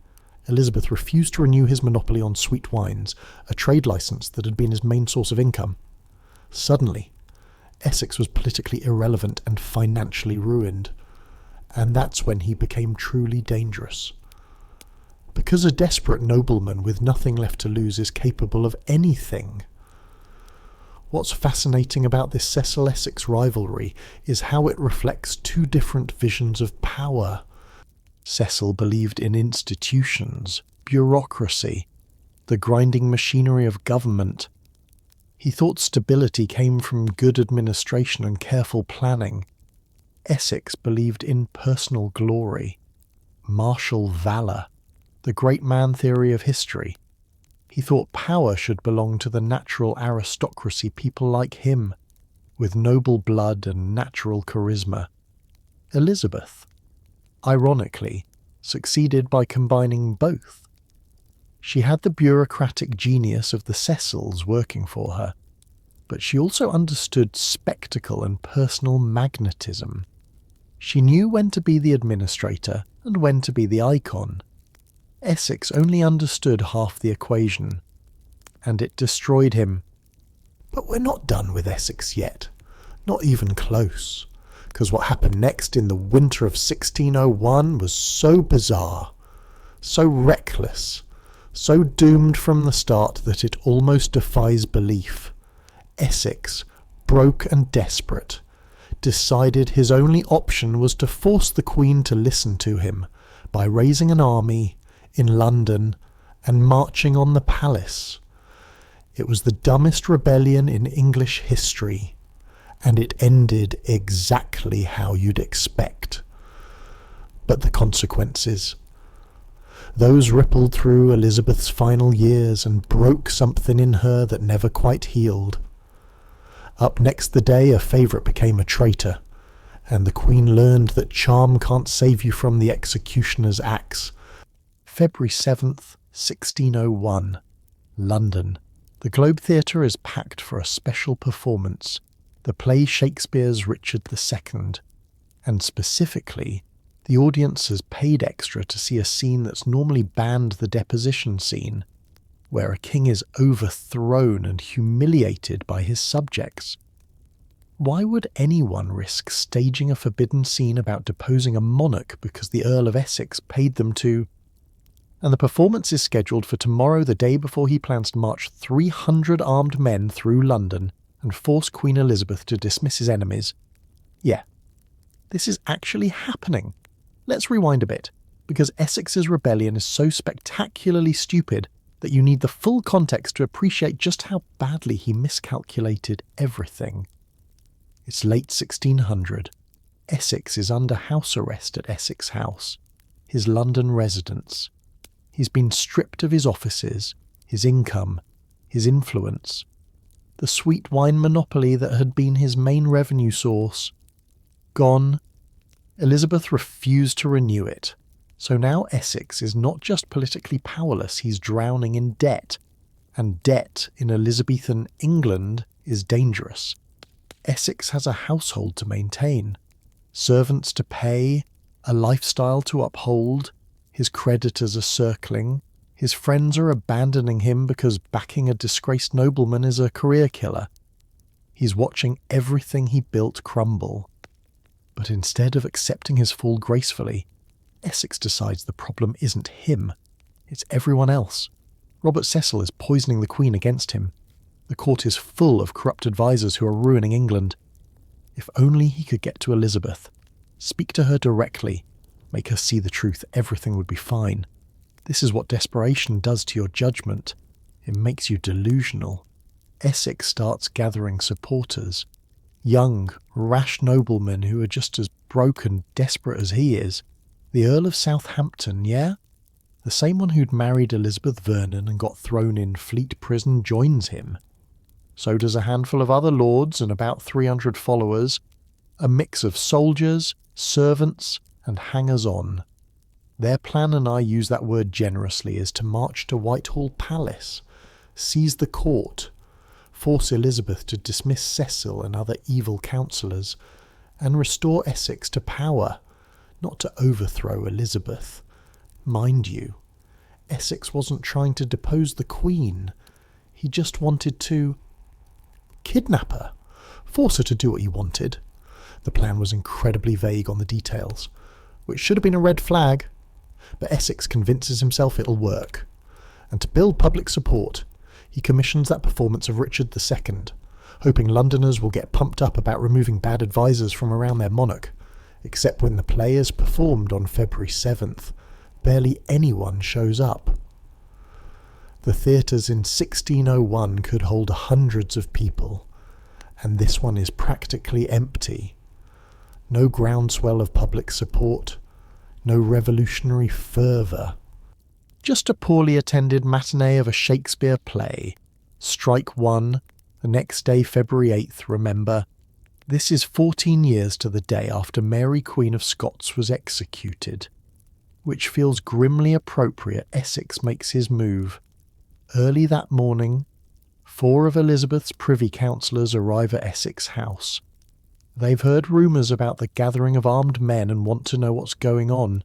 Elizabeth refused to renew his monopoly on sweet wines, a trade licence that had been his main source of income. Suddenly, Essex was politically irrelevant and financially ruined, and that's when he became truly dangerous. Because a desperate nobleman with nothing left to lose is capable of anything. What's fascinating about this Cecil-Essex rivalry is how it reflects two different visions of power. Cecil believed in institutions, bureaucracy, the grinding machinery of government. He thought stability came from good administration and careful planning. Essex believed in personal glory, martial valour, the great man theory of history. He thought power should belong to the natural aristocracy, people like him, with noble blood and natural charisma. Elizabeth, ironically, succeeded by combining both. She had the bureaucratic genius of the Cecils working for her, but she also understood spectacle and personal magnetism. She knew when to be the administrator and when to be the icon. Essex only understood half the equation, and it destroyed him. But we're not done with Essex yet, not even close, because what happened next in the winter of 1601 was so bizarre, so reckless, so doomed from the start that it almost defies belief. Essex, broke and desperate, decided his only option was to force the Queen to listen to him by raising an army in London and marching on the palace. It was the dumbest rebellion in English history, and it ended exactly how you'd expect. But the consequences, those rippled through Elizabeth's final years and broke something in her that never quite healed. Up next the day, a favourite became a traitor, and the Queen learned that charm can't save you from the executioner's axe. February 7th, 1601, London. The Globe Theatre is packed for a special performance, the play Shakespeare's Richard II, and specifically, the audience has paid extra to see a scene that's normally banned, the deposition scene, where a king is overthrown and humiliated by his subjects. Why would anyone risk staging a forbidden scene about deposing a monarch because the Earl of Essex paid them to? And the performance is scheduled for tomorrow, the day before he plans to march 300 armed men through London and force Queen Elizabeth to dismiss his enemies. Yeah, this is actually happening. Let's rewind a bit, because Essex's rebellion is so spectacularly stupid that you need the full context to appreciate just how badly he miscalculated everything. It's late 1600. Essex is under house arrest at Essex House, his London residence. He's been stripped of his offices, his income, his influence. The sweet wine monopoly that had been his main revenue source. Gone. Elizabeth refused to renew it. So now Essex is not just politically powerless, he's drowning in debt. And debt in Elizabethan England is dangerous. Essex has a household to maintain, servants to pay, a lifestyle to uphold. His creditors are circling. His friends are abandoning him because backing a disgraced nobleman is a career killer. He's watching everything he built crumble. But instead of accepting his fall gracefully, Essex decides the problem isn't him, it's everyone else. Robert Cecil is poisoning the Queen against him. The court is full of corrupt advisers who are ruining England. If only he could get to Elizabeth, speak to her directly, make her see the truth, everything would be fine. This is what desperation does to your judgment. It makes you delusional. Essex starts gathering supporters. Young, rash noblemen who are just as broke and desperate as he is. The Earl of Southampton, yeah? The same one who'd married Elizabeth Vernon and got thrown in Fleet Prison joins him. So does a handful of other lords and about 300 followers, a mix of soldiers, servants, and hangers-on. Their plan, and I use that word generously, is to march to Whitehall Palace, seize the court, force Elizabeth to dismiss Cecil and other evil counsellors, and restore Essex to power, not to overthrow Elizabeth. Mind you, Essex wasn't trying to depose the Queen. He just wanted to kidnap her, force her to do what he wanted. The plan was incredibly vague on the details, which should have been a red flag, but Essex convinces himself it'll work. And to build public support, he commissions that performance of Richard II, hoping Londoners will get pumped up about removing bad advisers from around their monarch. Except when the play is performed on February 7th, barely anyone shows up. The theatres in 1601 could hold hundreds of people, and this one is practically empty. No groundswell of public support, no revolutionary fervour. Just a poorly attended matinee of a Shakespeare play. Strike one, the next day, February 8th, remember. This is 14 years to the day after Mary Queen of Scots was executed. Which feels grimly appropriate, Essex makes his move. Early that morning, 4 of Elizabeth's privy councillors arrive at Essex House. They've heard rumours about the gathering of armed men and want to know what's going on.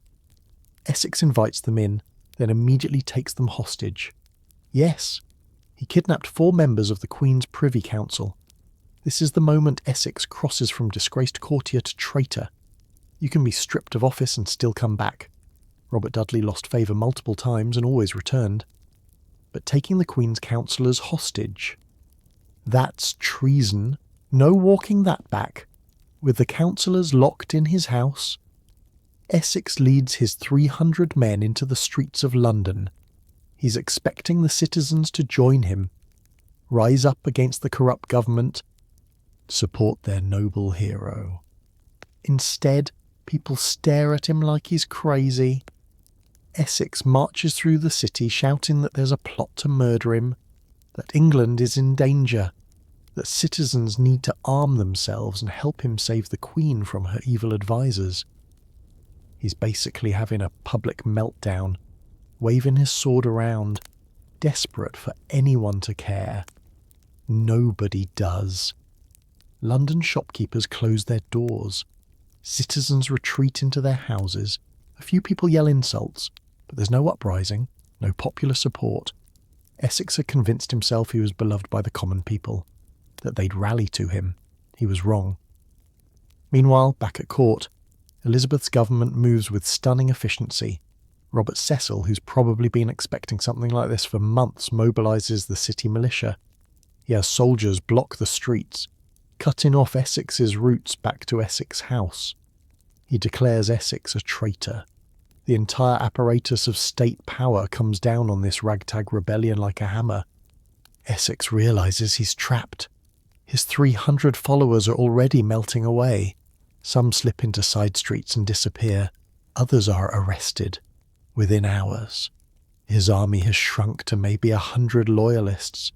Essex invites them in, then immediately takes them hostage. Yes, he kidnapped 4 members of the Queen's Privy Council. This is the moment Essex crosses from disgraced courtier to traitor. You can be stripped of office and still come back. Robert Dudley lost favour multiple times and always returned. But taking the Queen's councillors hostage, that's treason. No walking that back. With the councillors locked in his house, Essex leads his 300 men into the streets of London. He's expecting the citizens to join him, rise up against the corrupt government, support their noble hero. Instead, people stare at him like he's crazy. Essex marches through the city shouting that there's a plot to murder him, that England is in danger, that citizens need to arm themselves and help him save the Queen from her evil advisers. He's basically having a public meltdown, waving his sword around, desperate for anyone to care. Nobody does. London shopkeepers close their doors. Citizens retreat into their houses. A few people yell insults, but there's no uprising, no popular support. Essex had convinced himself he was beloved by the common people, that they'd rally to him. He was wrong. Meanwhile, back at court, Elizabeth's government moves with stunning efficiency. Robert Cecil, who's probably been expecting something like this for months, mobilises the city militia. He has soldiers block the streets, cutting off Essex's routes back to Essex House. He declares Essex a traitor. The entire apparatus of state power comes down on this ragtag rebellion like a hammer. Essex realises he's trapped. His 300 followers are already melting away. Some slip into side streets and disappear. Others are arrested within hours. His army has shrunk to maybe 100 loyalists,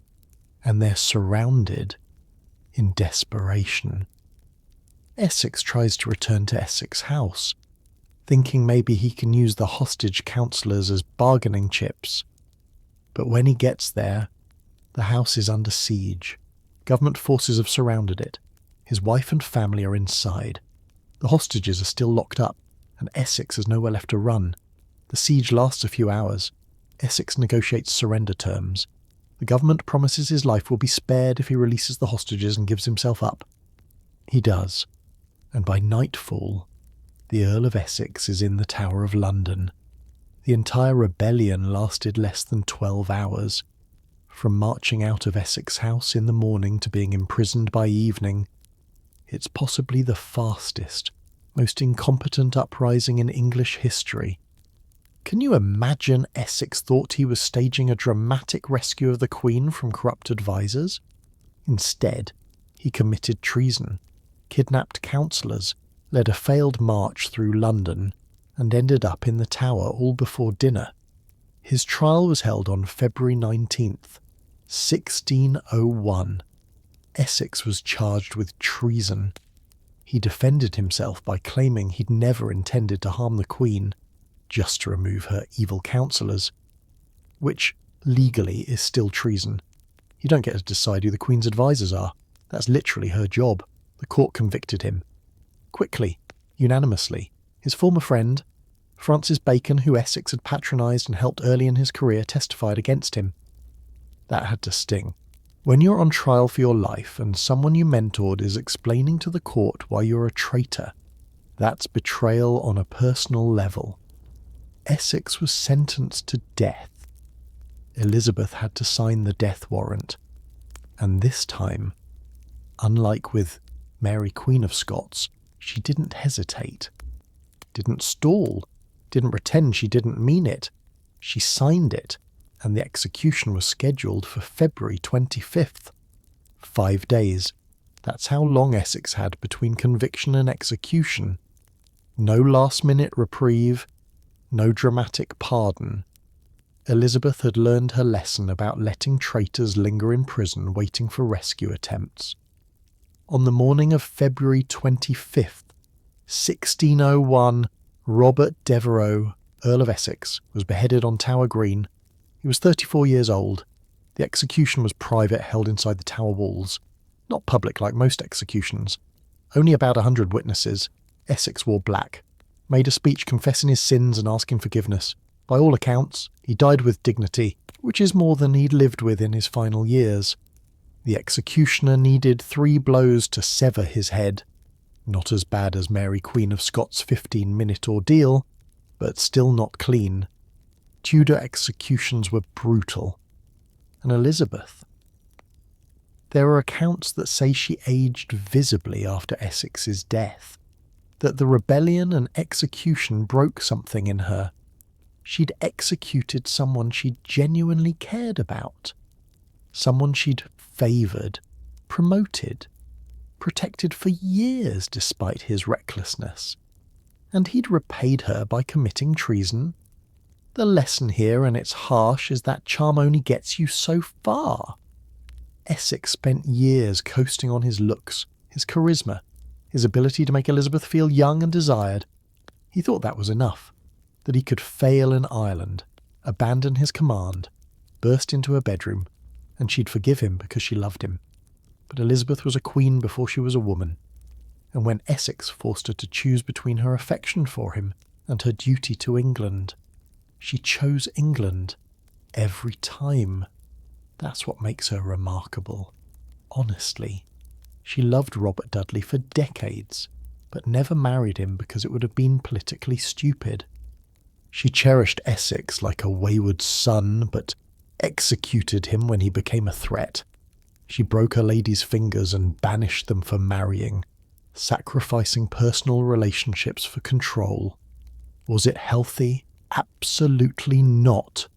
and they're surrounded in desperation. Essex tries to return to Essex House, thinking maybe he can use the hostage councillors as bargaining chips. But when he gets there, the house is under siege. Government forces have surrounded it. His wife and family are inside. The hostages are still locked up, and Essex has nowhere left to run. The siege lasts a few hours. Essex negotiates surrender terms. The government promises his life will be spared if he releases the hostages and gives himself up. He does, and by nightfall, the Earl of Essex is in the Tower of London. The entire rebellion lasted less than 12 hours. From marching out of Essex House in the morning to being imprisoned by evening, it's possibly the fastest, most incompetent uprising in English history. Can you imagine Essex thought he was staging a dramatic rescue of the Queen from corrupt advisers? Instead, he committed treason, kidnapped councillors, led a failed march through London, and ended up in the Tower all before dinner. His trial was held on February 19th, 1601. Essex was charged with treason. He defended himself by claiming he'd never intended to harm the Queen, just to remove her evil councillors, which legally is still treason. You don't get to decide who the Queen's advisors are. That's literally her job. The court convicted him. Quickly, unanimously. His former friend, Francis Bacon, who Essex had patronised and helped early in his career, testified against him. That had to sting. When you're on trial for your life and someone you mentored is explaining to the court why you're a traitor, that's betrayal on a personal level. Essex was sentenced to death. Elizabeth had to sign the death warrant. And this time, unlike with Mary Queen of Scots, she didn't hesitate, didn't stall, didn't pretend she didn't mean it. She signed it, and the execution was scheduled for February 25th. 5 days. That's how long Essex had between conviction and execution. No last-minute reprieve, no dramatic pardon. Elizabeth had learned her lesson about letting traitors linger in prison waiting for rescue attempts. On the morning of February 25th, 1601, Robert Devereux, Earl of Essex, was beheaded on Tower Green. He was 34 years old. The execution was private, held inside the Tower walls. Not public like most executions. Only about 100 witnesses. Essex wore black. Made a speech confessing his sins and asking forgiveness. By all accounts, he died with dignity, which is more than he'd lived with in his final years. The executioner needed 3 blows to sever his head. Not as bad as Mary Queen of Scots' 15-minute ordeal, but still not clean. Tudor executions were brutal. And Elizabeth? There are accounts that say she aged visibly after Essex's death, that the rebellion and execution broke something in her. She'd executed someone she'd genuinely cared about, someone she'd favoured, promoted, protected for years despite his recklessness, and he'd repaid her by committing treason. The lesson here, and it's harsh, is that charm only gets you so far. Essex spent years coasting on his looks, his charisma, his ability to make Elizabeth feel young and desired. He thought that was enough, that he could fail in Ireland, abandon his command, burst into her bedroom, and she'd forgive him because she loved him. But Elizabeth was a queen before she was a woman, and when Essex forced her to choose between her affection for him and her duty to England, she chose England every time. That's what makes her remarkable. Honestly, she loved Robert Dudley for decades, but never married him because it would have been politically stupid. She cherished Essex like a wayward son, but executed him when he became a threat. She broke her ladies' fingers and banished them for marrying, sacrificing personal relationships for control. Was it healthy? Absolutely not.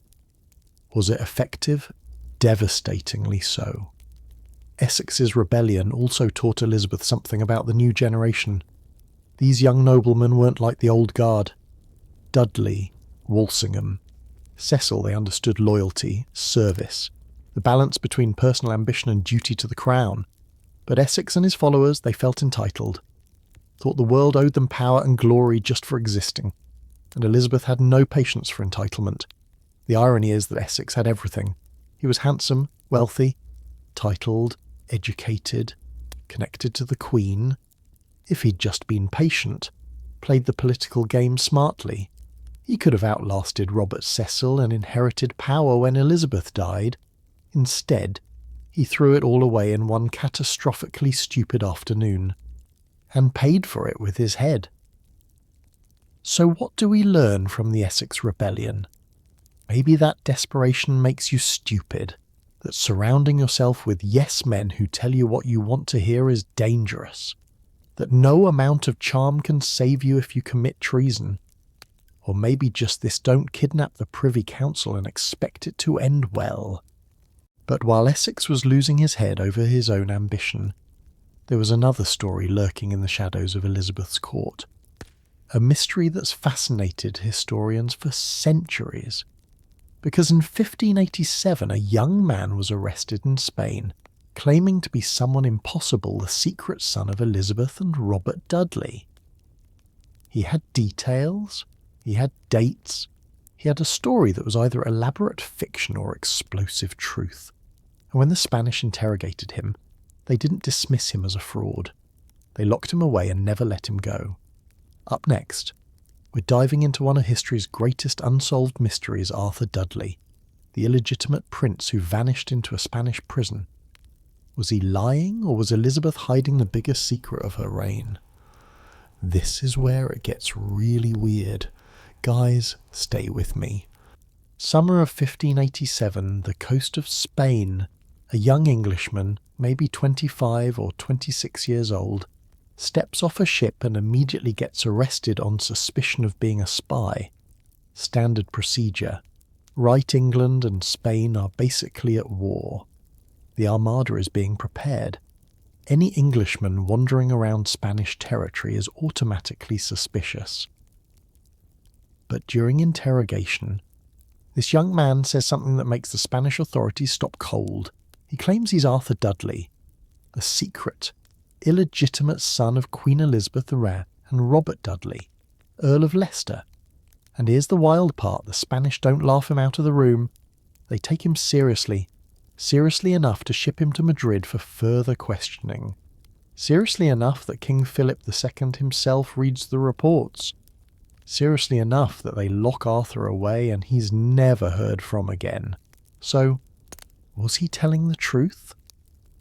Was it effective? Devastatingly so. Essex's rebellion also taught Elizabeth something about the new generation. These young noblemen weren't like the old guard. Dudley, Walsingham, Cecil, they understood loyalty, service, the balance between personal ambition and duty to the crown. But Essex and his followers, they felt entitled, thought the world owed them power and glory just for existing, and Elizabeth had no patience for entitlement. The irony is that Essex had everything. He was handsome, wealthy, titled, educated, connected to the Queen. If he'd just been patient, played the political game smartly, he could have outlasted Robert Cecil and inherited power when Elizabeth died. Instead, he threw it all away in one catastrophically stupid afternoon, and paid for it with his head. So what do we learn from the Essex Rebellion? Maybe that desperation makes you stupid, that surrounding yourself with yes-men who tell you what you want to hear is dangerous, that no amount of charm can save you if you commit treason. Or maybe just this: don't kidnap the Privy Council and expect it to end well. But while Essex was losing his head over his own ambition, there was another story lurking in the shadows of Elizabeth's court. A mystery that's fascinated historians for centuries. Because in 1587 a young man was arrested in Spain, claiming to be someone impossible, the secret son of Elizabeth and Robert Dudley. He had details, he had dates, he had a story that was either elaborate fiction or explosive truth. And when the Spanish interrogated him, they didn't dismiss him as a fraud. They locked him away and never let him go. Up next, we're diving into one of history's greatest unsolved mysteries, Arthur Dudley, the illegitimate prince who vanished into a Spanish prison. Was he lying, or was Elizabeth hiding the biggest secret of her reign? This is where it gets really weird. Guys, stay with me. Summer of 1587, the coast of Spain. A young Englishman, maybe 25 or 26 years old, steps off a ship and immediately gets arrested on suspicion of being a spy. Standard procedure. Right England and Spain are basically at war. The Armada is being prepared. Any Englishman wandering around Spanish territory is automatically suspicious. But during interrogation, this young man says something that makes the Spanish authorities stop cold. He claims he's Arthur Dudley, the secret, illegitimate son of Queen Elizabeth the Rare and Robert Dudley, Earl of Leicester. And here's the wild part: the Spanish don't laugh him out of the room. They take him seriously enough to ship him to Madrid for further questioning. Seriously enough that King Philip II himself reads the reports. Seriously enough that they lock Arthur away and he's never heard from again. So, was he telling the truth?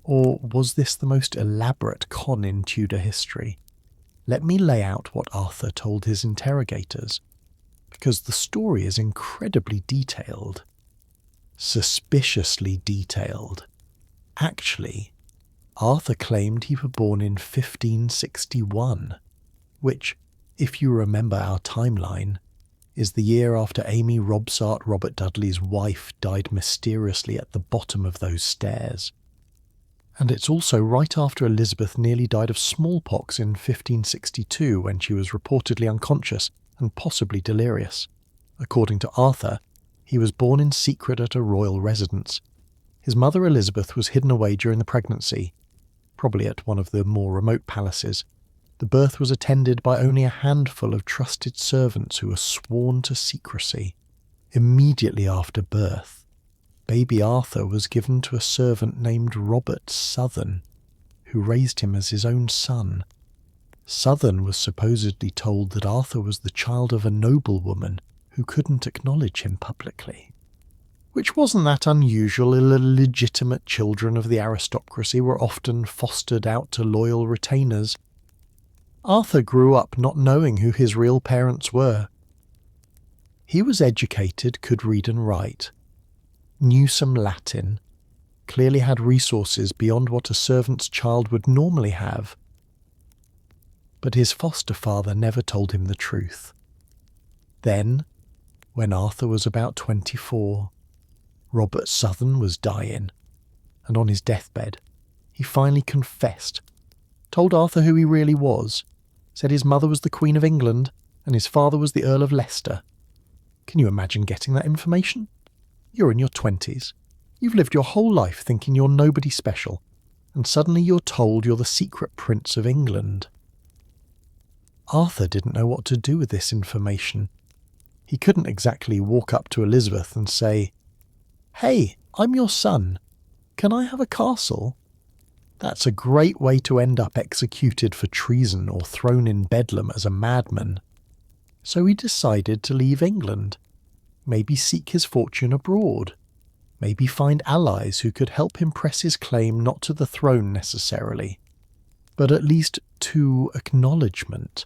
Or was this the most elaborate con in Tudor history? Let me lay out what Arthur told his interrogators, because the story is incredibly detailed. Suspiciously detailed. Actually, Arthur claimed he was born in 1561, which, if you remember our timeline, is the year after Amy Robsart, Robert Dudley's wife, died mysteriously at the bottom of those stairs. And it's also right after Elizabeth nearly died of smallpox in 1562, when she was reportedly unconscious and possibly delirious. According to Arthur, he was born in secret at a royal residence. His mother Elizabeth was hidden away during the pregnancy, probably at one of the more remote palaces. The birth was attended by only a handful of trusted servants who were sworn to secrecy. Immediately after birth, baby Arthur was given to a servant named Robert Southern, who raised him as his own son. Southern was supposedly told that Arthur was the child of a noblewoman who couldn't acknowledge him publicly. Which wasn't that unusual. Illegitimate children of the aristocracy were often fostered out to loyal retainers. Arthur grew up not knowing who his real parents were. He was educated, could read and write, knew some Latin, clearly had resources beyond what a servant's child would normally have. But his foster father never told him the truth. Then, when Arthur was about 24, Robert Southern was dying, and on his deathbed, he finally confessed, told Arthur who he really was, said his mother was the Queen of England and his father was the Earl of Leicester. Can you imagine getting that information? You're in your 20s. You've lived your whole life thinking you're nobody special, and suddenly you're told you're the secret Prince of England. Arthur didn't know what to do with this information. He couldn't exactly walk up to Elizabeth and say, "Hey, I'm your son. Can I have a castle?" That's a great way to end up executed for treason or thrown in Bedlam as a madman. So he decided to leave England, maybe seek his fortune abroad, maybe find allies who could help him press his claim not to the throne necessarily, but at least to acknowledgement,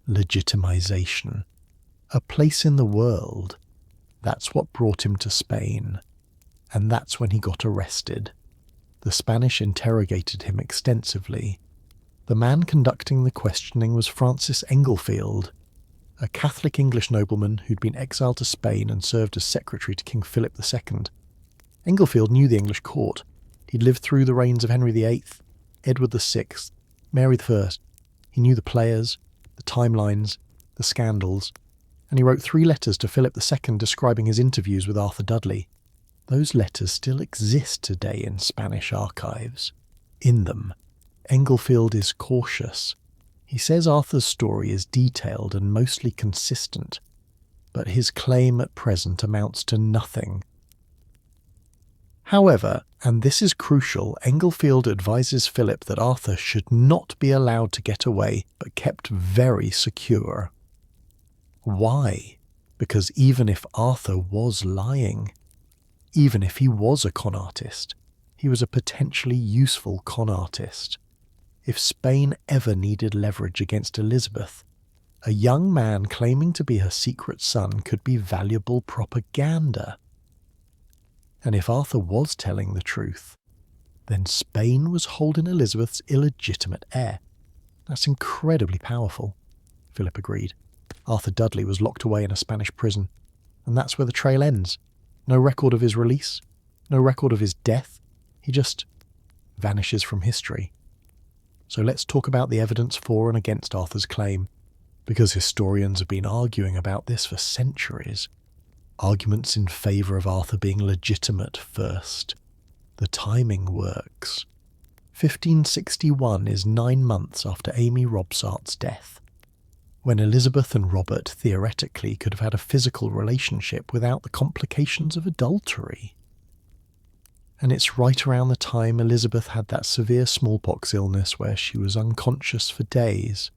legitimization, a place in the world. That's what brought him to Spain, and that's when he got arrested. The Spanish interrogated him extensively. The man conducting the questioning was Francis Englefield, a Catholic English nobleman who'd been exiled to Spain and served as secretary to King Philip II. Englefield knew the English court. He'd lived through the reigns of Henry VIII, Edward VI, Mary I. He knew the players, the timelines, the scandals, and he wrote 3 letters to Philip II describing his interviews with Arthur Dudley. Those letters still exist today in Spanish archives. In them, Englefield is cautious. He says Arthur's story is detailed and mostly consistent, but his claim at present amounts to nothing. However, and this is crucial, Englefield advises Philip that Arthur should not be allowed to get away, but kept very secure. Why? Because even if Arthur was lying, even if he was a con artist, he was a potentially useful con artist. If Spain ever needed leverage against Elizabeth, a young man claiming to be her secret son could be valuable propaganda. And if Arthur was telling the truth, then Spain was holding Elizabeth's illegitimate heir. That's incredibly powerful. Philip agreed. Arthur Dudley was locked away in a Spanish prison, and that's where the trail ends. No record of his release, no record of his death. He just vanishes from history. So let's talk about the evidence for and against Arthur's claim, because historians have been arguing about this for centuries. Arguments in favour of Arthur being legitimate first. The timing works. 1561 is 9 months after Amy Robsart's death, when Elizabeth and Robert theoretically could have had a physical relationship without the complications of adultery. And it's right around the time Elizabeth had that severe smallpox illness where she was unconscious for days.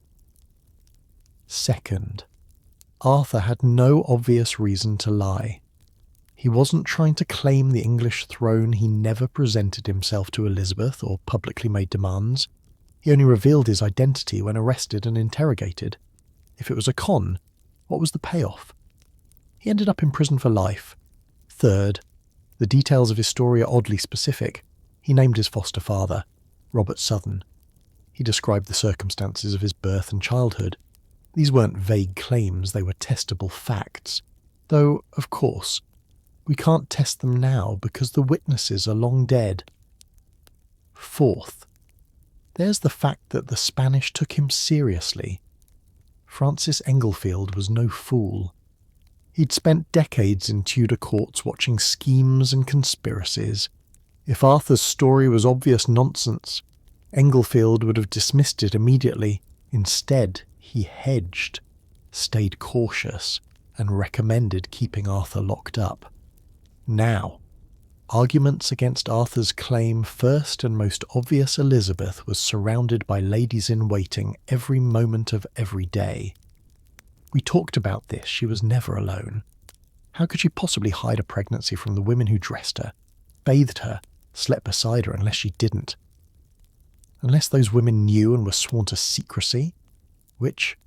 Second, Arthur had no obvious reason to lie. He wasn't trying to claim the English throne. He never presented himself to Elizabeth or publicly made demands. He only revealed his identity when arrested and interrogated. If it was a con, what was the payoff? He ended up in prison for life. Third, the details of his story are oddly specific. He named his foster father, Robert Southern. He described the circumstances of his birth and childhood. These weren't vague claims, they were testable facts. Though, of course, we can't test them now because the witnesses are long dead. Fourth, there's the fact that the Spanish took him seriously. Francis Englefield was no fool. He'd spent decades in Tudor courts watching schemes and conspiracies. If Arthur's story was obvious nonsense, Englefield would have dismissed it immediately. Instead, he hedged, stayed cautious, and recommended keeping Arthur locked up. Now, arguments against Arthur's claim first and most obvious Elizabeth was surrounded by ladies-in-waiting every moment of every day. We talked about this, she was never alone. How could she possibly hide a pregnancy from the women who dressed her, bathed her, slept beside her unless she didn't? Unless those women knew and were sworn to secrecy, which,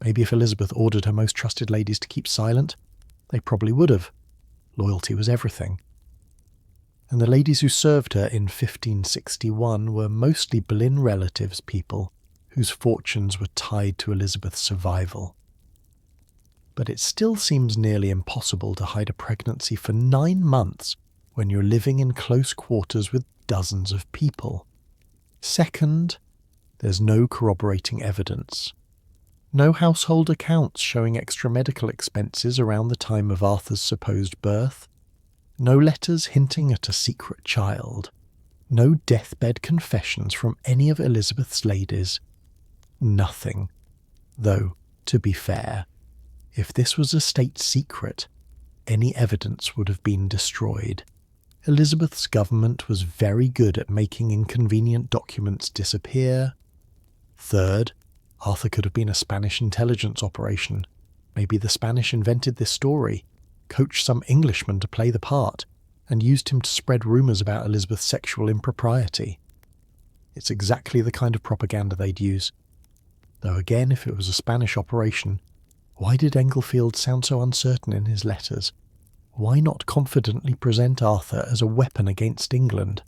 maybe if Elizabeth ordered her most trusted ladies to keep silent, they probably would have. Loyalty was everything. And the ladies who served her in 1561 were mostly Boleyn relatives, people whose fortunes were tied to Elizabeth's survival. But it still seems nearly impossible to hide a pregnancy for 9 months when you're living in close quarters with dozens of people. Second, there's no corroborating evidence. No household accounts showing extra medical expenses around the time of Arthur's supposed birth. No letters hinting at a secret child. No deathbed confessions from any of Elizabeth's ladies. Nothing. Though, to be fair, if this was a state secret, any evidence would have been destroyed. Elizabeth's government was very good at making inconvenient documents disappear. Third, Arthur could have been a Spanish intelligence operation. Maybe the Spanish invented this story, coached some Englishman to play the part, and used him to spread rumours about Elizabeth's sexual impropriety. It's exactly the kind of propaganda they'd use. Though again, if it was a Spanish operation, why did Englefield sound so uncertain in his letters? Why not confidently present Arthur as a weapon against England?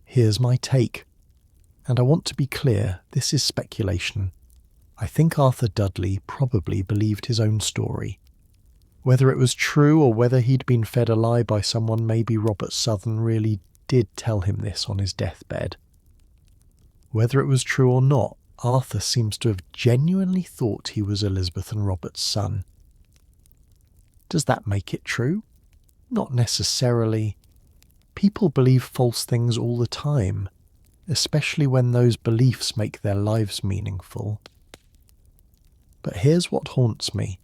Here's my take. And I want to be clear, this is speculation. I think Arthur Dudley probably believed his own story. Whether it was true or whether he'd been fed a lie by someone, maybe Robert Southern really did tell him this on his deathbed. Whether it was true or not, Arthur seems to have genuinely thought he was Elizabeth and Robert's son. Does that make it true? Not necessarily. People believe false things all the time, especially when those beliefs make their lives meaningful. But here's what haunts me.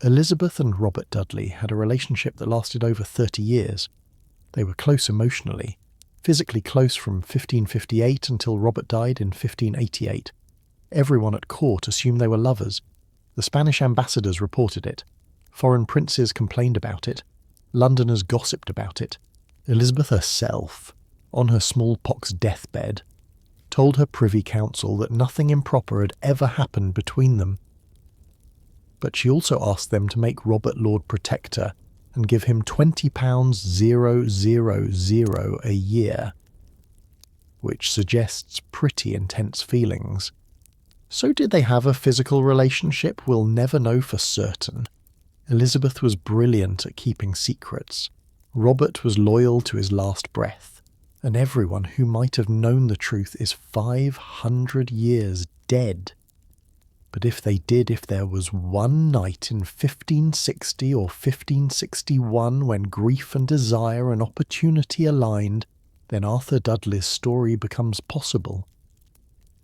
Elizabeth and Robert Dudley had a relationship that lasted over 30 years. They were close emotionally, physically close from 1558 until Robert died in 1588. Everyone at court assumed they were lovers. The Spanish ambassadors reported it. Foreign princes complained about it. Londoners gossiped about it. Elizabeth herself, on her smallpox deathbed, told her Privy Council that nothing improper had ever happened between them. But she also asked them to make Robert Lord Protector and give him £20,000 a year, which suggests pretty intense feelings. So did they have a physical relationship? We'll never know for certain. Elizabeth was brilliant at keeping secrets. Robert was loyal to his last breath. and everyone who might have known the truth is 500 years dead. But if there was one night in 1560 or 1561 when grief and desire and opportunity aligned, then Arthur Dudley's story becomes possible.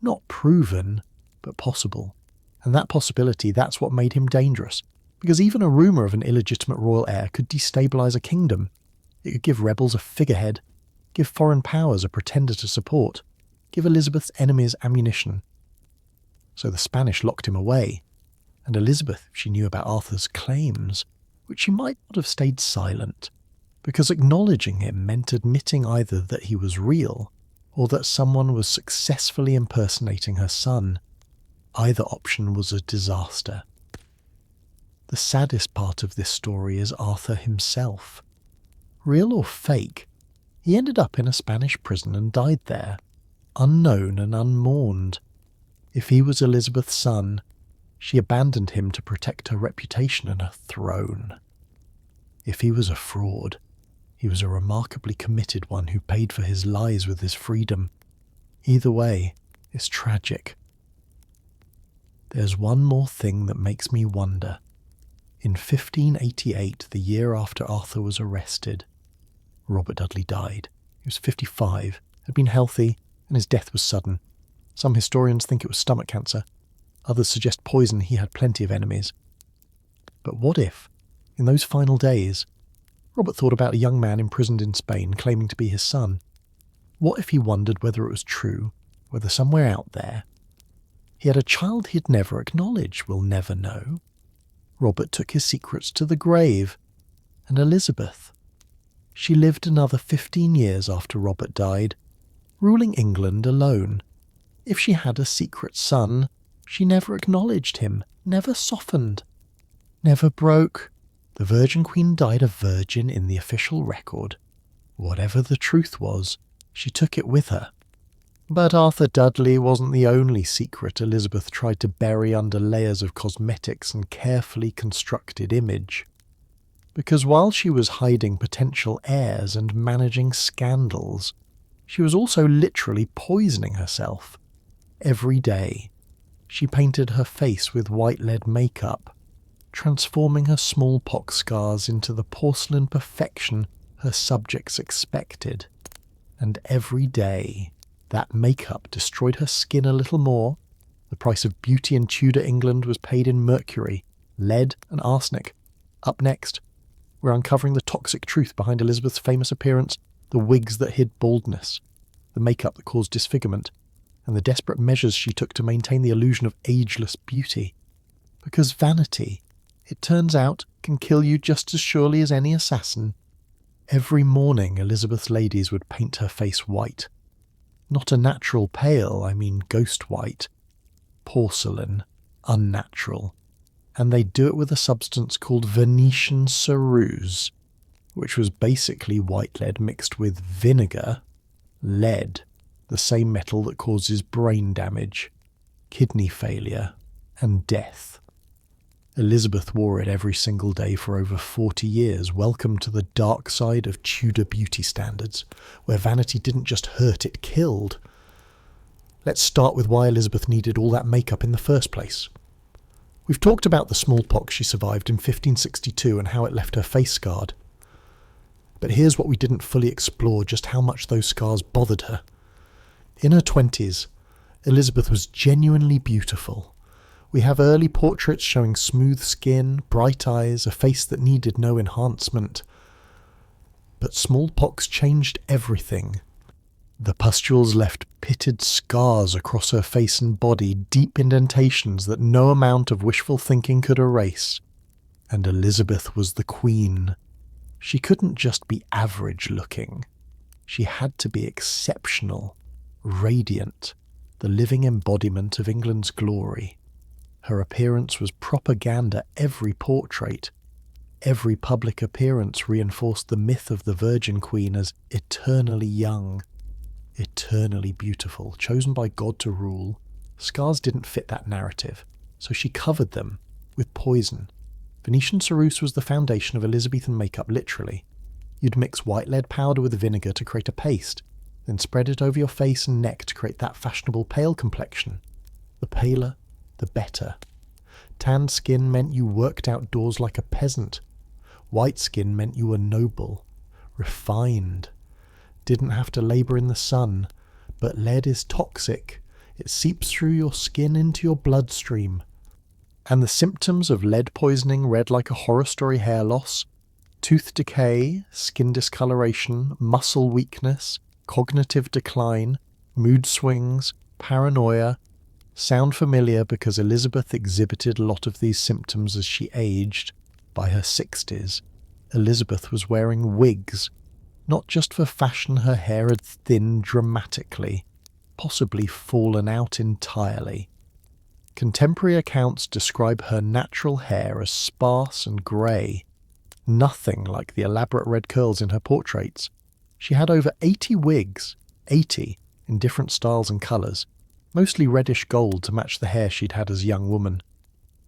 Not proven, but possible. And that possibility, that's what made him dangerous. Because even a rumour of an illegitimate royal heir could destabilise a kingdom. It could give rebels a figurehead, give foreign powers a pretender to support, give Elizabeth's enemies ammunition. So the Spanish locked him away, and Elizabeth, if she knew about Arthur's claims, which she might not have stayed silent, because acknowledging him meant admitting either that he was real, or that someone was successfully impersonating her son. Either option was a disaster. The saddest part of this story is Arthur himself. Real or fake, he ended up in a Spanish prison and died there, unknown and unmourned. If he was Elizabeth's son, she abandoned him to protect her reputation and her throne. If he was a fraud, he was a remarkably committed one who paid for his lies with his freedom. Either way, it's tragic. There's one more thing that makes me wonder. In 1588, the year after Arthur was arrested, Robert Dudley died. He was 55, had been healthy, and his death was sudden. Some historians think it was stomach cancer. Others suggest poison. He had plenty of enemies. But what if, in those final days, Robert thought about a young man imprisoned in Spain claiming to be his son? What if he wondered whether it was true, whether somewhere out there he had a child he'd never acknowledge? We'll never know. Robert took his secrets to the grave. And Elizabeth? She lived another 15 years after Robert died, ruling England alone. If she had a secret son, she never acknowledged him, never softened, never broke. The Virgin Queen died a virgin in the official record. Whatever the truth was, she took it with her. But Arthur Dudley wasn't the only secret Elizabeth tried to bury under layers of cosmetics and carefully constructed image. Because while she was hiding potential heirs and managing scandals, she was also literally poisoning herself. Every day, she painted her face with white lead makeup, transforming her smallpox scars into the porcelain perfection her subjects expected. And every day, that makeup destroyed her skin a little more. The price of beauty in Tudor England was paid in mercury, lead and arsenic. Up next, we're uncovering the toxic truth behind Elizabeth's famous appearance, the wigs that hid baldness, the makeup that caused disfigurement, and the desperate measures she took to maintain the illusion of ageless beauty. Because vanity, it turns out, can kill you just as surely as any assassin. Every morning Elizabeth's ladies would paint her face white. Not a natural pale, I mean ghost white. Porcelain, unnatural. And they'd do it with a substance called Venetian ceruse, which was basically white lead mixed with vinegar, lead, the same metal that causes brain damage, kidney failure, and death. Elizabeth wore it every single day for over 40 years. Welcome to the dark side of Tudor beauty standards, where vanity didn't just hurt, it killed. Let's start with why Elizabeth needed all that makeup in the first place. We've talked about the smallpox she survived in 1562 and how it left her face scarred. But here's what we didn't fully explore, just how much those scars bothered her. In her 20s, Elizabeth was genuinely beautiful. We have early portraits showing smooth skin, bright eyes, a face that needed no enhancement. But smallpox changed everything. The pustules left pitted scars across her face and body, deep indentations that no amount of wishful thinking could erase. And Elizabeth was the queen. She couldn't just be average looking. She had to be exceptional, radiant, the living embodiment of England's glory. Her appearance was propaganda. Every portrait, every public appearance reinforced the myth of the Virgin Queen as eternally young, eternally beautiful, chosen by God to rule. Scars didn't fit that narrative, so she covered them with poison. Venetian ceruse was the foundation of Elizabethan makeup, literally. You'd mix white lead powder with vinegar to create a paste. then spread it over your face and neck to create that fashionable pale complexion. The paler, the better. Tanned skin meant you worked outdoors like a peasant. White skin meant you were noble, refined, didn't have to labour in the sun. But lead is toxic. It seeps through your skin into your bloodstream. And the symptoms of lead poisoning read like a horror story: hair loss, tooth decay, skin discoloration, muscle weakness, cognitive decline, mood swings, paranoia. Sound familiar because Elizabeth exhibited a lot of these symptoms as she aged. By her 60s, Elizabeth was wearing wigs. Not just for fashion, her hair had thinned dramatically, possibly fallen out entirely. Contemporary accounts describe her natural hair as sparse and grey, nothing like the elaborate red curls in her portraits. She had over 80 wigs, 80 in different styles and colours, mostly reddish gold to match the hair she'd had as a young woman.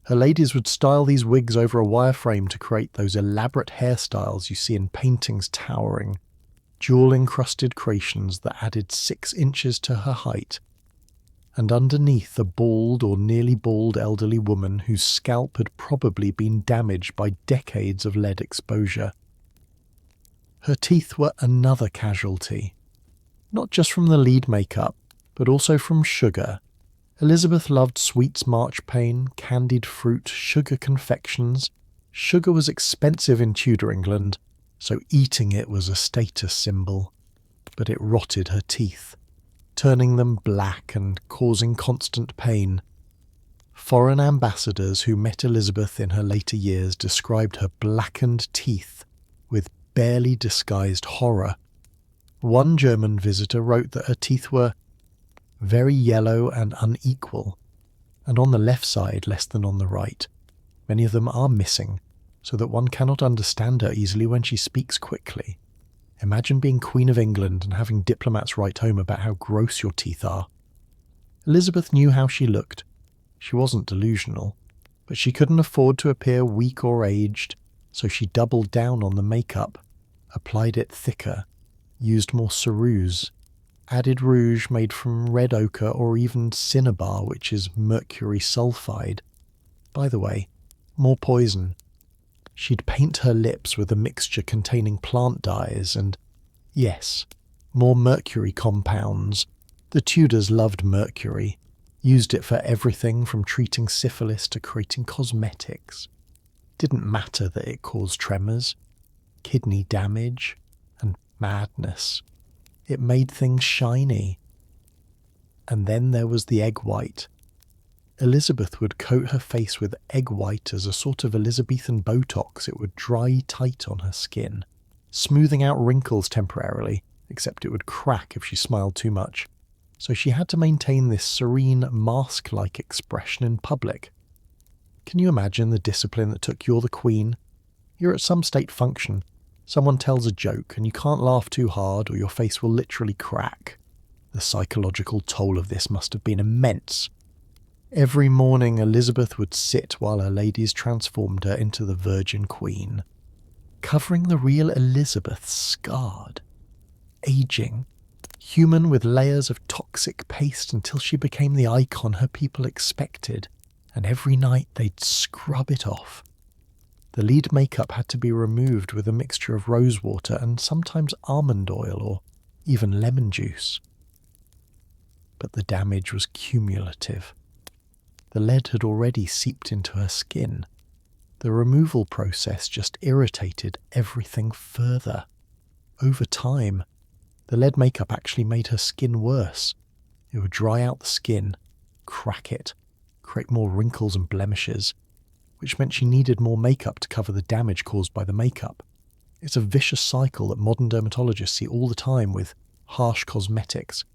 Her ladies would style these wigs over a wireframe to create those elaborate hairstyles you see in paintings towering, jewel-encrusted creations that added 6 inches to her height. And underneath a bald or nearly bald elderly woman whose scalp had probably been damaged by decades of lead exposure. Her teeth were another casualty, not just from the lead makeup, but also from sugar. Elizabeth loved sweets, marchpane, candied fruit, sugar confections. Sugar was expensive in Tudor England, so eating it was a status symbol. But it rotted her teeth, turning them black and causing constant pain. Foreign ambassadors who met Elizabeth in her later years described her blackened teeth with barely disguised horror. One German visitor wrote that her teeth were very yellow and unequal, and on the left side less than on the right. Many of them are missing, so that one cannot understand her easily when she speaks quickly. Imagine being Queen of England and having diplomats write home about how gross your teeth are. Elizabeth knew how she looked. She wasn't delusional, but she couldn't afford to appear weak or aged, so she doubled down on the makeup, applied it thicker, used more ceruse, added rouge made from red ochre or even cinnabar, which is mercury sulfide. By the way, more poison. She'd paint her lips with a mixture containing plant dyes and, yes, more mercury compounds. The Tudors loved mercury, used it for everything from treating syphilis to creating cosmetics. Didn't matter that it caused tremors, kidney damage, and madness. It made things shiny. And then there was the egg white. Elizabeth would coat her face with egg white as a sort of Elizabethan Botox. It would dry tight on her skin, smoothing out wrinkles temporarily, except it would crack if she smiled too much. So she had to maintain this serene, mask-like expression in public. Can you imagine the discipline that took? You're the Queen. You're at some state function. Someone tells a joke and you can't laugh too hard or your face will literally crack. The psychological toll of this must have been immense. Every morning Elizabeth would sit while her ladies transformed her into the Virgin Queen, covering the real Elizabeth scarred, aging, human with layers of toxic paste until she became the icon her people expected, and every night they'd scrub it off. The lead makeup had to be removed with a mixture of rosewater and sometimes almond oil or even lemon juice. But the damage was cumulative. The lead had already seeped into her skin. The removal process just irritated everything further. Over time, the lead makeup actually made her skin worse. It would dry out the skin, crack it, create more wrinkles and blemishes, which meant she needed more makeup to cover the damage caused by the makeup. It's a vicious cycle that modern dermatologists see all the time with harsh cosmetics,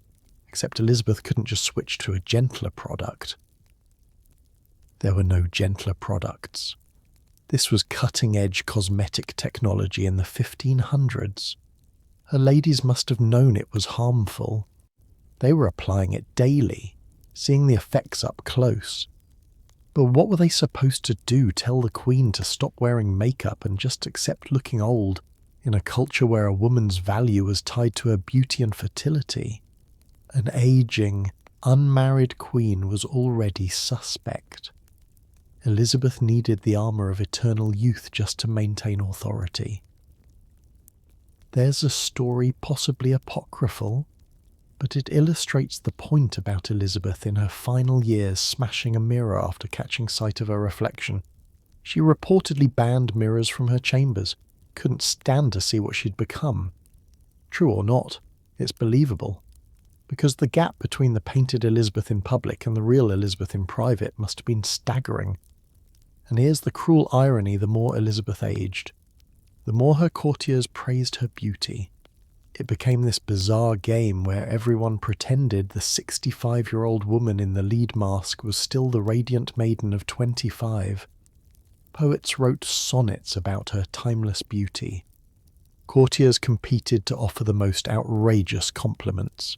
except Elizabeth couldn't just switch to a gentler product. There were no gentler products. This was cutting-edge cosmetic technology in the 1500s. Her ladies must have known it was harmful. They were applying it daily, seeing the effects up close. But what were they supposed to do? Tell the Queen to stop wearing makeup and just accept looking old In a culture where a woman's value was tied to her beauty and fertility, an aging, unmarried queen was already suspect. Elizabeth needed the armour of eternal youth just to maintain authority. There's a story possibly apocryphal, but it illustrates the point about Elizabeth in her final years smashing a mirror after catching sight of her reflection. She reportedly banned mirrors from her chambers, couldn't stand to see what she'd become. True or not, it's believable, because the gap between the painted Elizabeth in public and the real Elizabeth in private must have been staggering. And here's the cruel irony: the more Elizabeth aged, the more her courtiers praised her beauty. It became this bizarre game where everyone pretended the 65-year-old woman in the lead masque was still the radiant maiden of 25. Poets wrote sonnets about her timeless beauty. Courtiers competed to offer the most outrageous compliments.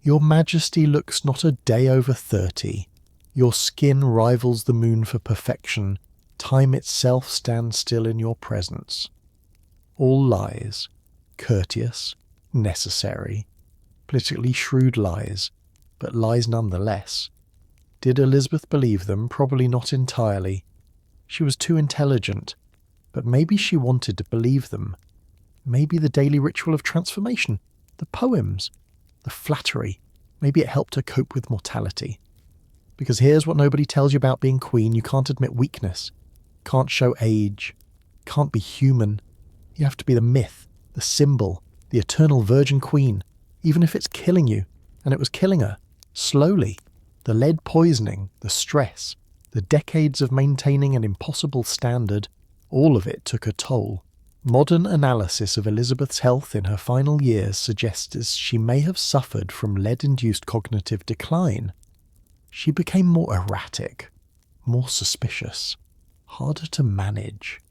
Your Majesty looks not a day over 30. Your skin rivals the moon for perfection. Time itself stands still in your presence. All lies. Courteous, necessary, politically shrewd lies, but lies nonetheless. Did Elizabeth believe them? Probably not entirely. She was too intelligent, but maybe she wanted to believe them. Maybe the daily ritual of transformation, the poems, the flattery, maybe it helped her cope with mortality. Because here's what nobody tells you about being queen: you can't admit weakness, can't show age, can't be human. You have to be the myth, the symbol, the eternal virgin queen, even if it's killing you. And it was killing her, slowly. The lead poisoning, the stress, the decades of maintaining an impossible standard, all of it took a toll. Modern analysis of Elizabeth's health in her final years suggests she may have suffered from lead-induced cognitive decline. She became more erratic, more suspicious, harder to manage.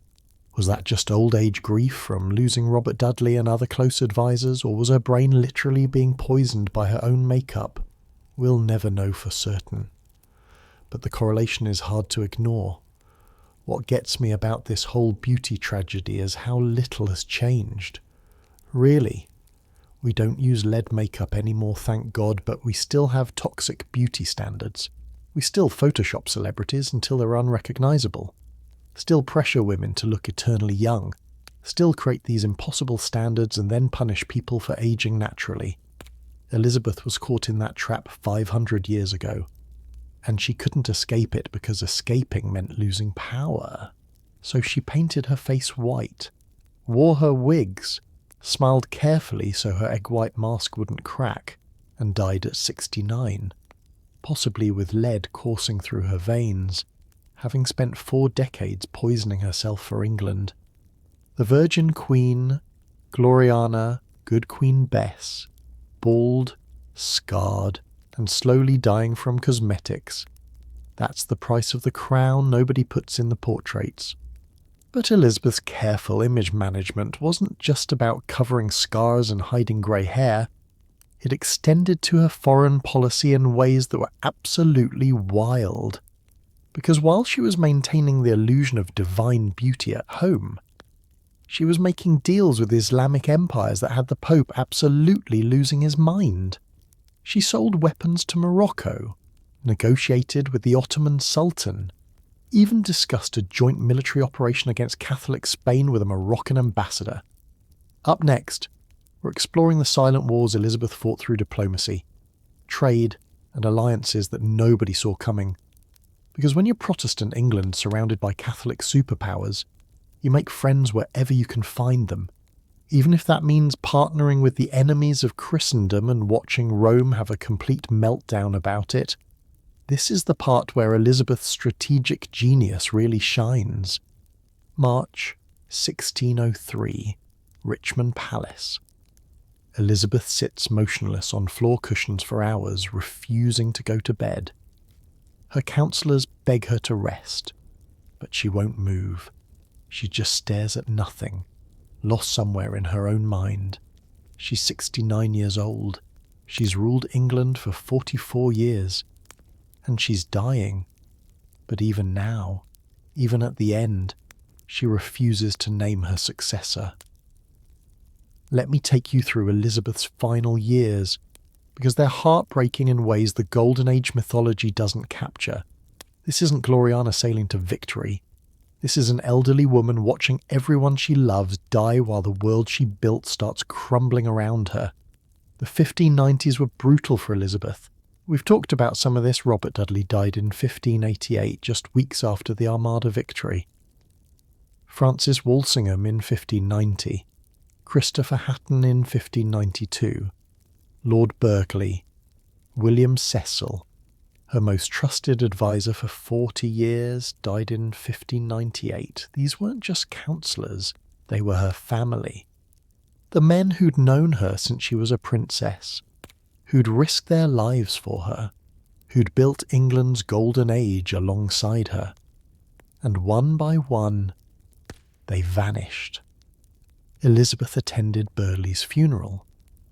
Was that just old age grief from losing Robert Dudley and other close advisors, or was her brain literally being poisoned by her own makeup? We'll never know for certain. But the correlation is hard to ignore. What gets me about this whole beauty tragedy is how little has changed. Really. We don't use lead makeup anymore, thank God, but we still have toxic beauty standards. We still Photoshop celebrities until they're unrecognisable. Still pressure women to look eternally young, still create these impossible standards and then punish people for aging naturally. Elizabeth was caught in that trap 500 years ago, and she couldn't escape it because escaping meant losing power. So she painted her face white, wore her wigs, smiled carefully so her egg-white mask wouldn't crack, and died at 69, possibly with lead coursing through her veins, having spent 4 decades poisoning herself for England. The Virgin Queen, Gloriana, Good Queen Bess, bald, scarred, and slowly dying from cosmetics. That's the price of the crown nobody puts in the portraits. But Elizabeth's careful image management wasn't just about covering scars and hiding grey hair. It extended to her foreign policy in ways that were absolutely wild. Because while she was maintaining the illusion of divine beauty at home, she was making deals with Islamic empires that had the Pope absolutely losing his mind. She sold weapons to Morocco, negotiated with the Ottoman Sultan, even discussed a joint military operation against Catholic Spain with a Moroccan ambassador. Up next, we're exploring the silent wars Elizabeth fought through diplomacy, trade, and alliances that nobody saw coming. Because when you're Protestant England surrounded by Catholic superpowers, you make friends wherever you can find them, even if that means partnering with the enemies of Christendom and watching Rome have a complete meltdown about it. This is the part where Elizabeth's strategic genius really shines. March 1603, Richmond Palace. Elizabeth sits motionless on floor cushions for hours, refusing to go to bed. Her counsellors beg her to rest, but she won't move. She just stares at nothing, lost somewhere in her own mind. She's 69 years old. She's ruled England for 44 years. And she's dying. But even now, even at the end, she refuses to name her successor. Let me take you through Elizabeth's final years, because they're heartbreaking in ways the Golden Age mythology doesn't capture. This isn't Gloriana sailing to victory. This is an elderly woman watching everyone she loves die while the world she built starts crumbling around her. The 1590s were brutal for Elizabeth. We've talked about some of this. Robert Dudley died in 1588, just weeks after the Armada victory. Francis Walsingham in 1590. Christopher Hatton in 1592. Lord Berkeley. William Cecil, her most trusted advisor for 40 years, died in 1598. These weren't just counsellors, they were her family. The men who'd known her since she was a princess, who'd risked their lives for her, who'd built England's golden age alongside her. And one by one, they vanished. Elizabeth attended Burghley's funeral.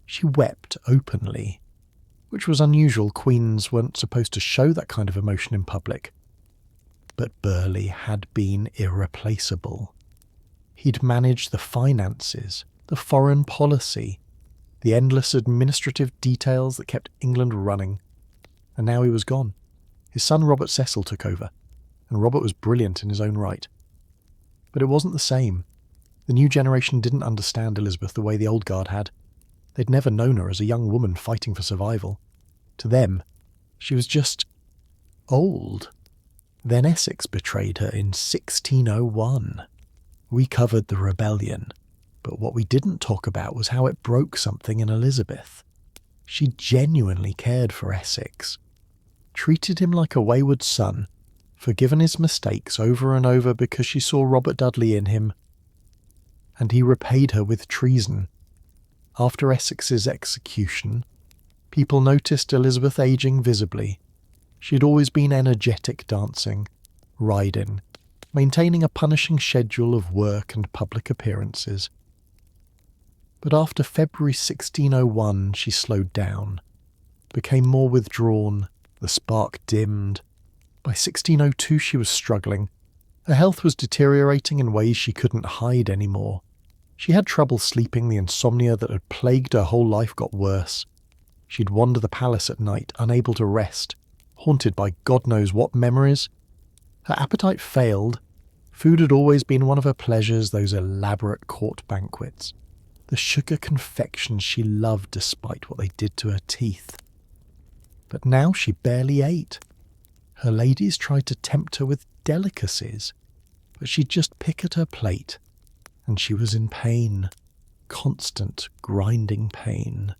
She wept openly, which was unusual. Queens weren't supposed to show that kind of emotion in public. But Burghley had been irreplaceable. He'd managed the finances, the foreign policy, the endless administrative details that kept England running. And now he was gone. His son Robert Cecil took over, and Robert was brilliant in his own right. But it wasn't the same. The new generation didn't understand Elizabeth the way the old guard had. They'd never known her as a young woman fighting for survival. To them, she was just old. Then Essex betrayed her in 1601. We covered the rebellion, but what we didn't talk about was how it broke something in Elizabeth. She genuinely cared for Essex, treated him like a wayward son, forgiven his mistakes over and over because she saw Robert Dudley in him, and he repaid her with treason. After Essex's execution, people noticed Elizabeth aging visibly. She had always been energetic dancing, riding, maintaining a punishing schedule of work and public appearances. But after February 1601 she slowed down, became more withdrawn, the spark dimmed. By 1602 she was struggling. Her health was deteriorating in ways she couldn't hide anymore. She had trouble sleeping. The insomnia that had plagued her whole life got worse. She'd wander the palace at night, unable to rest, haunted by God knows what memories. Her appetite failed. Food had always been one of her pleasures, those elaborate court banquets. The sugar confections she loved despite what they did to her teeth. But now she barely ate. Her ladies tried to tempt her with delicacies, but she'd just pick at her plate. And she was in pain, constant, grinding pain.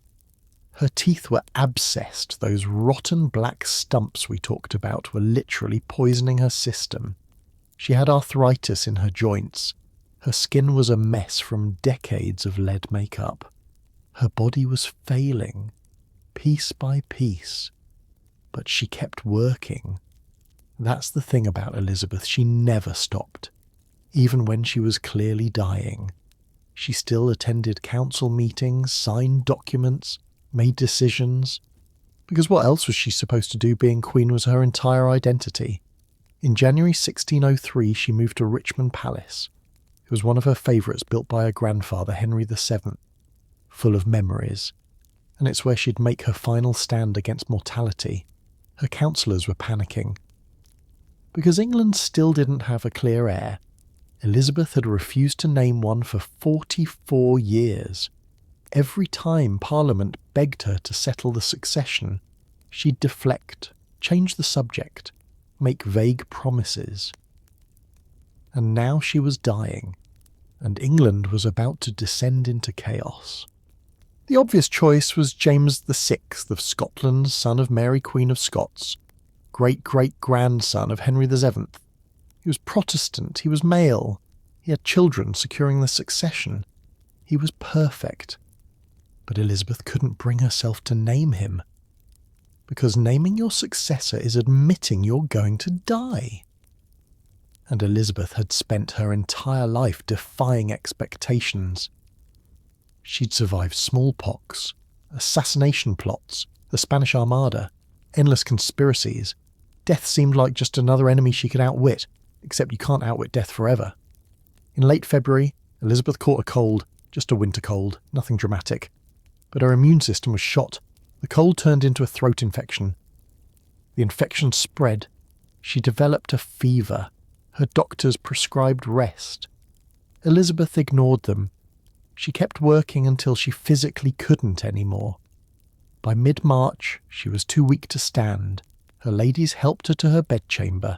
Her teeth were abscessed. Those rotten black stumps we talked about were literally poisoning her system. She had arthritis in her joints. Her skin was a mess from decades of lead makeup. Her body was failing, piece by piece. But she kept working. That's the thing about Elizabeth. She never stopped. Even when she was clearly dying, she still attended council meetings, signed documents, made decisions. Because what else was she supposed to do? Being queen was her entire identity. In January 1603, she moved to Richmond Palace. It was one of her favourites, built by her grandfather, Henry VII, full of memories. And it's where she'd make her final stand against mortality. Her councillors were panicking. Because England still didn't have a clear heir, Elizabeth had refused to name one for 44 years. Every time Parliament begged her to settle the succession, she'd deflect, change the subject, make vague promises. And now she was dying, and England was about to descend into chaos. The obvious choice was James VI of Scotland, son of Mary Queen of Scots, great-great-grandson of Henry VII. He was Protestant, he was male, he had children securing the succession. He was perfect. But Elizabeth couldn't bring herself to name him. Because naming your successor is admitting you're going to die. And Elizabeth had spent her entire life defying expectations. She'd survived smallpox, assassination plots, the Spanish Armada, endless conspiracies. Death seemed like just another enemy she could outwit, except you can't outwit death forever. In late February, Elizabeth caught a cold, just a winter cold, nothing dramatic. But her immune system was shot. The cold turned into a throat infection. The infection spread. She developed a fever. Her doctors prescribed rest. Elizabeth ignored them. She kept working until she physically couldn't anymore. By mid-March, she was too weak to stand. Her ladies helped her to her bedchamber,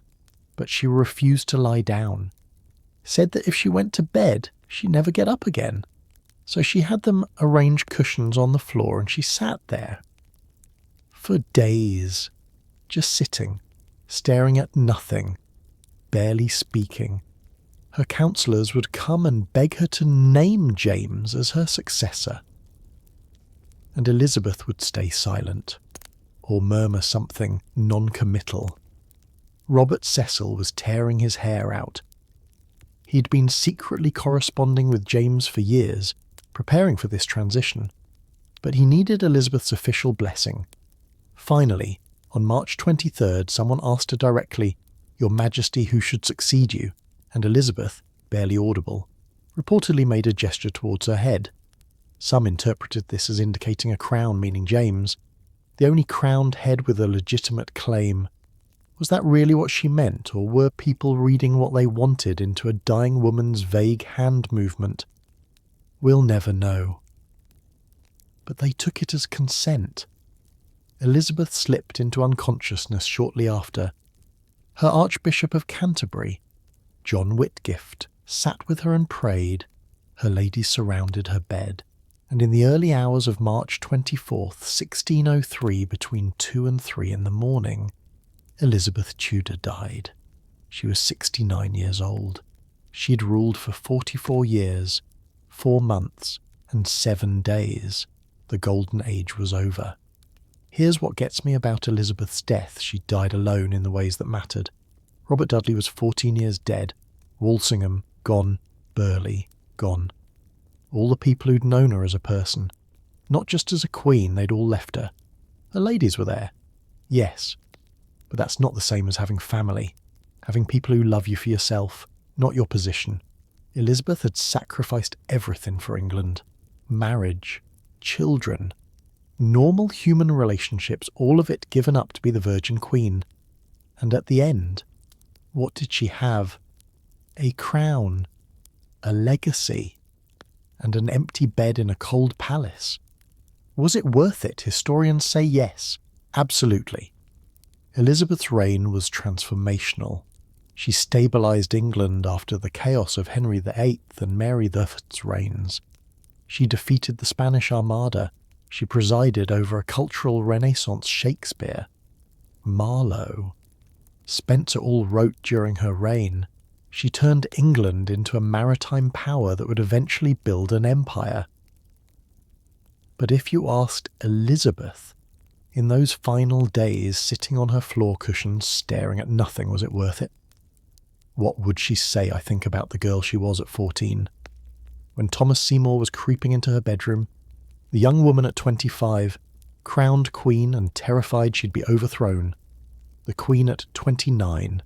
but she refused to lie down. Said that if she went to bed, she'd never get up again. So she had them arrange cushions on the floor and she sat there. For days, just sitting, staring at nothing, barely speaking. Her counsellors would come and beg her to name James as her successor. And Elizabeth would stay silent, or murmur something non-committal. Robert Cecil was tearing his hair out. He'd been secretly corresponding with James for years, preparing for this transition, but he needed Elizabeth's official blessing. Finally, on March 23rd, someone asked her directly, "Your Majesty, who should succeed you?" And Elizabeth, barely audible, reportedly made a gesture towards her head. Some interpreted this as indicating a crown, meaning James, the only crowned head with a legitimate claim. Was that really what she meant, or were people reading what they wanted into a dying woman's vague hand movement? We'll never know. But they took it as consent. Elizabeth slipped into unconsciousness shortly after. Her Archbishop of Canterbury, John Whitgift, sat with her and prayed. Her ladies surrounded her bed. And in the early hours of March 24th, 1603, between 2 and 3 in the morning, Elizabeth Tudor died. She was 69 years old. She'd ruled for 44 years, 4 months, and 7 days. The golden age was over. Here's what gets me about Elizabeth's death. She died alone in the ways that mattered. Robert Dudley was 14 years dead. Walsingham, gone. Burghley, gone. All the people who'd known her as a person. Not just as a queen, they'd all left her. Her ladies were there. Yes. But that's not the same as having family. Having people who love you for yourself, not your position. Elizabeth had sacrificed everything for England. Marriage. Children. Normal human relationships, all of it given up to be the Virgin Queen. And at the end, what did she have? A crown. A legacy. And an empty bed in a cold palace. Was it worth it? Historians say yes, absolutely. Elizabeth's reign was transformational. She stabilised England after the chaos of Henry VIII and Mary I's reigns. She defeated the Spanish Armada. She presided over a cultural renaissance Shakespeare. Marlowe. Spenser all wrote during her reign. She turned England into a maritime power that would eventually build an empire. But if you asked Elizabeth, in those final days sitting on her floor cushions staring at nothing, was it worth it? What would she say, I think, about the girl she was at 14? When Thomas Seymour was creeping into her bedroom, the young woman at 25, crowned queen and terrified she'd be overthrown. The queen at 29,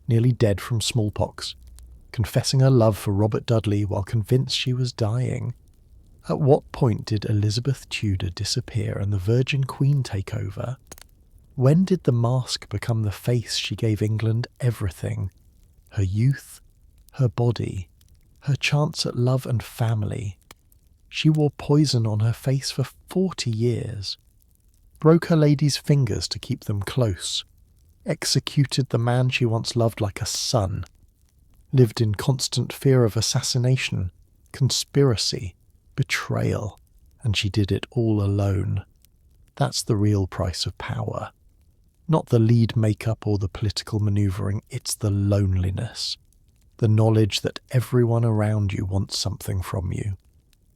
nearly dead from smallpox, confessing her love for Robert Dudley while convinced she was dying. At what point did Elizabeth Tudor disappear and the Virgin Queen take over? When did the masque become the face she gave England everything? Her youth, her body, her chance at love and family. She wore poison on her face for 40 years, broke her ladies' fingers to keep them close, executed the man she once loved like a son, lived in constant fear of assassination, conspiracy, betrayal, and she did it all alone. That's the real price of power. Not the lead makeup or the political manoeuvring, it's the loneliness. The knowledge that everyone around you wants something from you,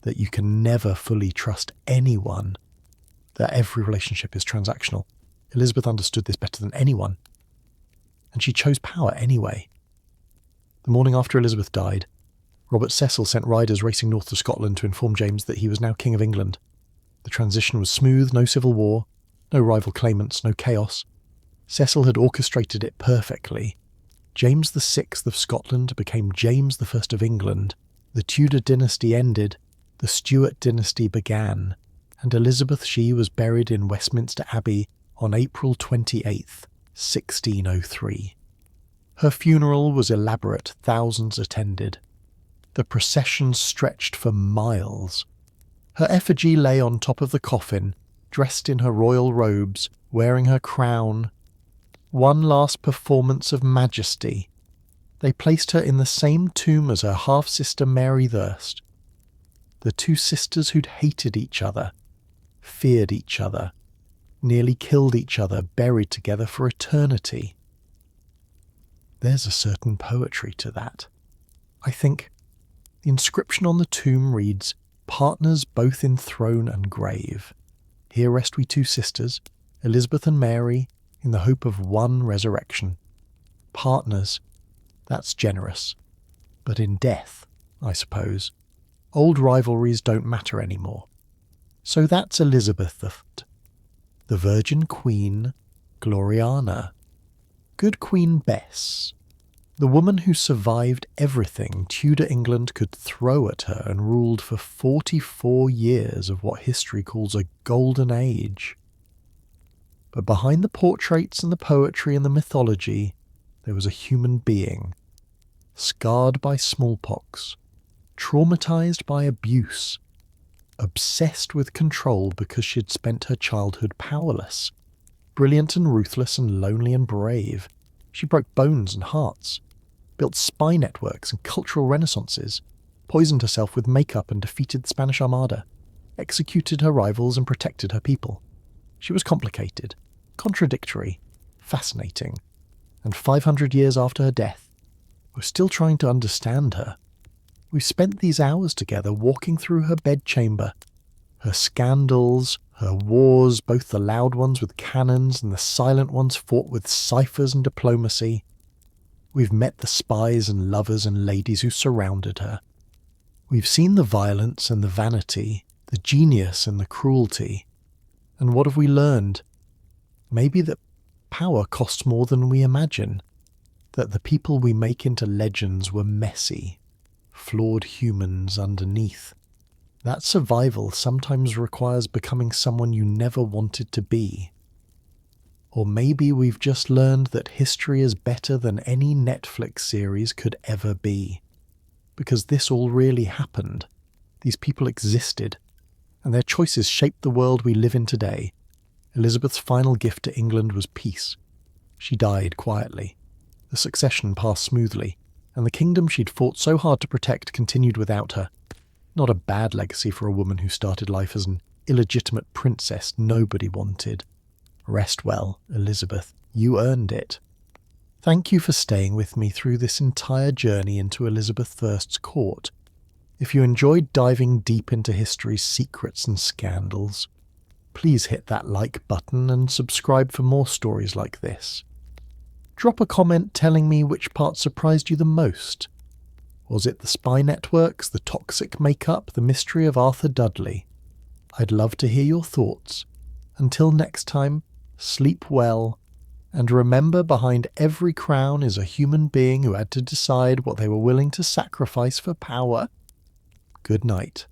that you can never fully trust anyone, that every relationship is transactional. Elizabeth understood this better than anyone, and she chose power anyway. The morning after Elizabeth died, Robert Cecil sent riders racing north to Scotland to inform James that he was now King of England. The transition was smooth, no civil war, no rival claimants, no chaos. Cecil had orchestrated it perfectly. James VI of Scotland became James I of England. The Tudor dynasty ended, The Stuart dynasty began, and Elizabeth she was buried in Westminster Abbey on April 28th, 1603. Her funeral was elaborate, thousands attended. The procession stretched for miles. Her effigy lay on top of the coffin, dressed in her royal robes, wearing her crown. One last performance of majesty. They placed her in the same tomb as her half-sister Mary Thirst. The two sisters who'd hated each other, feared each other, nearly killed each other, buried together for eternity. There's a certain poetry to that. I think the inscription on the tomb reads, "Partners both in throne and grave. Here rest we two sisters, Elizabeth and Mary, in the hope of one resurrection." Partners, that's generous. But in death, I suppose, old rivalries don't matter anymore. So that's Elizabeth, the Virgin Queen, Gloriana. Good Queen Bess, the woman who survived everything Tudor England could throw at her and ruled for 44 years of what history calls a golden age. But behind the portraits and the poetry and the mythology, there was a human being, scarred by smallpox, traumatized by abuse, obsessed with control because she'd spent her childhood powerless, brilliant and ruthless and lonely and brave. She broke bones and hearts, built spy networks and cultural renaissances, poisoned herself with makeup and defeated the Spanish Armada, executed her rivals and protected her people. She was complicated, contradictory, fascinating, and 500 years after her death, we're still trying to understand her. We've spent these hours together walking through her bedchamber, her scandals, her wars, both the loud ones with cannons and the silent ones fought with ciphers and diplomacy. We've met the spies and lovers and ladies who surrounded her. We've seen the violence and the vanity, the genius and the cruelty. And what have we learned? Maybe that power costs more than we imagine, that the people we make into legends were messy, flawed humans underneath. That survival sometimes requires becoming someone you never wanted to be. Or maybe we've just learned that history is better than any Netflix series could ever be. Because this all really happened. These people existed, and their choices shaped the world we live in today. Elizabeth's final gift to England was peace. She died quietly. The succession passed smoothly, and the kingdom she'd fought so hard to protect continued without her. Not a bad legacy for a woman who started life as an illegitimate princess nobody wanted. Rest well, Elizabeth. You earned it. Thank you for staying with me through this entire journey into Elizabeth I's court. If you enjoyed diving deep into history's secrets and scandals, please hit that like button and subscribe for more stories like this. Drop a comment telling me which part surprised you the most. Was it the spy networks, the toxic makeup, the mystery of Arthur Dudley? I'd love to hear your thoughts. Until next time, sleep well, and remember behind every crown is a human being who had to decide what they were willing to sacrifice for power. Good night.